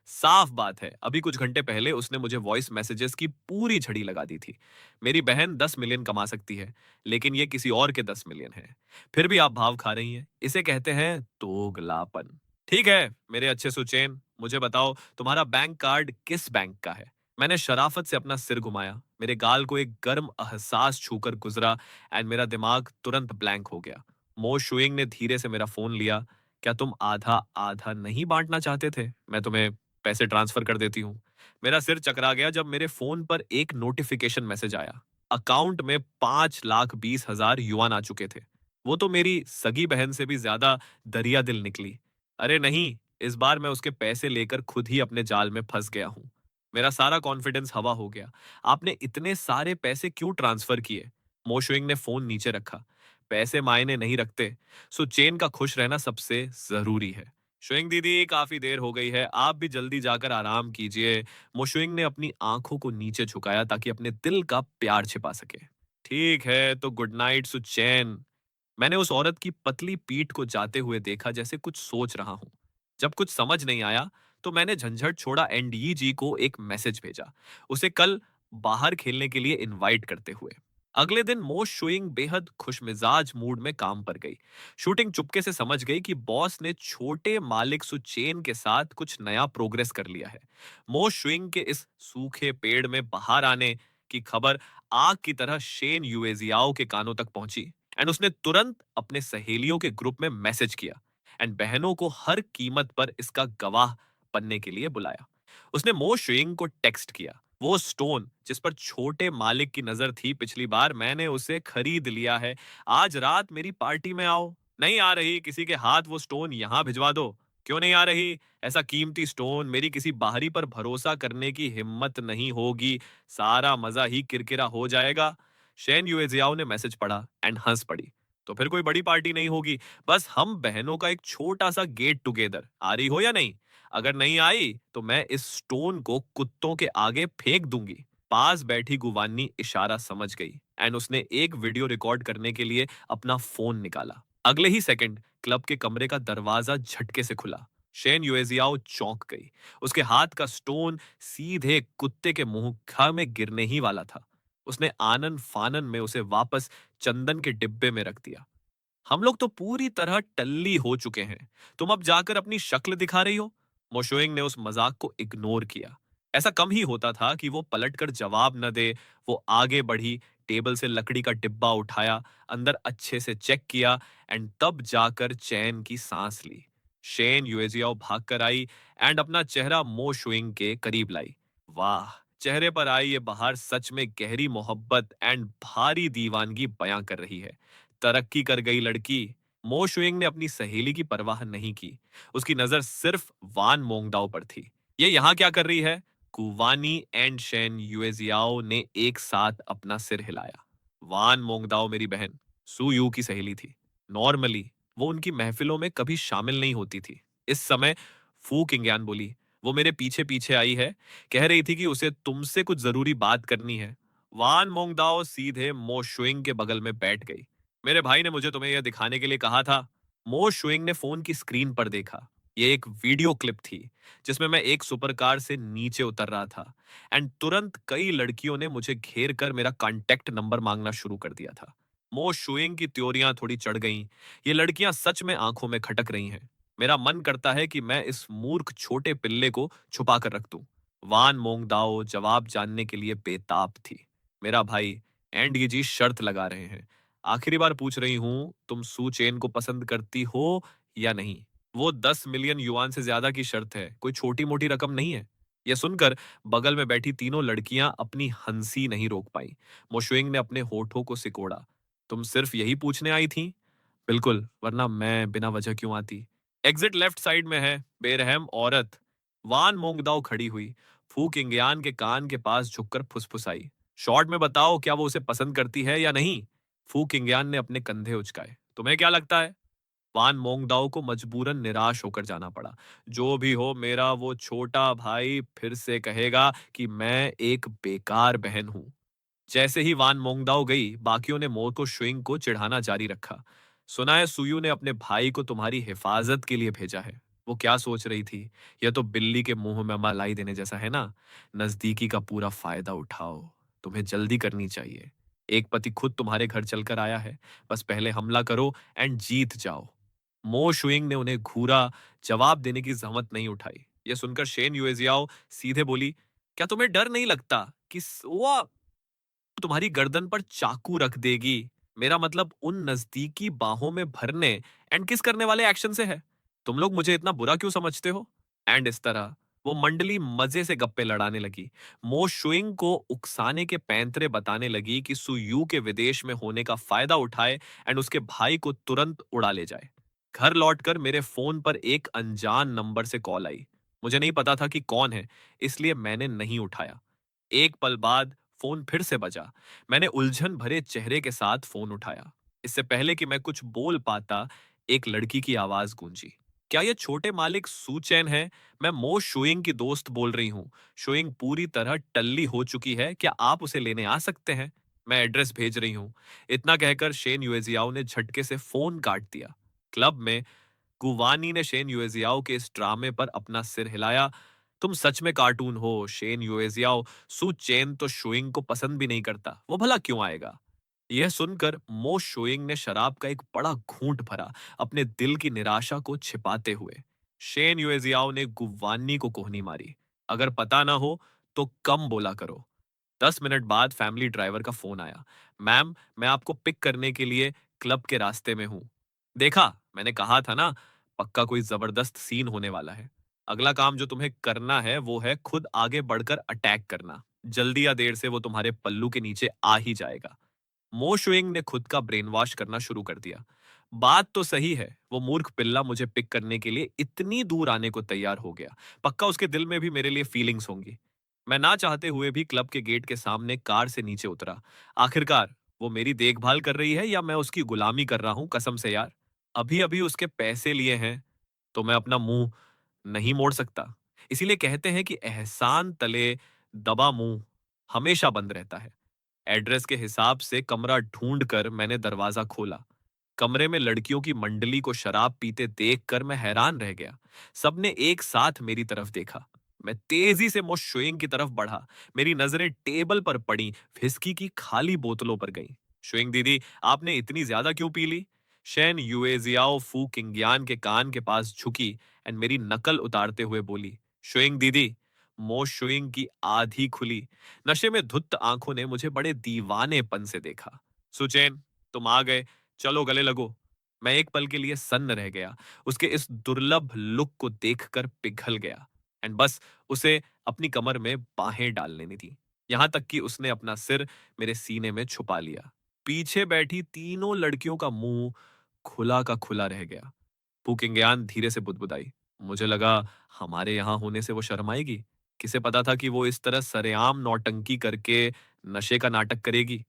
साफ बात है, अभी कुछ घंटे पहले उसने मुझे वॉइस मैसेजेस की पूरी झड़ी लगा दी थी। मेरी बहन 10 मिलियन कमा सकती है, लेकिन ये किसी और के 10 मिलियन है। फिर भी आप भाव खा रही हैं। इसे कहते हैं दोगलापन। ठीक है मेरे अच्छे सुचेन, मुझे बताओ तुम्हारा बैंक कार्ड किस बैंक का है? मैंने शराफत से अपना सिर घुमाया। मेरे गाल को एक गर्म एहसास छूकर गुजरा एंड मेरा दिमाग तुरंत ब्लैंक हो गया। मो शुइंग ने धीरे से मेरा फोन लिया। क्या तुम आधा आधा नहीं बांटना चाहते थे? मैं तुम्हें पैसे ट्रांसफर कर देती हूँ। मेरा सिर चकरा गया जब मेरे फोन पर एक नोटिफिकेशन मैसेज आया। अकाउंट में 5,20,000 युआन आ चुके थे। वो तो मेरी सगी बहन से भी ज्यादा दरिया दिल निकली। अरे नहीं, इस बार मैं उसके पैसे लेकर खुद ही अपने जाल में फंस गया हूँ। मेरा सारा कॉन्फिडेंस हवा हो गया। आपने इतने सारे पैसे क्यों ट्रांसफर किए? मोशुइंग ने फोन नीचे रखा। पैसे मायने नहीं रखते। सो चेन का खुश रहना सबसे जरूरी है। शुइंग दीदी, काफी देर हो गई है, आप भी जल्दी जाकर आराम कीजिए। मोशुइंग ने अपनी आंखों को नीचे झुकाया ताकि अपने दिल का प्यार छिपा सके। ठीक है, तो गुड नाइट सुचैन। मैंने उस औरत की पतली पीठ को जाते हुए देखा जैसे कुछ सोच रहा हूं। जब कुछ समझ नहीं आया तो मैंने झंझट छोड़ा एंड यी जी को एक मैसेज भेजा, उसे कल बाहर खेलने के लिए इनवाइट करते हुए। अगले दिन मो शुइंग बेहद खुशमिजाज मूड में काम पर गई। शूटिंग चुपके से समझ गई कि बॉस ने छोटे मालिक सुचेन के साथ कुछ नया प्रोग्रेस कर लिया है। मो शुइंग के इस सूखे पेड़ में बाहर आने की खबर आग की तरह शेन युएजियाओ के कानों तक पहुंची एंड उसने तुरंत अपने सहेलियों के ग्रुप में मैसेज किया एंड बहनों को हर कीमत पर इसका गवाह बनने के लिए बुलाया। उसने मो शुइंग को टेक्स्ट किया, वो स्टोन जिस पर छोटे मालिक की नजर थी पिछली बार, मैंने उसे खरीद लिया है। आज रात मेरी पार्टी में आओ। नहीं आ रही? किसी के हाथ वो स्टोन यहां भिजवा दो। क्यों नहीं आ रही? ऐसा कीमती स्टोन मेरी किसी बाहरी पर भरोसा करने की हिम्मत नहीं होगी। सारा मजा ही किरकिरा हो जाएगा। शेन युएजियाओ ने मैसेज पढ़ा एंड हंस पड़ी। तो फिर कोई बड़ी पार्टी नहीं होगी, बस हम बहनों का एक छोटा सा गेट टुगेदर। आ रही हो या नहीं? अगर नहीं आई तो मैं इस स्टोन को कुत्तों के आगे फेंक दूंगी। पास बैठी गुवानी इशारा समझ गई एंड उसने एक वीडियो रिकॉर्ड करने के लिए अपना फोन निकाला। अगले ही सेकंड क्लब के कमरे का दरवाजा झटके से खुला। शेन युएजियाओ चौंक गई। उसके हाथ का स्टोन सीधे कुत्ते के मुंह खा में गिरने ही वाला था। उसने आनन फानन में उसे वापस चंदन के डिब्बे में रख दिया। हम लोग तो पूरी तरह टल्ली हो चुके हैं। तुम अब जाकर अपनी शक्ल दिखा रही हो? मोशोइंग ने उस मजाक को इग्नोर किया। ऐसा कम ही होता था कि वो पलटकर जवाब न दे। वो आगे बढ़ी, टेबल से लकड़ी का डिब्बा उठाया, अंदर अच्छे से चेक किया एंड तब जाकर चैन की सांस ली। शेन युएजियाओ भाग कर आई एंड अपना चेहरा मो शुइंग के करीब लाई। वाह, चेहरे पर आई ये बहार सच में गहरी मोहब्बत एंड भारी दीवानगी बयां कर रही है। तरक्की कर गई लड़की। मो शुइंग ने अपनी सहेली की परवाह नहीं की। उसकी नजर सिर्फ वान मोंगडाओ पर थी। ये यहाँ क्या कर रही है? कुवानी एंड शेन युएजियाओ ने एक साथ अपना सिर हिलाया। वान मोंगडाओ मेरी बहन सू यू की सहेली थी। नॉर्मली वो उनकी महफिलों में कभी शामिल नहीं होती थी। इस समय फू किंगयान बोली, वो मेरे पीछे पीछे आई है, कह रही थी कि उसे तुमसे कुछ जरूरी बात करनी है। वान मोंगडाओ सीधे मो शुइंग के बगल में बैठ गई। मेरे भाई ने मुझे तुम्हें यह दिखाने के लिए कहा था। मो शुइंग ने फोन की स्क्रीन पर देखा। ये एक वीडियो क्लिप थी जिसमें मैं एक सुपरकार से नीचे उतर रहा था एंड तुरंत कई लड़कियों ने मुझे घेर कर मेरा कांटेक्ट नंबर मांगना शुरू कर दिया था। मो शुइंग की त्योरियां थोड़ी चढ़ गईं। ये लड़कियां सच में आंखों में खटक रही हैं। मेरा मन करता है कि मैं इस मूर्ख छोटे पिल्ले को छुपा कर रख दूं। वान मोंगदाओ जवाब जानने के लिए बेताब थी। मेरा भाई एंड ये जी शर्त लगा रहे हैं। आखिरी बार पूछ रही हूं, तुम सू चेन को पसंद करती हो या नहीं? वो 10 मिलियन युआन से ज्यादा की शर्त है, कोई छोटी मोटी रकम नहीं है। यह सुनकर बगल में बैठी तीनों लड़कियां अपनी हंसी नहीं रोक पाई। मोशुएंग ने अपने होठों को सिकोड़ा। तुम सिर्फ यही पूछने आई थी? बिल्कुल, वरना मैं बिना वजह क्यों आती? एग्जिट लेफ्ट साइड में है, बेरहम औरत। वान मोंगदाओ खड़ी हुई, फू किंगयान के कान के पास झुककर फुसफुसाई। शॉर्ट में बताओ, क्या वो उसे पसंद करती है या नहीं? फू किंगयान ने अपने कंधे उचकाए। तुम्हें क्या लगता है? वान मोंगदाओ को मजबूरन निराश होकर जाना पड़ा। जो भी हो, मेरा वो छोटा भाई फिर से कहेगा कि मैं एक बेकार बहन हूं। जैसे ही वान मोंगदाओ गई, बाकियों ने मोको शुइंग को चिढ़ाना जारी रखा। सुना है सुयू ने अपने भाई को तुम्हारी हिफाजत के लिए भेजा है। वो क्या सोच रही थी? यह तो बिल्ली के मुंह में मलाई देने जैसा है ना। नजदीकी का पूरा फायदा उठाओ। तुम्हें जल्दी करनी चाहिए। एक पति खुद तुम्हारे घर चलकर आया है। बस पहले हमला करो एंड जीत जाओ। मो शुइंग ने उन्हें घूरा। जवाब देने की जहमत नहीं उठाई। यह सुनकर शेन युएजियाओ सीधे बोली, क्या तुम्हें डर नहीं लगता कि वो तुम्हारी गर्दन पर चाकू रख देगी? मेरा मतलब उन नजदीकी बाहों में भरने एंड किस करने वाले एक्शन से है। तुम लोग मुझे इतना बुरा क्यों समझते हो? एंड इस तरह वो मंडली मजे से गप्पे लड़ाने लगी। मो शुइंग को उकसाने के पैंतरे बताने लगी कि सुयू के विदेश में होने का फायदा उठाए एंड उसके भाई को तुरंत उड़ा ले जाए। घर लौटकर मेरे फोन पर एक अनजान नंबर से कॉल आई। मुझे नहीं पता था कि कौन है, इसलिए मैंने नहीं उठाया। एक पल बाद फोन फिर से बजा। मैंने उलझन भरे चेहरे के साथ फोन उठाया। इससे पहले कि मैं कुछ बोल पाता, एक लड़की की आवाज गूंजी। क्या ये छोटे मालिक सुचैन है? मैं मो शुइंग की दोस्त बोल रही हूँ। शुइंग पूरी तरह टल्ली हो चुकी है, क्या आप उसे लेने आ सकते हैं? मैं एड्रेस भेज रही हूँ। इतना कहकर शेन युएजियाओ ने झटके से फोन काट दिया। क्लब में गुवानी ने शेन युएजियाओ के इस ड्रामे पर अपना सिर हिलाया। तुम सच में कार्टून हो, शेन युएजियाओ। सु चेन तो शुइंग को पसंद भी नहीं करता, वो भला क्यों आएगा? यह सुनकर मो शुइंग ने शराब का एक बड़ा घूंट भरा, अपने दिल की निराशा को छिपाते हुए। शेन युएजियाओ ने गुवानी को कोहनी मारी। अगर पता ना हो तो कम बोला करो। 10 मिनट बाद फैमिली ड्राइवर का फोन आया। मैम, मैं आपको पिक करने के लिए क्लब के रास्ते में हूँ। देखा, मैंने कहा था ना, पक्का कोई जबरदस्त सीन होने वाला है। अगला काम जो तुम्हें करना है वो है खुद आगे बढ़कर अटैक करना। जल्दी या देर से वो तुम्हारे पल्लू के नीचे आ ही जाएगा। मो शुइंग ने खुद का ब्रेन वॉश करना शुरू कर दिया। बात तो सही है, वो मूर्ख पिल्ला मुझे पिक करने के लिए इतनी दूर आने को तैयार हो गया। पक्का उसके दिल में भी मेरे लिए फीलिंग्स होंगी। मैं ना चाहते हुए भी क्लब के गेट के सामने कार से नीचे उतरा। आखिरकार वो मेरी देखभाल कर रही है या मैं उसकी गुलामी कर रहा हूं? कसम से यार, अभी अभी उसके पैसे लिए हैं तो मैं अपना मुंह नहीं मोड़ सकता। इसीलिए कहते हैं कि एहसान तले दबा मुंह हमेशा बंद रहता है। एड्रेस के हिसाब से कमरा ढूंढकर मैंने दरवाजा खोला। कमरे में लड़कियों की मंडली को शराब पीते देखकर मैं हैरान रह गया। सबने एक साथ मेरी तरफ देखा। मैं तेजी से मोश शुइंग की तरफ बढ़ा। मेरी नजरें टेबल पर पड़ी, विस्की की खाली बोतलों पर गईं। शुइंग दीदी, आपने इतनी ज्यादा क्यों पी ली? शेन युएजियाओ फू किंगियान के कान के पास झुकी एंड मेरी नकल उतारते हुए बोली, शुइंग दीदी। मोश शुइंग की आधी खुली, नशे में धुत आंखों ने मुझे बड़े दीवानेपन से देखा। सुचैन, तुम आ गए, चलो गले लगो। मैं एक पल के लिए सन्न रह गया। उसके इस दुर्लभ लुक को देखकर पिघल गया एंड बस उसे अपनी कमर में बाहें डाल लेनी थी। यहां तक कि उसने अपना सिर मेरे सीने में छुपा लिया। पीछे बैठी तीनों लड़कियों का मुंह खुला का खुला रह गया। फूकिंगयान धीरे से बुदबुदाई, मुझे लगा हमारे यहां होने से वो शर्माएगी। किसे पता था कि वो इस तरह सरेआम नौटंकी करके नशे का नाटक करेगी।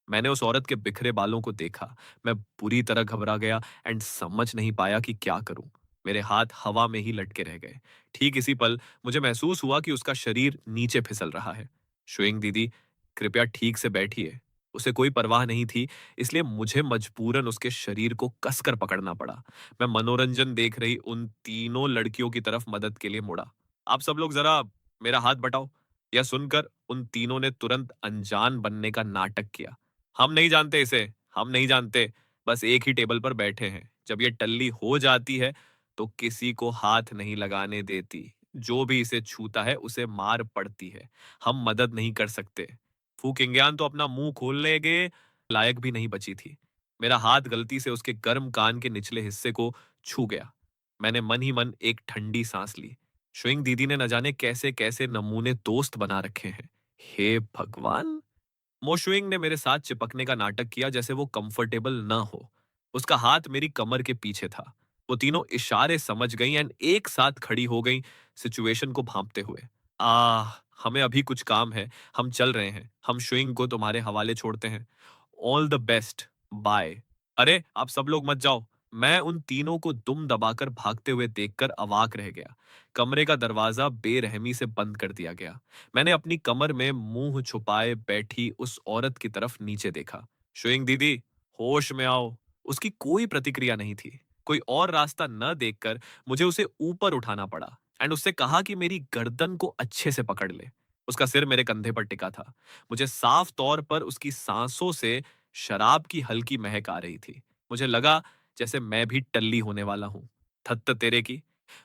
मैंने उस औरत के बिखरे बालों को देखा। मैं बुरी तरह घबरा गया एंड समझ नहीं पाया कि क्या करूं। मेरे हाथ हवा में ही लटके रह गए। ठीक इसी पल मुझे महसूस हुआ कि उसका शरीर नीचे फिसल रहा है। शुइंग दीदी, कृपया ठीक से बैठिए। उसे कोई परवाह नहीं थी, इसलिए मुझे मजबूरन उसके शरीर को कसकर पकड़ना पड़ा। मैं मनोरंजन देख रही उन तीनों लड़कियों की तरफ मदद के लिए मुड़ा। आप सब लोग जरा मेरा हाथ बटाओ। यह सुनकर उन तीनों ने तुरंत अनजान बनने का नाटक किया। हम नहीं जानते इसे, हम नहीं जानते, बस एक ही टेबल पर बैठे हैं। जब ये टल्ली हो जाती है तो किसी को हाथ नहीं लगाने देती। जो भी इसे छूता है उसे मार पड़ती है। हम मदद नहीं कर सकते। फूकिंग्यान तो अपना मुंह खोलने के लायक भी नहीं बची थी। मेरा हाथ गलती से उसके गर्म कान के निचले हिस्से को छू गया। मैंने मन ही मन एक ठंडी सांस ली। शुइंग दीदी ने न जाने कैसे कैसे नमूने दोस्त बना रखे हैं। हे भगवान! मोशुइंग ने मेरे साथ चिपकने का नाटक किया जैसे वो कंफर्टेबल न हो। उसका हाथ मेरी कमर के पीछे था। वो तीनों इशारे समझ गई एंड एक साथ खड़ी हो गई, सिचुएशन को भांपते हुए। आह, हमें अभी कुछ काम है, हम चल रहे हैं। हम शुइंग को तुम्हारे हवाले छोड़ते हैं। All the best, bye. अरे आप सब लोग मत जाओ। मैं उन तीनों को दुम दबाकर भागते हुए देखकर अवाक रह गया। कमरे का दरवाजा बेरहमी से बंद कर दिया गया। मैंने अपनी कमर में मुंह छुपाए बैठी उस औरत की तरफ नीचे देखा। शुइंग दीदी, होश में आओ। उसकी कोई प्रतिक्रिया नहीं थी। कोई और रास्ता न देखकर मुझे उसे ऊपर उठाना पड़ा एंड उससे कहा कि मेरी गर्दन को अच्छे से पकड़ ले। उसका सिर मेरे कंधे पर टिका था। मुझे साफ तौर पर उसकी सांसों से शराब की हल्की महक आ रही थी। मुझे लगा जैसे मैं भी टल्ली होने वाला हूं। थत्त तेरे की!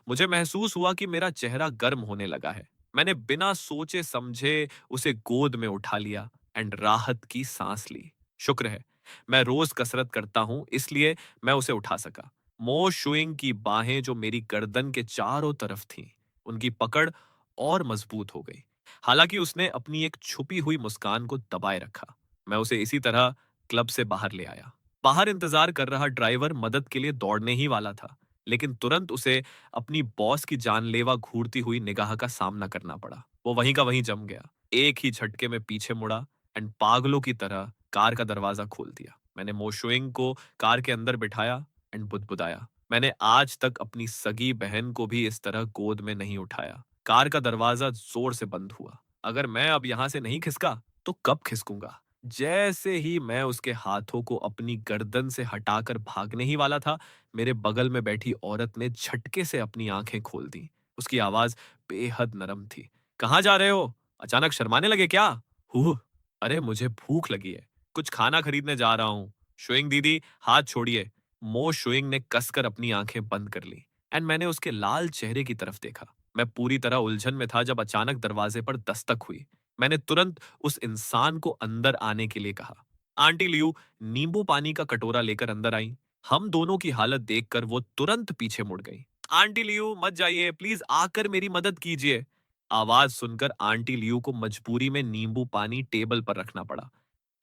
मुझे महसूस हुआ कि मेरा चेहरा गर्म होने लगा है। मैंने बिना सोचे समझे उसे गोद में उठा लिया एंड राहत की सांस ली। शुक्र है, मैं रोज कसरत करता हूं, इसलिए मैं उसे उठा सका। मो शुइंग की बाहें जो मेरी गर्दन के चारों तरफ थीं, उनकी पकड़ और मजबूत हो गई। हालांकि उसने अपनी एक छुपी हुई मुस्कान को दबाए रखा। मैं उसे इसी तरह क्लब से बाहर ले आया। बाहर इंतजार कर रहा ड्राइवर मदद के लिए दौड़ने ही वाला था, लेकिन तुरंत उसे अपनी बॉस की जानलेवा घूरती हुई निगाह का सामना करना पड़ा। वो वहीं का वहीं जम गया। एक ही झटके में पीछे मुड़ा एंड पागलों की तरह कार का दरवाजा खोल दिया। मैंने मोशुइंग को कार के अंदर बिठाया एंड बुदबुदाया, मैंने आज तक अपनी सगी बहन को भी इस तरह गोद में नहीं उठाया। कार का दरवाजा जोर से बंद हुआ। अगर मैं अब यहां से नहीं खिसका तो कब खिसकूंगा? जैसे ही मैं उसके हाथों को अपनी गर्दन से हटाकर भागने ही वाला था, मेरे बगल में बैठी औरत ने झटके से अपनी आंखें खोल दी। उसकी आवाज बेहद नरम थी। कहाँ जा रहे हो? अचानक शर्माने लगे क्या? हुँ, अरे मुझे भूख लगी है। कुछ खाना खरीदने जा रहा हूँ। शुइंग दीदी, हाथ छोड़िए। मो शुइंग ने कसकर अपनी आंखें बंद कर ली एंड मैंने उसके लाल चेहरे की तरफ देखा। मैं पूरी तरह उलझन में था जब अचानक दरवाजे पर दस्तक हुई। मैंने तुरंत उस इंसान को अंदर आने के लिए कहा। आंटी लियू नींबू पानी का कटोरा लेकर अंदर आई। हम दोनों की हालत देखकर वो तुरंत पीछे मुड़ गई। आंटी लियू मत जाइए, प्लीज आकर मेरी मदद कीजिए। आवाज सुनकर आंटी लियू को मजबूरी में नींबू पानी टेबल पर रखना पड़ा।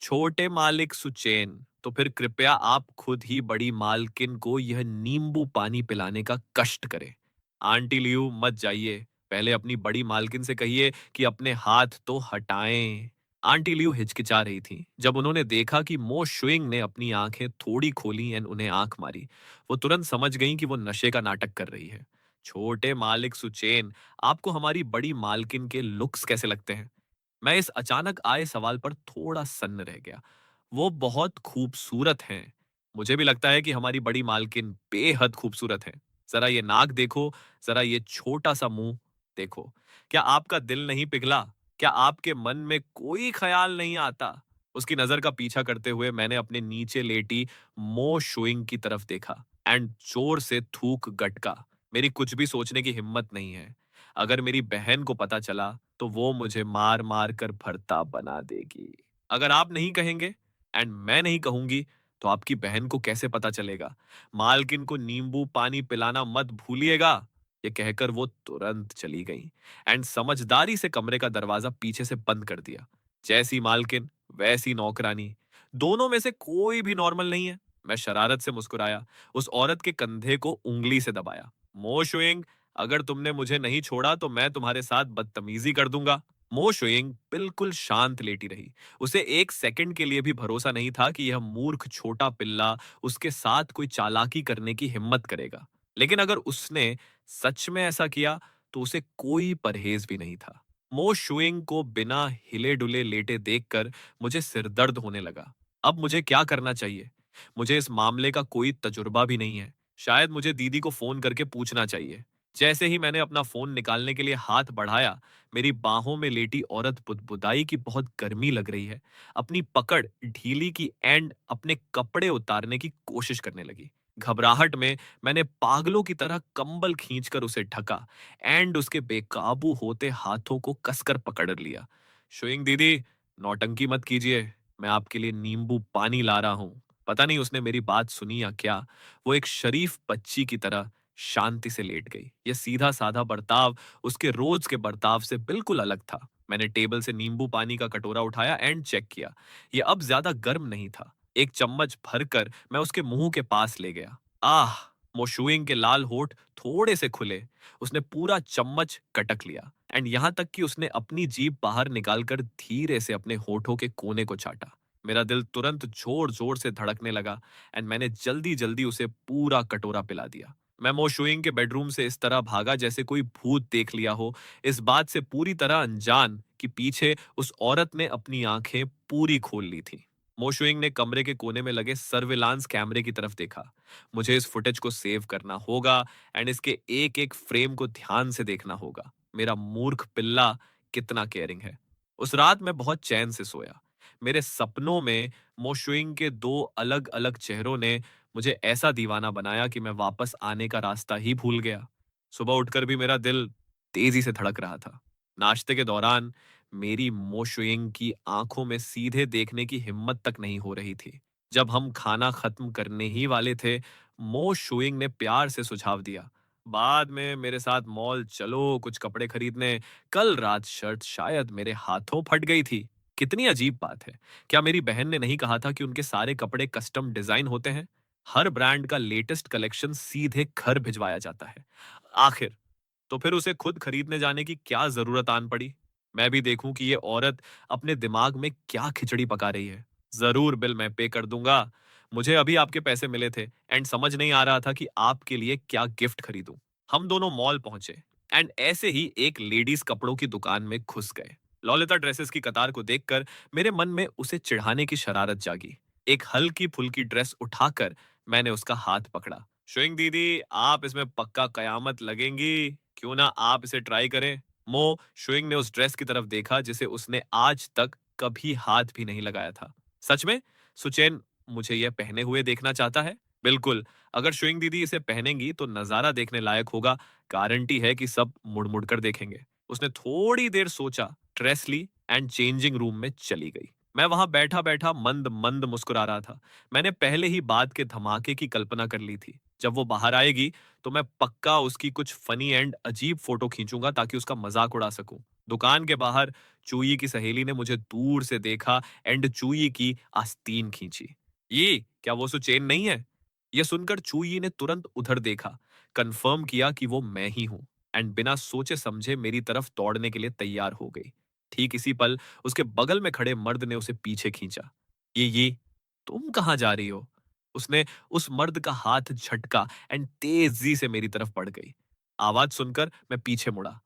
छोटे मालिक सुचेन, तो फिर कृपया आप खुद ही बड़ी मालकिन को यह नींबू पानी पिलाने का कष्ट करें। आंटी लियू मत जाइए, पहले अपनी बड़ी मालकिन से कहिए कि अपने हाथ तो हटाएं। आंटी लियू हिचकिचा रही थी। जब उन्होंने देखा कि मो शुइंग ने अपनी आंखें थोड़ी खोली एंड उन्हें आंख मारी, वो तुरंत समझ गईं कि वो नशे का नाटक कर रही है। छोटे मालिक सुचेन, आपको हमारी बड़ी मालकिन के लुक्स कैसे लगते हैं? मैं इस अचानक आए सवाल पर थोड़ा सन्न रह गया। वो बहुत खूबसूरत हैं। मुझे भी लगता है कि हमारी बड़ी मालकिन बेहद खूबसूरत हैं। ज़रा ये नाक देखो, ज़रा ये छोटा-सा मुँह देखो। क्या आपका दिल नहीं पिघला? क्या आपके मन में कोई ख़्याल नहीं आता? उसकी नज़र का पीछा करते हुए मैंने अपने नीचे लेटी मो शुइंग की तरफ देखा एंड ज़ोर से थूक गटका। मेरी कुछ भी सोचने की हिम्मत नहीं है। अगर मेरी बहन को पता चला, तो वो मुझे मार-मार कर भर्ता बना देगी। अगर आप नहीं कहेंगे एंड मैं नहीं कहूंगी, तो आपकी बहन को कैसे पता चलेगा? मालकिन को नींबू पानी पिलाना मत भूलिएगा। ये कहकर वो तुरंत चली गई एंड समझदारी से कमरे का दरवाजा पीछे से बंद कर दिया। जैसी मालकिन वैसी नौकरानी, दोनों में से कोई भी नॉर्मल नहीं है। मैं शरारत से मुस्कुराया, उस औरत के कंधे को उंगली से दबाया। मो शुइंग, अगर तुमने मुझे नहीं छोड़ा तो मैं तुम्हारे साथ बदतमीजी कर दूंगा। मो शुइंग बिल्कुल शांत लेटी रही। उसे एक सेकंड के लिए भी भरोसा नहीं था कि यह मूर्ख छोटा पिल्ला उसके साथ कोई चालाकी करने की हिम्मत करेगा। लेकिन अगर उसने सच में ऐसा किया, तो उसे कोई परहेज भी नहीं था। मो शुइंग को बिना हिले डुले लेटे देखकर मुझे सिरदर्द होने लगा। अब मुझे क्या करना चाहिए? मुझे इस मामले का कोई तजुर्बा भी नहीं है। शायद मुझे दीदी को फोन करके पूछना चाहिए। जैसे ही मैंने अपना फोन निकालने के लिए हाथ बढ़ाया, मेरी बाहों में लेटी औरत बुदबुदाई कि बहुत गर्मी लग रही है। अपनी पकड़ ढीली की एंड अपने कपड़े उतारने की कोशिश करने लगी। घबराहट में मैंने पागलों की तरह कंबल खींचकर उसे ढका एंड उसके बेकाबू होते हाथों को कसकर पकड़ लिया। शुइंग दीदी, नौटंकी मत कीजिए। मैं आपके लिए नींबू पानी ला रहा हूँ। पता नहीं उसने मेरी बात सुनी या क्या। वो एक शरीफ बच्ची की तरह शांति से लेट गई। यह सीधा साधा बर्ताव उसके रोज के बर्ताव से बिल्कुल अलग था। मैंने टेबल से नींबू पानी का कटोरा उठाया एंड चेक किया। यह अब ज्यादा गर्म नहीं था। एक चम्मच भरकर मैं उसके मुंह के पास ले गया। आह! मोशुइंग के लाल होठ थोड़े से खुले। उसने पूरा चम्मच कटक लिया एंड यहां तक कि उसने अपनी जीभ बाहर निकालकर धीरे से अपने होठों के कोने को चाटा। मेरा दिल तुरंत जोर जोर से धड़कने लगा एंड मैंने जल्दी जल्दी उसे पूरा कटोरा पिला दिया। मैं मोशुइंग के बेडरूम से इस तरह भागा जैसे कोई भूत देख लिया हो, इस बात से पूरी तरह अनजान कि पीछे उस औरत ने अपनी आंखें पूरी खोल ली थी। मोशुइंग ने कमरे के कोने में लगे सर्विलांस कैमरे की तरफ देखा। मुझे इस फुटेज को सेव करना होगा एंड इसके एक एक फ्रेम को ध्यान से देखना होगा। मेरा मूर्ख पिल्ला कितना केयरिंग है। उस रात मैं बहुत चैन से सोया। मेरे सपनों में मोशुइंग के दो अलग अलग चेहरों ने मुझे ऐसा दीवाना बनाया कि मैं वापस आने का रास्ता ही भूल गया। सुबह उठकर भी मेरा दिल तेजी से धड़क रहा था। नाश्ते के दौरान मेरी मोशुइंग की आंखों में सीधे देखने की हिम्मत तक नहीं हो रही थी। जब हम खाना खत्म करने ही वाले थे, मो शुइंग ने प्यार से सुझाव दिया, बाद में मेरे साथ मॉल चलो कुछ कपड़े खरीदने। कल रात शर्ट शायद मेरे हाथों फट गई थी। कितनी अजीब बात है। क्या मेरी बहन ने नहीं कहा था कि उनके सारे कपड़े कस्टम डिजाइन होते हैं? हर ब्रांड का लेटेस्ट कलेक्शन सीधे घर भिजवाया जाता है। आखिर तो फिर उसे खुद खरीदने जाने की क्या जरूरत आन पड़ी? मैं भी देखूं कि ये औरत अपने दिमाग में क्या खिचड़ी पका रही है। जरूर बिल मैं पे कर दूंगा। मुझे अभी आपके पैसे मिले थे एंड समझ नहीं आ रहा था कि आपके लिए क्या गिफ्ट खरीदूं। हम दोनों मॉल पहुंचे एंड ऐसे ही एक लेडीज कपड़ों की दुकान में घुस गए। लॉलिता ड्रेसेस की कतार को देखकर मेरे मन में उसे चिढ़ाने की शरारत जागी। एक हल्की फुल्की ड्रेस उठाकर मैंने उसका हाथ पकड़ा। शुइंग दीदी, आप इसमें पक्का कयामत लगेंगी। क्यों ना आप इसे ट्राई करें? मो शुइंग ने उस ड्रेस की तरफ देखा जिसे उसने आज तक कभी हाथ भी नहीं लगाया था। सच में? सुचैन मुझे यह पहने हुए देखना चाहता है? बिल्कुल। अगर शुइंग दीदी इसे पहनेंगी तो नजारा देखने लायक होगा। गारंटी है कि सब मुड़ मुड़ कर देखेंगे। उसने थोड़ी देर सोचा, ड्रेस ली एंड चेंजिंग रूम में चली गई। मैं वहां बैठा बैठा मंद मंद मुस्कुरा रहा था। मैंने पहले ही बात के धमाके की कल्पना कर ली थी। जब वो बाहर आएगी तो मैं पक्का उसकी कुछ फनी एंड अजीब फोटो खींचूंगा ताकि उसका मजाक उड़ा सकूं। दुकान के बाहर चूई की सहेली ने मुझे दूर से देखा एंड चूई की आस्तीन खींची। ये क्या वो सुचेन नहीं है? यह सुनकर चूई ने तुरंत उधर देखा, कंफर्म किया कि वो मैं ही हूं एंड बिना सोचे समझे मेरी तरफ दौड़ने के लिए तैयार हो गई। ठीक इसी पल उसके बगल में खड़े मर्द ने उसे पीछे खींचा। ये तुम कहाँ जा रही हो? उसने उस मर्द का हाथ झटका एंड तेजी से मेरी तरफ बढ़ गई। आवाज सुनकर मैं पीछे मुड़ा।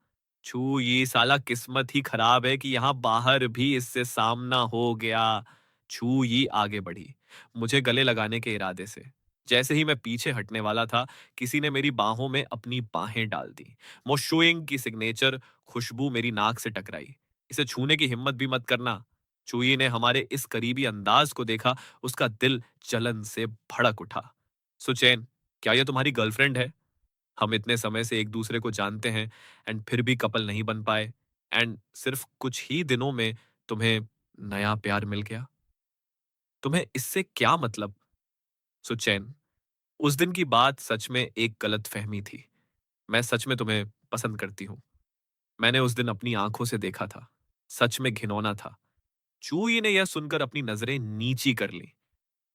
छू, ये साला किस्मत ही खराब है कि यहाँ बाहर भी इससे सामना हो गया। छू ये आगे बढ़ी, मुझे गले लगाने के इरादे से। जैसे ही मैं पीछे हटने वाला था, किसी ने मेरी बाहों में अपनी बाहें डाल दी। मोशुइंग की सिग्नेचर खुशबू मेरी नाक से टकराई। इसे छूने की हिम्मत भी मत करना। चुई ने हमारे इस करीबी अंदाज को देखा, उसका दिल जलन से भड़क उठा। सुचैन, क्या यह तुम्हारी गर्लफ्रेंड है? हम इतने समय से एक दूसरे को जानते हैं एंड फिर भी कपल नहीं बन पाए, एंड सिर्फ कुछ ही दिनों में तुम्हें नया प्यार मिल गया। तुम्हें इससे क्या मतलब? सुचैन, उस दिन की बात सच में एक गलत फहमी थी। मैं सच में तुम्हें पसंद करती हूँ। मैंने उस दिन अपनी आंखों से देखा था। सच में घिनौना था। चूई ने यह सुनकर अपनी नजरें नीची कर ली।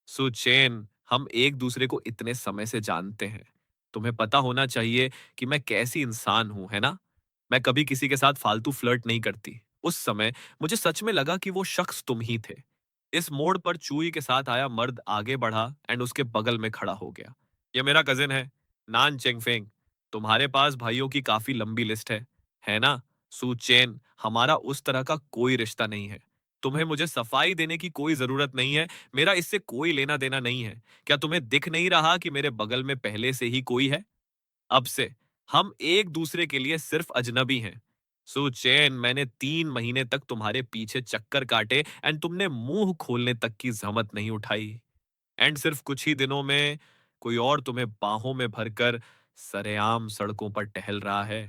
सुचैन, हम एक दूसरे को इतने समय से जानते हैं। तुम्हें पता होना चाहिए कि मैं कैसी इंसान हूं, है ना? मैं कभी किसी के साथ फालतू फ्लर्ट नहीं करती। उस समय मुझे सच में लगा कि वो शख्स तुम ही थे। इस मोड़ पर चूई के साथ आया मर्द आगे बढ़ा एंड उसके बगल में खड़ा हो गया। ये मेरा कजिन है, नान चेंगफेंग। तुम्हारे पास भाइयों की काफी लंबी लिस्ट है ना? सू चेन, हमारा उस तरह का कोई रिश्ता नहीं है। तुम्हें मुझे सफाई देने की कोई जरूरत नहीं है। मेरा इससे कोई लेना देना नहीं है। क्या तुम्हें दिख नहीं रहा कि मेरे बगल में पहले से ही कोई है? अब से हम एक दूसरे के लिए सिर्फ अजनबी हैं। सुचैन, मैंने 3 महीने तक तुम्हारे पीछे चक्कर काटे एंड तुमने मुंह खोलने तक की जहमत नहीं उठाई। एंड सिर्फ कुछ ही दिनों में कोई और तुम्हें बाहों में भरकर सरेआम सड़कों पर टहल रहा है।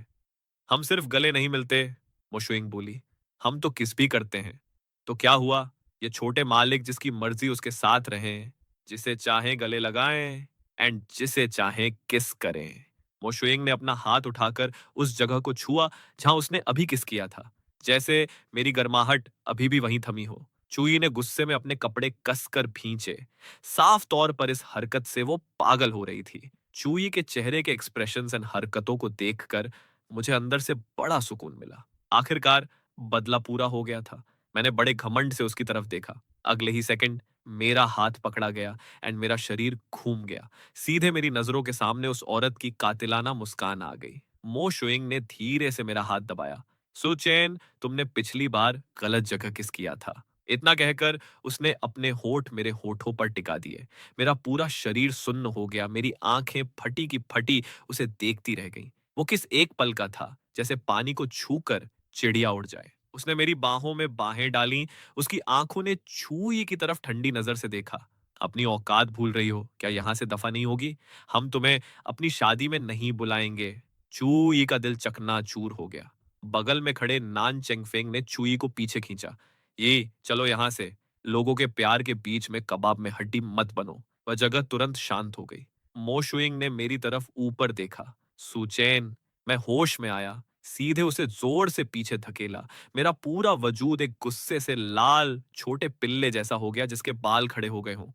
हम सिर्फ गले नहीं मिलते, मुशुइंग बोली। हम तो किस भी करते हैं। तो क्या हुआ? ये छोटे मालिक जिसकी मर्जी उसके साथ रहें, जिसे चाहे गले लगाएं एंड जिसे चाहे किस करें। मोशुइंग ने अपना हाथ उठाकर उस जगह को छुआ जहां उसने अभी किस किया था, जैसे मेरी गर्माहट अभी भी वहीं थमी हो। चुई ने गुस्से में अपने कपड़े कसकर भींचे। साफ तौर पर इस हरकत से वो पागल हो रही थी। चुई के चेहरे के एक्सप्रेशंस एंड हरकतों को देखकर मुझे अंदर से बड़ा सुकून मिला। आखिरकार बदला पूरा हो गया था। मैंने बड़े घमंड से उसकी तरफ देखा। अगले ही सेकंड मेरा हाथ पकड़ा गया एंड मेरा शरीर घूम गया। सीधे मेरी नजरों के सामने उस औरत की कातिलाना मुस्कान आ गई। मो शुइंग ने धीरे से मेरा हाथ दबाया। सुचैन, तुमने पिछली बार गलत जगह किस किया था। इतना कहकर उसने अपने होठ मेरे होठों पर टिका दिए। मेरा पूरा शरीर सुन्न हो गया। मेरी आंखें फटी की फटी उसे देखती रह गईं। वो किस एक पल का था, जैसे पानी को छूकर चिड़िया उड़ जाए। उसने मेरी बाहों में बाहें डाली। उसकी आंखों ने छुई की तरफ ठंडी नजर से देखा। अपनी औकात भूल रही हो क्या? यहां से दफा नहीं होगी। हम तुम्हें अपनी शादी में नहीं बुलाएंगे। चूई का दिल चकनाचूर हो गया। बगल में खड़े नान चेंगफेंग ने चुई को पीछे खींचा। ये चलो यहां से। लोगों के प्यार के बीच में कबाब में हड्डी मत बनो। वह जगह तुरंत शांत हो गई। मोशुइंग ने मेरी तरफ ऊपर देखा। सुचैन, मैं होश में आया। सीधे उसे जोर से पीछे धकेला। मेरा पूरा वजूद एक गुस्से से लाल छोटे पिल्ले जैसा हो गया जिसके बाल खड़े हो गए हों।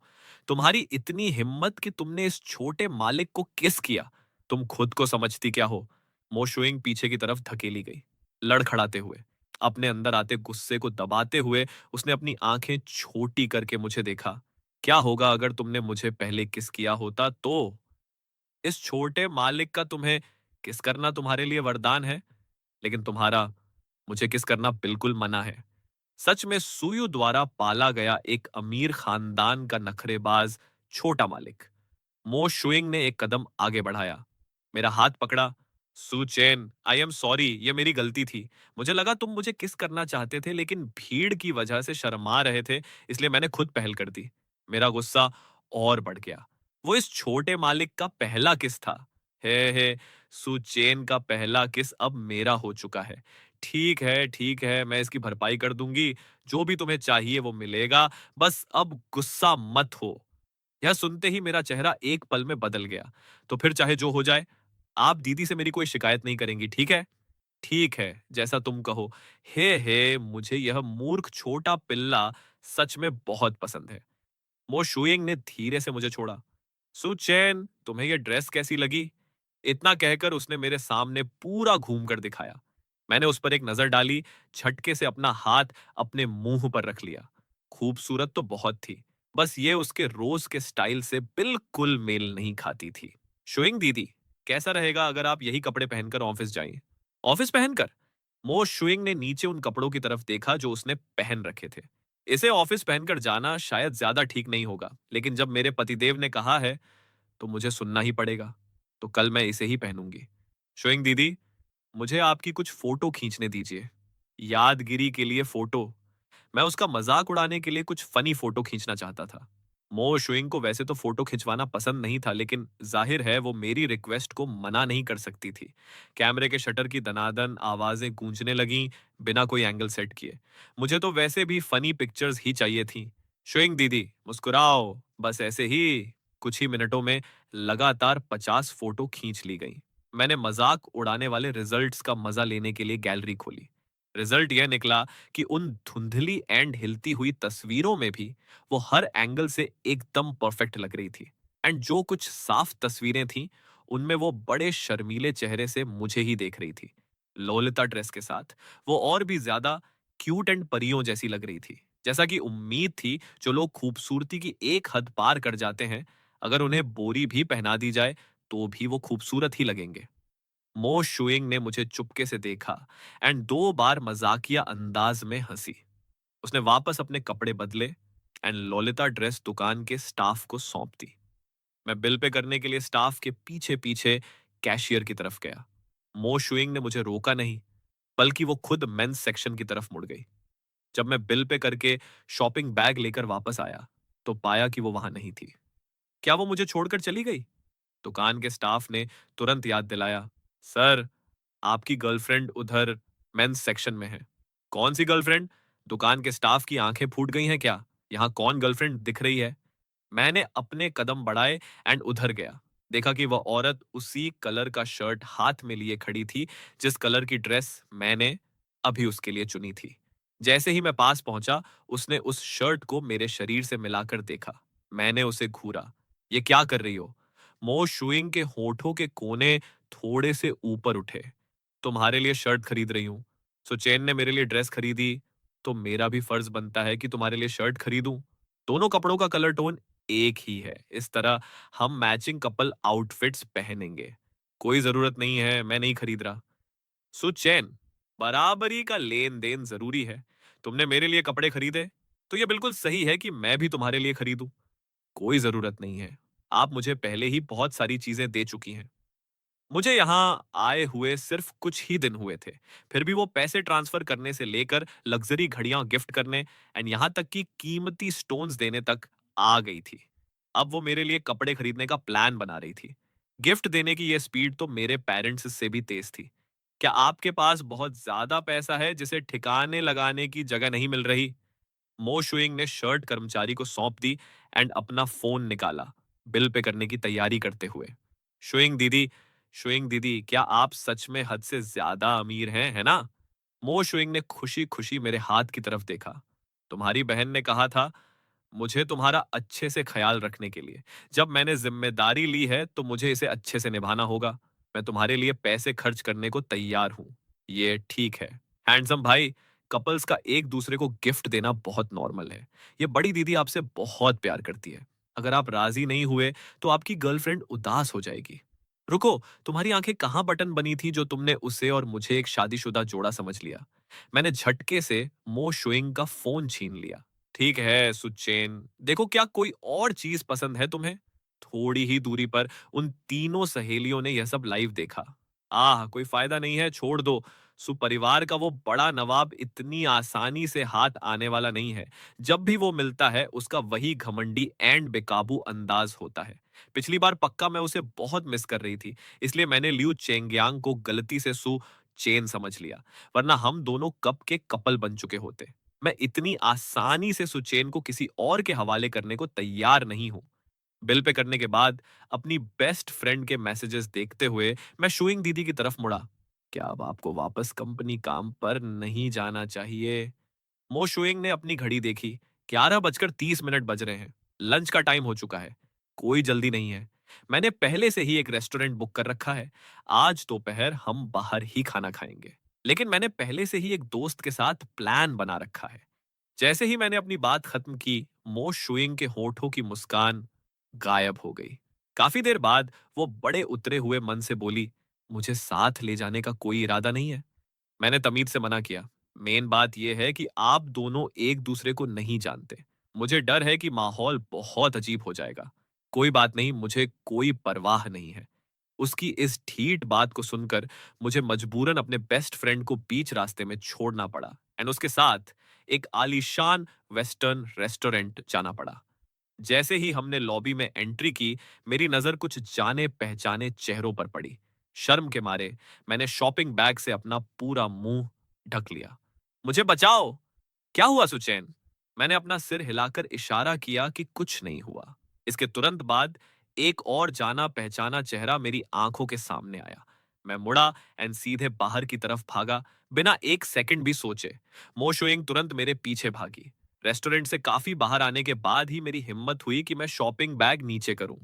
तुम्हारी इतनी हिम्मत कि तुमने इस छोटे मालिक को किस किया? तुम खुद को समझती क्या हो? मोशुइंग पीछे की तरफ धकेली गई, लड़खड़ाते हुए। अपने अंदर आते गुस्से को दबाते हुए उसने अपनी आंखें छोटी करके मुझे देखा। क्या होगा अगर तुमने मुझे पहले किस किया होता तो? इस छोटे मालिक का तुम्हें किस करना तुम्हारे लिए वरदान है, लेकिन तुम्हारा मुझे किस करना बिल्कुल मना है। सच में सुयु द्वारा पाला गया एक अमीर खानदान का नखरेबाज छोटा मालिक। मो शुइंग ने एक कदम आगे बढ़ाया, मेरा हाथ पकड़ा। सुचेन, आई एम सॉरी, ये मेरी गलती थी। मुझे लगा तुम मुझे किस करना चाहते थे, लेकिन भीड़ की वजह से शर्मा रहे थे, इसलिए मैंने खुद पहल कर दी। मेरा गुस्सा और बढ़ गया। वो इस छोटे मालिक का पहला किस था। हे सुचेन का पहला किस अब मेरा हो चुका है। ठीक है, मैं इसकी भरपाई कर दूंगी। जो भी तुम्हें चाहिए वो मिलेगा। बस अब गुस्सा मत हो। यह सुनते ही मेरा चेहरा एक पल में बदल गया। तो फिर चाहे जो हो जाए, आप दीदी से मेरी कोई शिकायत नहीं करेंगी, ठीक है? ठीक है, जैसा तुम कहो। मुझे यह मूर्ख छोटा पिल्ला सच में बहुत पसंद है। मो शुइंग ने धीरे से मुझे छोड़ा। सुचैन, तुम्हें यह ड्रेस कैसी लगी? इतना कहकर उसने मेरे सामने पूरा घूम कर दिखाया। मैंने उस पर एक नजर डाली, झटके से अपना हाथ अपने मुंह पर रख लिया। खूबसूरत तो बहुत थी, बस ये उसके रोज के स्टाइल से बिल्कुल मेल नहीं खाती थी। शुइंग दीदी, कैसा रहेगा अगर आप यही कपड़े पहनकर ऑफिस जाएं? ऑफिस पहनकर? मो शुइंग ने नीचे उन कपड़ों की तरफ देखा जो उसने पहन रखे थे। इसे ऑफिस पहनकर जाना शायद ज्यादा ठीक नहीं होगा, लेकिन जब मेरे पतिदेव ने कहा है तो मुझे सुनना ही पड़ेगा। तो कल मैं इसे ही पहनूंगी। शुइंग दीदी, मुझे आपकी कुछ फोटो खींचने दीजिए। यादगिरी के लिए फोटो। मैं उसका मजाक उड़ाने के लिए कुछ फनी फोटो खींचना चाहता था। मो शुइंग को वैसे तो फोटो खिंचवाना पसंद नहीं था, लेकिन जाहिर है वो मेरी रिक्वेस्ट को मना नहीं कर सकती थी। कैमरे के शटर की दनादन आवाजें गूंजने लगीं, बिना कोई एंगल सेट किए। मुझे तो वैसे भी फनी पिक्चर्स ही चाहिए थी। शुइंग दीदी मुस्कुराओ, बस ऐसे ही। कुछ ही मिनटों में लगातार 50 फोटो खींच ली गई। मैंने मजाक उड़ाने वाले रिजल्ट्स का मजा लेने के लिए गैलरी खोली। रिजल्ट यह निकला कि उन धुंधली एंड हिलती हुई तस्वीरों में भी वो हर एंगल से एकदम परफेक्ट लग रही थी। एंड जो कुछ साफ तस्वीरें थीं, उनमें वो बड़े शर्मीले चेहरे से मुझे ही देख रही थी। लोलिता ड्रेस के साथ वो और भी ज्यादा क्यूट एंड परियों जैसी लग रही थी। जैसा कि उम्मीद थी, जो लोग खूबसूरती की एक हद पार कर जाते हैं, अगर उन्हें बोरी भी पहना दी जाए तो भी वो खूबसूरत ही लगेंगे। मो शुइंग ने मुझे चुपके से देखा एंड 2 बार मजाकिया अंदाज में हंसी। उसने वापस अपने कपड़े बदले एंड ललिता ड्रेस दुकान के स्टाफ को सौंप दी। मैं बिल पे करने के लिए स्टाफ के पीछे पीछे कैशियर की तरफ गया। मो शुइंग ने मुझे रोका नहीं, बल्कि वो खुद मेंस सेक्शन की तरफ मुड़ गई। जब मैं बिल पे करके शॉपिंग बैग लेकर वापस आया तो पाया कि वो वहां नहीं थी। क्या वो मुझे छोड़कर चली गई? दुकान के स्टाफ ने तुरंत याद दिलाया, सर, आपकी गर्लफ्रेंड उधर मेंस सेक्शन में है। कौन सी गर्लफ्रेंड? दुकान के स्टाफ की आंखें फूट गई हैं क्या? यहाँ कौन गर्लफ्रेंड दिख रही है? मैंने अपने कदम बढ़ाए एंड उधर गया। देखा कि वह औरत उसी कलर का शर्ट हाथ में लिए खड़ी थी, जिस कलर की ड्रेस मैंने अभी उसके लिए चुनी थी। जैसे ही मैं पास पहुंचा, उसने उस शर्ट को मेरे शरीर से मिलाकर देखा। मैंने उसे घूरा। ये क्या कर रही हो? मो शुइंग के होठों के कोने थोड़े से ऊपर उठे। तुम्हारे लिए शर्ट खरीद रही हूँ। सुचैन ने मेरे लिए ड्रेस खरीदी, तो मेरा भी फर्ज बनता है कि तुम्हारे लिए शर्ट खरीदूं। दोनों कपड़ों का कलर टोन एक ही है। इस तरह हम मैचिंग कपल आउटफिट्स पहनेंगे। कोई जरूरत नहीं है, मैं नहीं खरीद रहा। सुचैन, बराबरी का लेन देन जरूरी है। तुमने मेरे लिए कपड़े खरीदे, तो यह बिल्कुल सही है कि मैं भी तुम्हारे लिए खरीदूं। कोई जरूरत नहीं है। आप मुझे पहले ही बहुत सारी चीजें दे चुकी हैं। मुझे यहाँ आए हुए सिर्फ कुछ ही दिन हुए थे, फिर भी वो पैसे ट्रांसफर करने से लेकर लग्जरी घड़ियां गिफ्ट करने एंड यहाँ तक कि कीमती स्टोन्स देने तक आ गई थी। अब वो मेरे लिए कपड़े खरीदने का प्लान बना रही थी। गिफ्ट देने की ये स्पीड तो मेरे पेरेंट्स से भी तेज थी। क्या आपके पास बहुत ज्यादा पैसा है जिसे ठिकाने लगाने की जगह नहीं मिल रही? मो शुइंग ने शर्ट कर्मचारी को सौंप दी एंड अपना फोन निकाला, बिल पे करने की तैयारी करते हुए। शुइंग दीदी, शुइंग दीदी, क्या आप सच में हद से ज्यादा अमीर हैं, है ना? मो शुइंग ने खुशी खुशी मेरे हाथ की तरफ देखा। तुम्हारी बहन ने कहा था मुझे तुम्हारा अच्छे से ख्याल रखने के लिए। जब मैंने जिम्मेदारी ली है तो मुझे इसे अच्छे से निभाना होगा। मैं तुम्हारे लिए पैसे खर्च करने को तैयार हूँ। ये ठीक है। हैंडसम भाई, कपल्स का एक दूसरे को गिफ्ट देना बहुत नॉर्मल है। ये बड़ी दीदी आपसे बहुत प्यार करती है। अगर आप राजी नहीं हुए तो आपकी गर्लफ्रेंड उदास हो जाएगी। रुको, तुम्हारी आंखें कहाँ बटन बनी थी जो तुमने उसे और मुझे एक शादीशुदा जोड़ा समझ लिया? मैंने झटके से मो शुइंग का फोन छीन लिया। ठीक है सुचेन, देखो क्या कोई और चीज पसंद है तुम्हें? थोड़ी ही दूरी पर उन तीनों सहेलियों ने यह सब लाइव देखा। आह, कोई फायदा नहीं है, छोड़ दो। सुपरिवार का वो बड़ा नवाब इतनी आसानी से हाथ आने वाला नहीं है। जब भी वो मिलता है उसका वही घमंडी एंड बेकाबू अंदाज होता है। पिछली बार पक्का मैं उसे बहुत मिस कर रही थी, इसलिए मैंने लियू चेंगयांग को गलती से सु चेन समझ लिया, वरना हम दोनों कब के कपल बन चुके होते। मैं इतनी आसानी से सुचेन को किसी और के हवाले करने को तैयार नहीं हूं। बिल पे करने के बाद अपनी बेस्ट फ्रेंड के मैसेजेस देखते हुए मैं शुइंग दीदी की तरफ मुड़ा। क्या अब आपको वापस कंपनी काम पर नहीं जाना चाहिए? मो शुइंग ने अपनी घड़ी देखी। 11:30 बज रहे हैं। लंच का टाइम हो चुका है। कोई जल्दी नहीं है। मैंने पहले से ही एक रेस्टोरेंट बुक कर रखा है। आज दोपहर हम बाहर ही खाना खाएंगे। लेकिन मैंने पहले से ही एक दोस्त के साथ प्लान बना रखा है। जैसे ही मैंने अपनी बात खत्म की, मो शुइंग के होठों की मुस्कान गायब हो गई। काफी देर बाद वो बड़े उतरे हुए मन से बोली, मुझे साथ ले जाने का कोई इरादा नहीं है। मैंने तमीज से मना किया। मेन बात यह है कि आप दोनों एक दूसरे को नहीं जानते। मुझे डर है कि माहौल बहुत अजीब हो जाएगा। कोई बात नहीं, मुझे कोई परवाह नहीं है। उसकी इस ठीठ बात को सुनकर मुझे मजबूरन अपने बेस्ट फ्रेंड को बीच रास्ते में छोड़ना पड़ा एंड उसके साथ एक आलीशान वेस्टर्न रेस्टोरेंट जाना पड़ा। जैसे ही हमने लॉबी में एंट्री की, मेरी नजर कुछ जाने पहचाने चेहरों पर पड़ी। शर्म के मारे मैंने शॉपिंग बैग से अपना पूरा मुंह ढक लिया। मुझे बचाओ! क्या हुआ सुचैन? मैंने अपना सिर हिलाकर इशारा किया कि कुछ नहीं हुआ। इसके तुरंत बाद एक और जाना पहचाना चेहरा मेरी आंखों के सामने आया। मैं मुड़ा एंड सीधे बाहर की तरफ भागा, बिना एक सेकंड भी सोचे। मो शुइंग तुरंत मेरे पीछे भागी। रेस्टोरेंट से काफी बाहर आने के बाद ही मेरी हिम्मत हुई कि मैं शॉपिंग बैग नीचे करूं।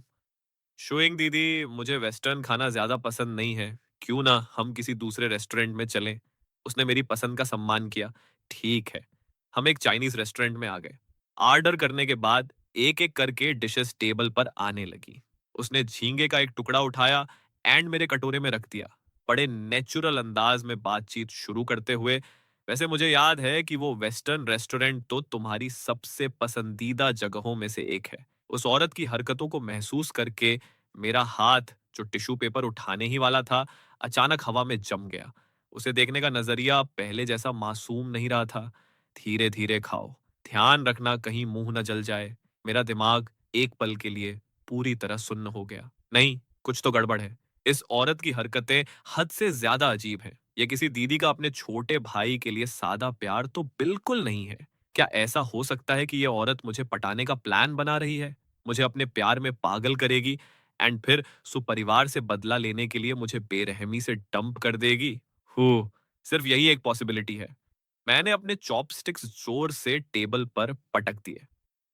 शुइंग दीदी, मुझे वेस्टर्न खाना ज्यादा पसंद नहीं है। क्यों ना हम किसी दूसरे रेस्टोरेंट में चलें? उसने मेरी पसंद का सम्मान किया। ठीक है। हम एक चाइनीज रेस्टोरेंट में आ गए। ऑर्डर करने के बाद एक एक करके डिशेस टेबल पर आने लगी। उसने झींगे का एक टुकड़ा उठाया एंड मेरे कटोरे में रख दिया। बड़े नेचुरल अंदाज में बातचीत शुरू करते हुए, वैसे मुझे याद है कि वो वेस्टर्न रेस्टोरेंट तो तुम्हारी सबसे पसंदीदा जगहों में से एक है। उस औरत की हरकतों को महसूस करके मेरा हाथ, जो टिश्यू पेपर उठाने ही वाला था, अचानक हवा में जम गया। उसे देखने का नजरिया पहले जैसा मासूम नहीं रहा था। धीरे धीरे खाओ, ध्यान रखना कहीं मुंह न जल जाए। मेरा दिमाग एक पल के लिए पूरी तरह सुन्न हो गया। नहीं, कुछ तो गड़बड़ है। इस औरत की हरकतें हद से ज्यादा अजीब हैं। ये किसी दीदी का अपने छोटे भाई के लिए सादा प्यार तो बिल्कुल नहीं है। क्या ऐसा हो सकता है कि ये औरत मुझे पटाने का प्लान बना रही है? मुझे अपने प्यार में पागल करेगी एंड फिर सुपरिवार से बदला लेने के लिए मुझे बेरहमी से डंप कर देगी? हू, सिर्फ यही एक पॉसिबिलिटी है। मैंने अपने चॉपस्टिक्स जोर से टेबल पर पटक दिए।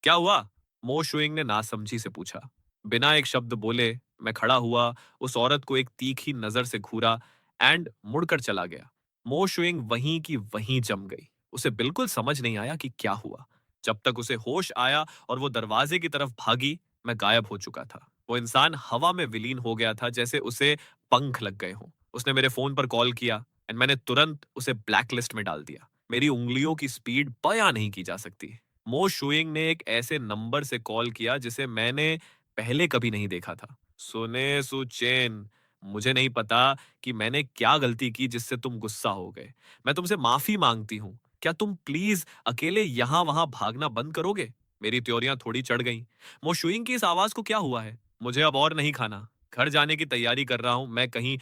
क्या हुआ? मो शुइंग ने नासमझी से पूछा। बिना एक शब्द बोले मैं खड़ा हुआ, उस औरत को एक तीखी नजर से घूरा एंड मुड़कर चला गया। मो शुइंग वहीं की वहीं जम गई। उसे बिल्कुल समझ नहीं आया कि क्या हुआ। जब तक उसे होश आया और वो दरवाजे की तरफ भागी, मैं गायब हो चुका था। वो इंसान हवा में विलीन हो गया था, जैसे उसे पंख लग गए हों। उसने मेरे फोन पर कॉल किया एंड मैंने तुरंत उसे ब्लैकलिस्ट में डाल दिया। मेरी उंगलियों की स्पीड बयां नहीं की जा सकती। मो शुइंग ने एक ऐसे नंबर से कॉल किया जिसे मैंने पहले कभी नहीं देखा था। सुने सुचेन, मुझे नहीं पता कि मैंने क्या गलती की जिससे तुम गुस्सा हो गए। मैं तुमसे माफी मांगती हूँ। क्या तुम प्लीज अकेले यहाँ वहां भागना बंद करोगे? मेरी त्योरियां थोड़ी चढ़ गईं। मोशुइंग की इस आवाज को क्या हुआ है? मुझे अब और नहीं खाना। घर जाने की तैयारी कर रहा हूँ, मैं कहीं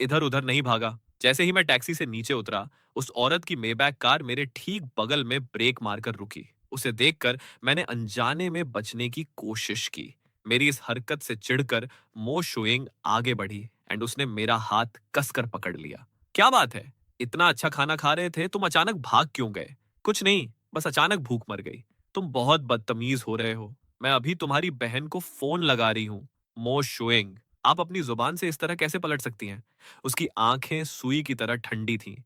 इधर उधर नहीं भागा। जैसे ही मैं टैक्सी से नीचे उतरा, उस औरत की मेबैक कार मेरे ठीक बगल में ब्रेक मारकर रुकी। उसे देखकर मैंने अनजाने में बचने की कोशिश की। मेरी इस हरकत से चिढ़कर मो शुइंग आगे बढ़ी एंड उसने मेरा हाथ कसकर पकड़ लिया। क्या बात है? इतना अच्छा खाना खा रहे थे, तुम अचानक भाग क्यों गए? कुछ नहीं, बस अचानक भूख मर गई। तुम बहुत बदतमीज हो रहे हो। मैं अभी तुम्हारी बहन को फोन लगा रही हूँ। मो शुइंग, आप अपनी जुबान से इस तरह कैसे पलट सकती हैं? उसकी आंखें सुई की तरह ठंडी थीं।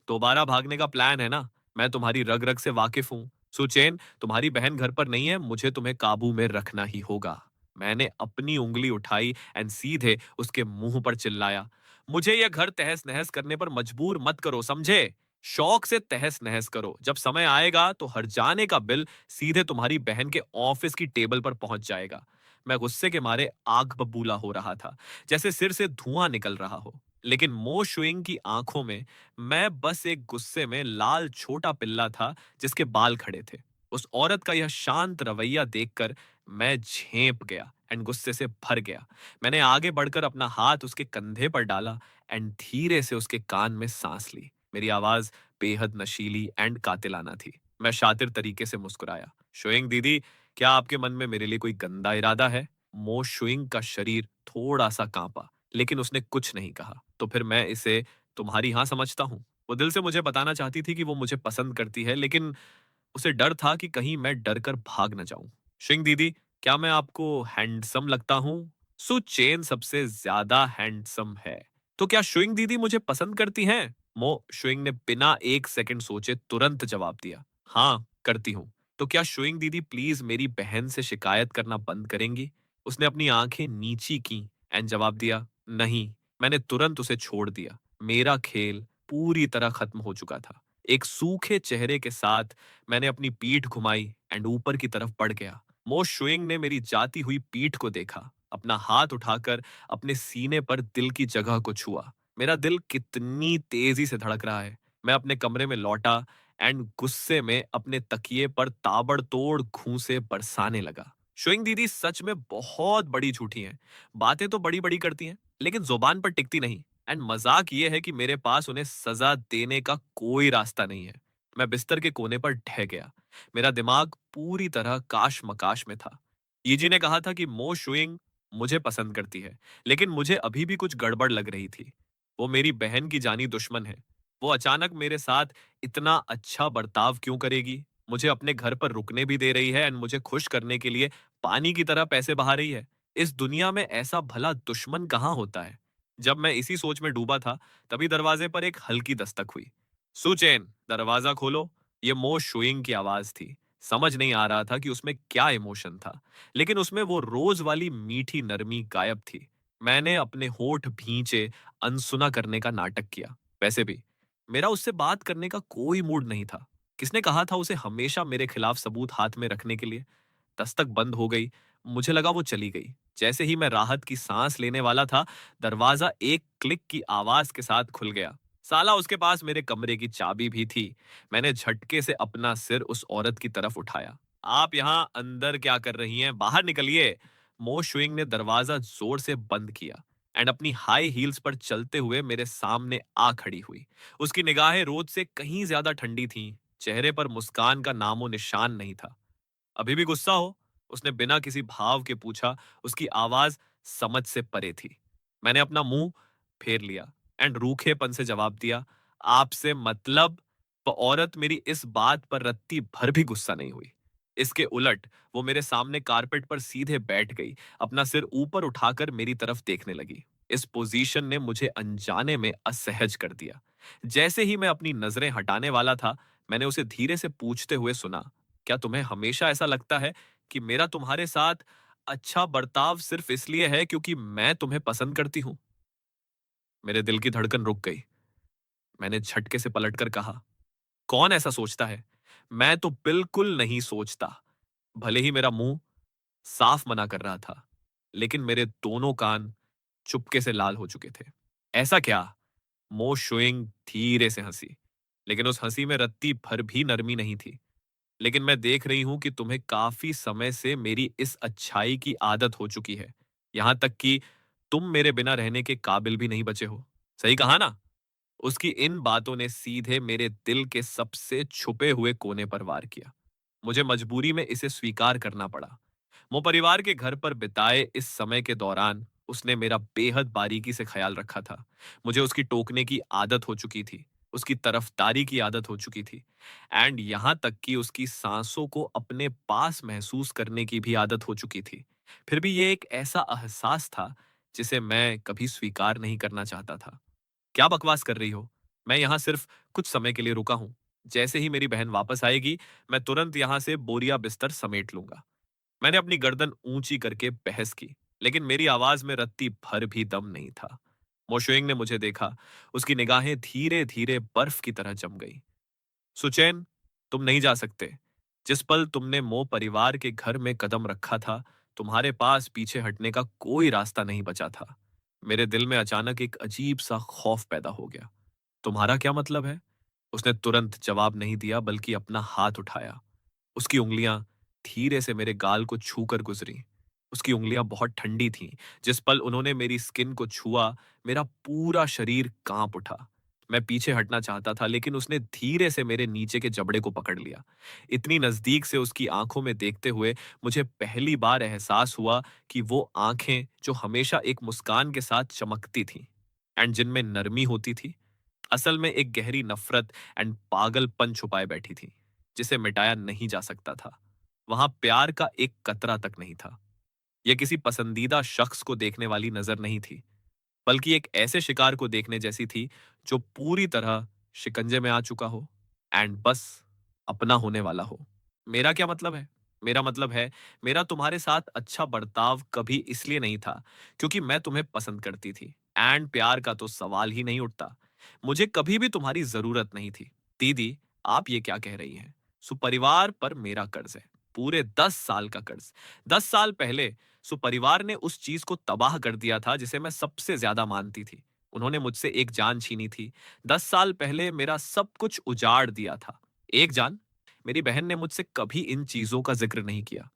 दोबारा भागने का प्लान है ना? मैं तुम्हारी रग रग से वाकिफ हूँ। सुचेन, तुम्हारी बहन घर पर नहीं है, मुझे तुम्हें काबू में रखना ही होगा। मैंने अपनी उंगली उठाई एंड सीधे उसके मुंह पर चिल्लाया। मुझे यह घर तहस नहस करने पर मजबूर मत करो, समझे? शौक से तहस नहस करो। जब समय आएगा तो हर जाने का बिल सीधे तुम्हारी बहन के ऑफिस की टेबल पर पहुंच जाएगा। मैं गुस्से के मारे आग बबूला हो रहा था, जैसे सिर से धुआं निकल रहा हो। लेकिन मो शुइंग की आंखों में मैं बस एक गुस्से में लाल छोटा पिल्ला था जिसके बाल खड़े थे। उस औरत का यह शांत रवैया देखकर मैं झेंप गया एंड गुस्से से भर गया। मैंने आगे बढ़कर अपना हाथ उसके कंधे पर डाला एंड धीरे से उसके कान में सांस ली। मेरी आवाज बेहद नशीली एंड कातिलाना थी। मैं शातिर तरीके से मुस्कुराया। शुइंग दीदी, क्या आपके मन में मेरे लिए कोई गंदा इरादा है? मो शुइंग का शरीर थोड़ा सा कांपा, लेकिन उसने कुछ नहीं कहा। तो फिर मैं इसे तुम्हारी हाँ समझता हूँ। वो दिल से मुझे बताना चाहती थी कि वो मुझे पसंद करती है, लेकिन उसे डर था कि कहीं मैं डर कर भाग न जाऊं। शिंग दीदी, क्या मैं आपको हैंडसम लगता हूँ? सु चेन सबसे ज्यादा हैंडसम है। तो क्या शुइंग दीदी मुझे पसंद करती हैं? मो शुइंग ने बिना एक सेकंड सोचे तुरंत जवाब दिया। हाँ, करती हूँ। तो क्या शुइंग दीदी प्लीज मेरी बहन से शिकायत करना बंद करेंगी? उसने अपनी आंखें नीची की एंड जवाब दिया, नहीं। मैंने तुरंत उसे छोड़ दिया। मेरा खेल पूरी तरह खत्म हो चुका था। एक सूखे चेहरे के साथ मैंने अपनी पीठ घुमाई एंड ऊपर की तरफ बढ़ गया। मो शुइंग ने मेरी जाती हुई पीठ को देखा, अपना हाथ उठाकर अपने सीने पर दिल की जगह को छुआ। मेरा दिल कितनी तेजी से धड़क रहा है। मैं अपने कमरे में लौटा एंड गुस्से में अपने तकिए पर ताबड़तोड़ घूंसे बरसाने लगा। शुइंग दीदी सच में बहुत बड़ी झूठी हैं। बातें तो बड़ी बड़ी करती हैं, लेकिन जुबान पर टिकती नहीं। एंड मजाक ये है कि मेरे पास उन्हें सजा देने का कोई रास्ता नहीं है। मैं बिस्तर के कोने पर ढह गया। मेरा दिमाग पूरी तरह काश मकाश में था। यीजी ने कहा था कि मो शुइंग मुझे पसंद करती है, लेकिन मुझे अभी भी कुछ गड़बड़ लग रही थी। वो मेरी बहन की जानी दुश्मन है। वो अचानक मेरे साथ इतना अच्छा बर्ताव क्यों करेगी? मुझे अपने घर पर रुकने भी दे रही है एंड मुझे खुश करने के लिए पानी की तरह पैसे बहा रही है। इस दुनिया में ऐसा भला दुश्मन कहाँ होता है? जब मैं इसी सोच में डूबा था, तभी दरवाजे पर एक हल्की दस्तक हुई। सुचैन, दरवाजा खोलो। ये मो शुइंग की आवाज थी। समझ नहीं आ रहा था कि उसमें क्या इमोशन था, लेकिन उसमें वो रोज वाली मीठी नरमी गायब थी। मैंने अपने होठ भींचे अनसुना करने का नाटक किया। वैसे भी मेरा उससे बात करने का कोई मूड नहीं था। किसने कहा था उसे हमेशा मेरे खिलाफ सबूत हाथ में रखने के लिए? दस्तक बंद हो गई। मुझे लगा वो चली गई। जैसे ही मैं राहत की सांस लेने वाला था, दरवाजा एक क्लिक की आवाज के साथ खुल गया। साला उसके पास मेरे कमरे की चाबी भी थी। मैंने झटके से अपना सिर उस औरत की तरफ उठाया। आप यहाँ अंदर क्या कर रही हैं? बाहर निकलिए। मो शुइंग ने दरवाजा जोर से बंद किया एंड अपनी हाई हील्स पर चलते हुए मेरे सामने आ खड़ी हुई। उसकी निगाहें रोज से कहीं ज्यादा ठंडी थीं। चेहरे पर मुस्कान का नामो निशान नहीं था। अभी भी गुस्सा हो? उसने बिना किसी भाव के पूछा। उसकी आवाज समझ से परे थी। मैंने अपना मुंह फेर लिया एंड रूखेपन से जवाब दिया, आपसे मतलब? वो औरत मेरी इस बात पर रत्ती भर भी गुस्सा नहीं हुई। इसके उलट वो मेरे सामने कारपेट पर सीधे बैठ गई, अपना सिर ऊपर उठाकर मेरी तरफ देखने लगी। इस पोजीशन ने मुझे अनजाने में असहज कर दिया। जैसे ही मैं अपनी नजरें हटाने वाला था, मैंने उसे धीरे से पूछते हुए सुना, क्या तुम्हें हमेशा ऐसा लगता है कि मेरा तुम्हारे साथ अच्छा बर्ताव सिर्फ इसलिए है क्योंकि मैं तुम्हें पसंद करती हूं? मेरे दिल की धड़कन रुक गई। मैंने झटके से पलटकर कहा, कौन ऐसा सोचता है? मैं तो बिल्कुल नहीं सोचता। भले ही मेरा मुंह साफ मना कर रहा था, लेकिन मेरे दोनों कान चुपके से लाल हो चुके थे। ऐसा क्या? मो शुइंग धीरे से हंसी, लेकिन उस हंसी में रत्ती भर भी नरमी नहीं थी। लेकिन मैं देख रही हूं कि तुम्हें काफी समय से मेरी इस अच्छाई की आदत हो चुकी है। यहां तक कि तुम मेरे बिना रहने के काबिल भी नहीं बचे हो। सही कहा ना? उसकी इन बातों ने सीधे मेरे दिल के सबसे छुपे हुए कोने पर वार किया। मुझे मजबूरी में इसे स्वीकार करना पड़ा। वो परिवार के घर पर बिताए इस समय के दौरान उसने मेरा बेहद बारीकी से ख्याल रखा था। मुझे उसकी टोकने की आदत हो चुकी थी, उसकी तरफदारी की आदत हो चुकी थी एंड यहां तक कि उसकी सांसों को अपने पास महसूस करने की भी आदत हो चुकी थी। फिर भी ये एक ऐसा एहसास था जिसे मैं कभी स्वीकार नहीं करना चाहता था। क्या बकवास कर रही हो? मैं यहाँ सिर्फ कुछ समय के लिए रुका हूँ। जैसे ही मेरी बहन वापस आएगी, मैं तुरंत यहाँ से बोरिया बिस्तर समेट लूंगा। मैंने अपनी गर्दन ऊंची करके बहस की, लेकिन मेरी आवाज में रत्ती भर भी दम नहीं था। मोशुएंग ने मुझे देखा। उसकी निगाहें धीरे धीरे बर्फ की तरह जम गई। सुचैन, तुम नहीं जा सकते। जिस पल तुमने मो परिवार के घर में कदम रखा था, तुम्हारे पास पीछे हटने का कोई रास्ता नहीं बचा था। मेरे दिल में अचानक एक अजीब सा खौफ पैदा हो गया। तुम्हारा क्या मतलब है? उसने तुरंत जवाब नहीं दिया, बल्कि अपना हाथ उठाया। उसकी उंगलियां धीरे से मेरे गाल को छूकर गुजरी। उसकी उंगलियां बहुत ठंडी थीं। जिस पल उन्होंने मेरी स्किन को छुआ, मेरा पूरा शरीर कांप उठा। मैं पीछे हटना चाहता था, लेकिन उसने धीरे से मेरे नीचे के जबड़े को पकड़ लिया। इतनी नजदीक से उसकी आंखों में देखते हुए मुझे पहली बार एहसास हुआ कि वो आंखें जो हमेशा एक मुस्कान के साथ चमकती थीं एंड जिनमें नरमी होती थी, असल में एक गहरी नफरत एंड पागलपन छुपाए बैठी थी, जिसे मिटाया नहीं जा सकता था। वहां प्यार का एक कतरा तक नहीं था। यह किसी पसंदीदा शख्स को देखने वाली नजर नहीं थी, बल्कि एक ऐसे शिकार को देखने जैसी थी जो पूरी तरह शिकंजे में आ चुका हो एंड बस अपना होने वाला हो। मेरा क्या मतलब है? मेरा मतलब है, मेरा तुम्हारे साथ अच्छा बर्ताव कभी इसलिए नहीं था क्योंकि मैं तुम्हें पसंद करती थी एंड प्यार का तो सवाल ही नहीं उठता। मुझे कभी भी तुम्हारी जरूरत नहीं थी। दीदी, आप ये क्या कह रही हैं? सुपरिवार पर मेरा कर्ज है, पूरे 10 साल का कर्ज। 10 साल पहले सुपरिवार ने उस चीज को तबाह कर दिया था जिसे मैं सबसे ज्यादा मानती थी। उन्होंने मुझसे एक जान छीनी थी। 10 साल पहले मेरा सब कुछ उजाड़ दिया था। एक जान? मेरी बहन ने मुझसे कभी इन चीजों का जिक्र नहीं किया।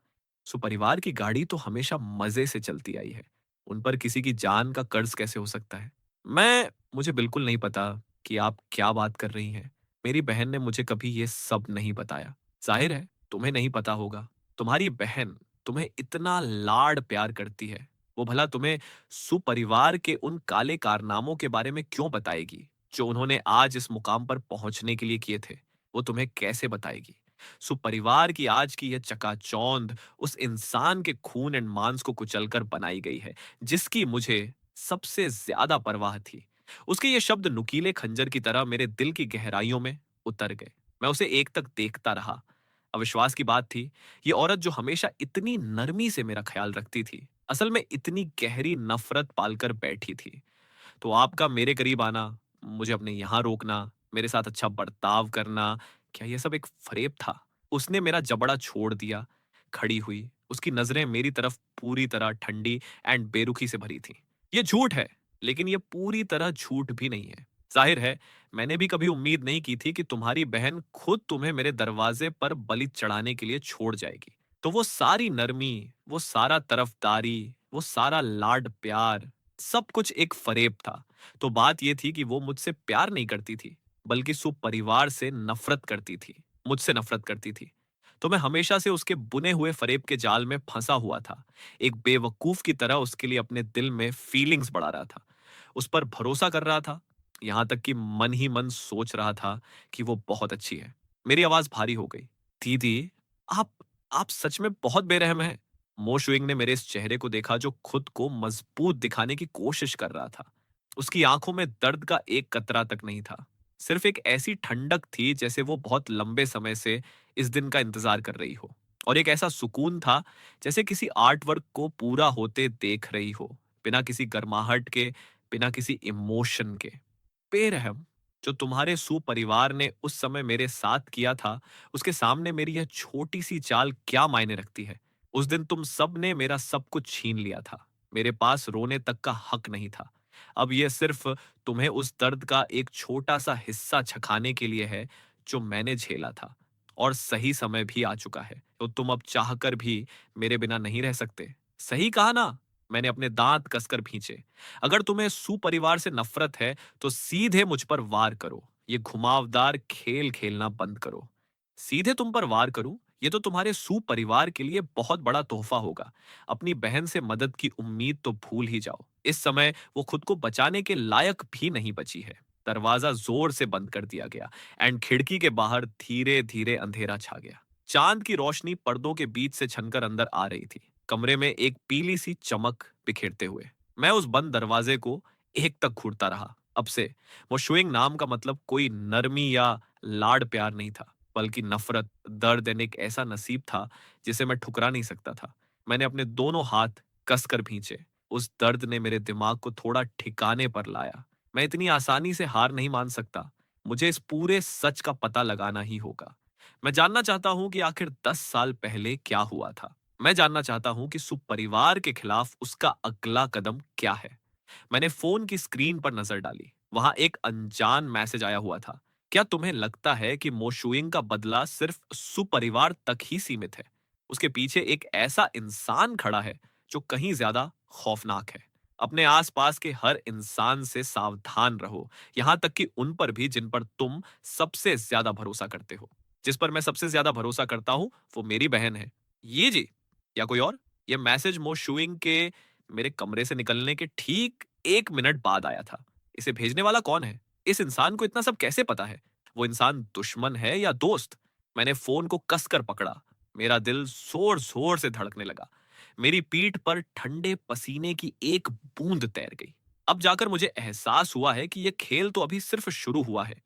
सुपरिवार की गाड़ी तो हमेशा मजे से चलती आई है। उन पर किसी की जान का कर्ज कैसे हो सकता है? मुझे बिल्कुल नहीं पता कि आप क्या बात कर रही हैं। मेरी बहन ने मुझे कभी ये सब नहीं बताया। जाहिर है, तुम्हें नहीं पता होगा। तुम्हारी बहन तुम्हें इतना लाड प्यार करती है। वो भला तुम्हें सुपरिवार के उन काले कारनामों के बारे में क्यों बताएगी, जो उन्होंने आज इस मुकाम पर पहुंचने के लिए किए थे? वो तुम्हें कैसे बताएगी? सुपरिवार की आज की यह चकाचौंध उस इंसान के खून एंड मांस को कुचलकर बनाई गई है, जिसकी मुझे सबसे ज्यादा परवाह थी। उसके ये शब्द नुकीले खंजर की तरह मेरे दिल की गहराइयों में उतर गए। मैं उसे एक तक देखता रहा। अविश्वास की बात थी, ये औरत जो हमेशा इतनी नरमी से मेरा ख्याल रखती थी, असल में इतनी गहरी नफरत पालकर बैठी थी। तो आपका मेरे करीब आना, मुझे अपने यहाँ रोकना, मेरे साथ अच्छा बर्ताव करना, क्या ये सब एक फरेब था? उसने मेरा जबड़ा छोड़ दिया, खड़ी हुई। उसकी नजरें मेरी तरफ पूरी तरह ठंडी एंड बेरुखी से भरी थीं। ये झूठ है, लेकिन ये पूरी तरह झूठ भी नहीं है। जाहिर है, मैंने भी कभी उम्मीद नहीं की थी कि तुम्हारी बहन खुद तुम्हें मेरे दरवाजे पर बलि चढ़ाने के लिए छोड़ जाएगी। तो वो सारी नरमी, वो सारा तरफदारी, वो सारा लाड प्यार, सब कुछ एक फरेब था। तो बात यह थी कि वो मुझसे प्यार नहीं करती थी, बल्कि सुपरिवार से नफरत करती थी, मुझसे नफरत करती थी। तो मैं हमेशा से उसके बुने हुए फरेब के जाल में फंसा हुआ था, एक बेवकूफ की तरह उसके लिए अपने दिल में फीलिंग्स बढ़ा रहा था, उस पर भरोसा कर रहा था, यहां तक कि मन ही मन सोच रहा था कि वो बहुत अच्छी है। मेरी आवाज भारी हो गई। दीदी, आप आप सच में बहुत बेरहम हैं। मोशुइंग ने मेरे इस चेहरे को देखा जो खुद को मजबूत दिखाने की कोशिश कर रहा था। उसकी आंखों में दर्द का एक कतरा तक नहीं था, सिर्फ एक ऐसी ठंडक थी जैसे वो बहुत लंबे समय से इस दिन का इंतजार कर रही हो। और एक ऐसा सुकून था जैसे किसी आर्ट वर्क को पूरा होते देख रही हो, बिना किसी गर्माहट के, बिना किसी इमोशन के। बेरहम, जो तुम्हारे सुपरिवार ने उस समय मेरे साथ किया था, उसके सामने मेरी यह छोटी सी चाल क्या मायने रखती है? उस दिन तुम सब ने मेरा सब कुछ छीन लिया था। मेरे पास रोने तक का हक नहीं था। अब यह सिर्फ तुम्हें उस दर्द का एक छोटा सा हिस्सा चखाने के लिए है जो मैंने झेला था। और सही समय भी आ चुका है, तो तुम अब चाहकर भी मेरे बिना नहीं रह सकते। सही कहा ना? मैंने अपने दांत कसकर भींचे। अगर तुम्हें सुपरिवार से नफरत है, तो सीधे मुझ पर वार करो। ये घुमावदार खेल खेलना बंद करो। सीधे तुम पर वार करूं? ये तो तुम्हारे सुपरिवार के लिए बहुत बड़ा तोहफा होगा। अपनी बहन से मदद की उम्मीद तो भूल ही जाओ। इस समय वो खुद को बचाने के लायक भी नहीं बची है। दरवाजा जोर से बंद कर दिया गया एंड खिड़की के बाहर धीरे धीरे अंधेरा छा गया। चांद की रोशनी पर्दों के बीच से छनकर अंदर आ रही थी, कमरे में एक पीली सी चमक बिखेरते हुए। मैं उस बंद दरवाजे को एक तक घूरता रहा। अब से वो शुइंग नाम का मतलब कोई नरमी या लाड प्यार नहीं था, बल्कि नफरत, दर्द एंड एक ऐसा नसीब था जिसे मैं ठुकरा नहीं सकता था। मैंने अपने दोनों हाथ कसकर भींचे। उस दर्द ने मेरे दिमाग को थोड़ा ठिकाने पर लाया। मैं इतनी आसानी से हार नहीं मान सकता। मुझे इस पूरे सच का पता लगाना ही होगा। मैं जानना चाहता हूं कि आखिर 10 साल पहले क्या हुआ था। मैं जानना चाहता हूं कि सुपरिवार के खिलाफ उसका अगला कदम क्या है। मैंने फोन की स्क्रीन पर नजर डाली। वहां एक अनजान मैसेज आया हुआ था। क्या तुम्हें लगता है कि मोशुइंग का बदला सिर्फ सुपरिवार तक ही सीमित है? उसके पीछे एक ऐसा इंसान खड़ा है जो कहीं ज्यादा खौफनाक है। अपने आसपास के हर इंसान से सावधान रहो, यहां तक कि उन पर भी जिन पर तुम सबसे ज्यादा भरोसा करते हो। जिस पर मैं सबसे ज्यादा भरोसा करता हूं, वो मेरी बहन है। ये जी, या कोई और? ये मैसेज मोशुइंग के मेरे कमरे से निकलने के ठीक 1 मिनट बाद आया था। इसे भेजने वाला कौन है? इस इंसान को इतना सब कैसे पता है? वो इंसान दुश्मन है या दोस्त? मैंने फोन को कसकर पकड़ा। मेरा दिल जोर जोर से धड़कने लगा। मेरी पीठ पर ठंडे पसीने की एक बूंद तैर गई। अब जाकर मुझे एहसास हुआ है कि यह खेल तो अभी सिर्फ शुरू हुआ है।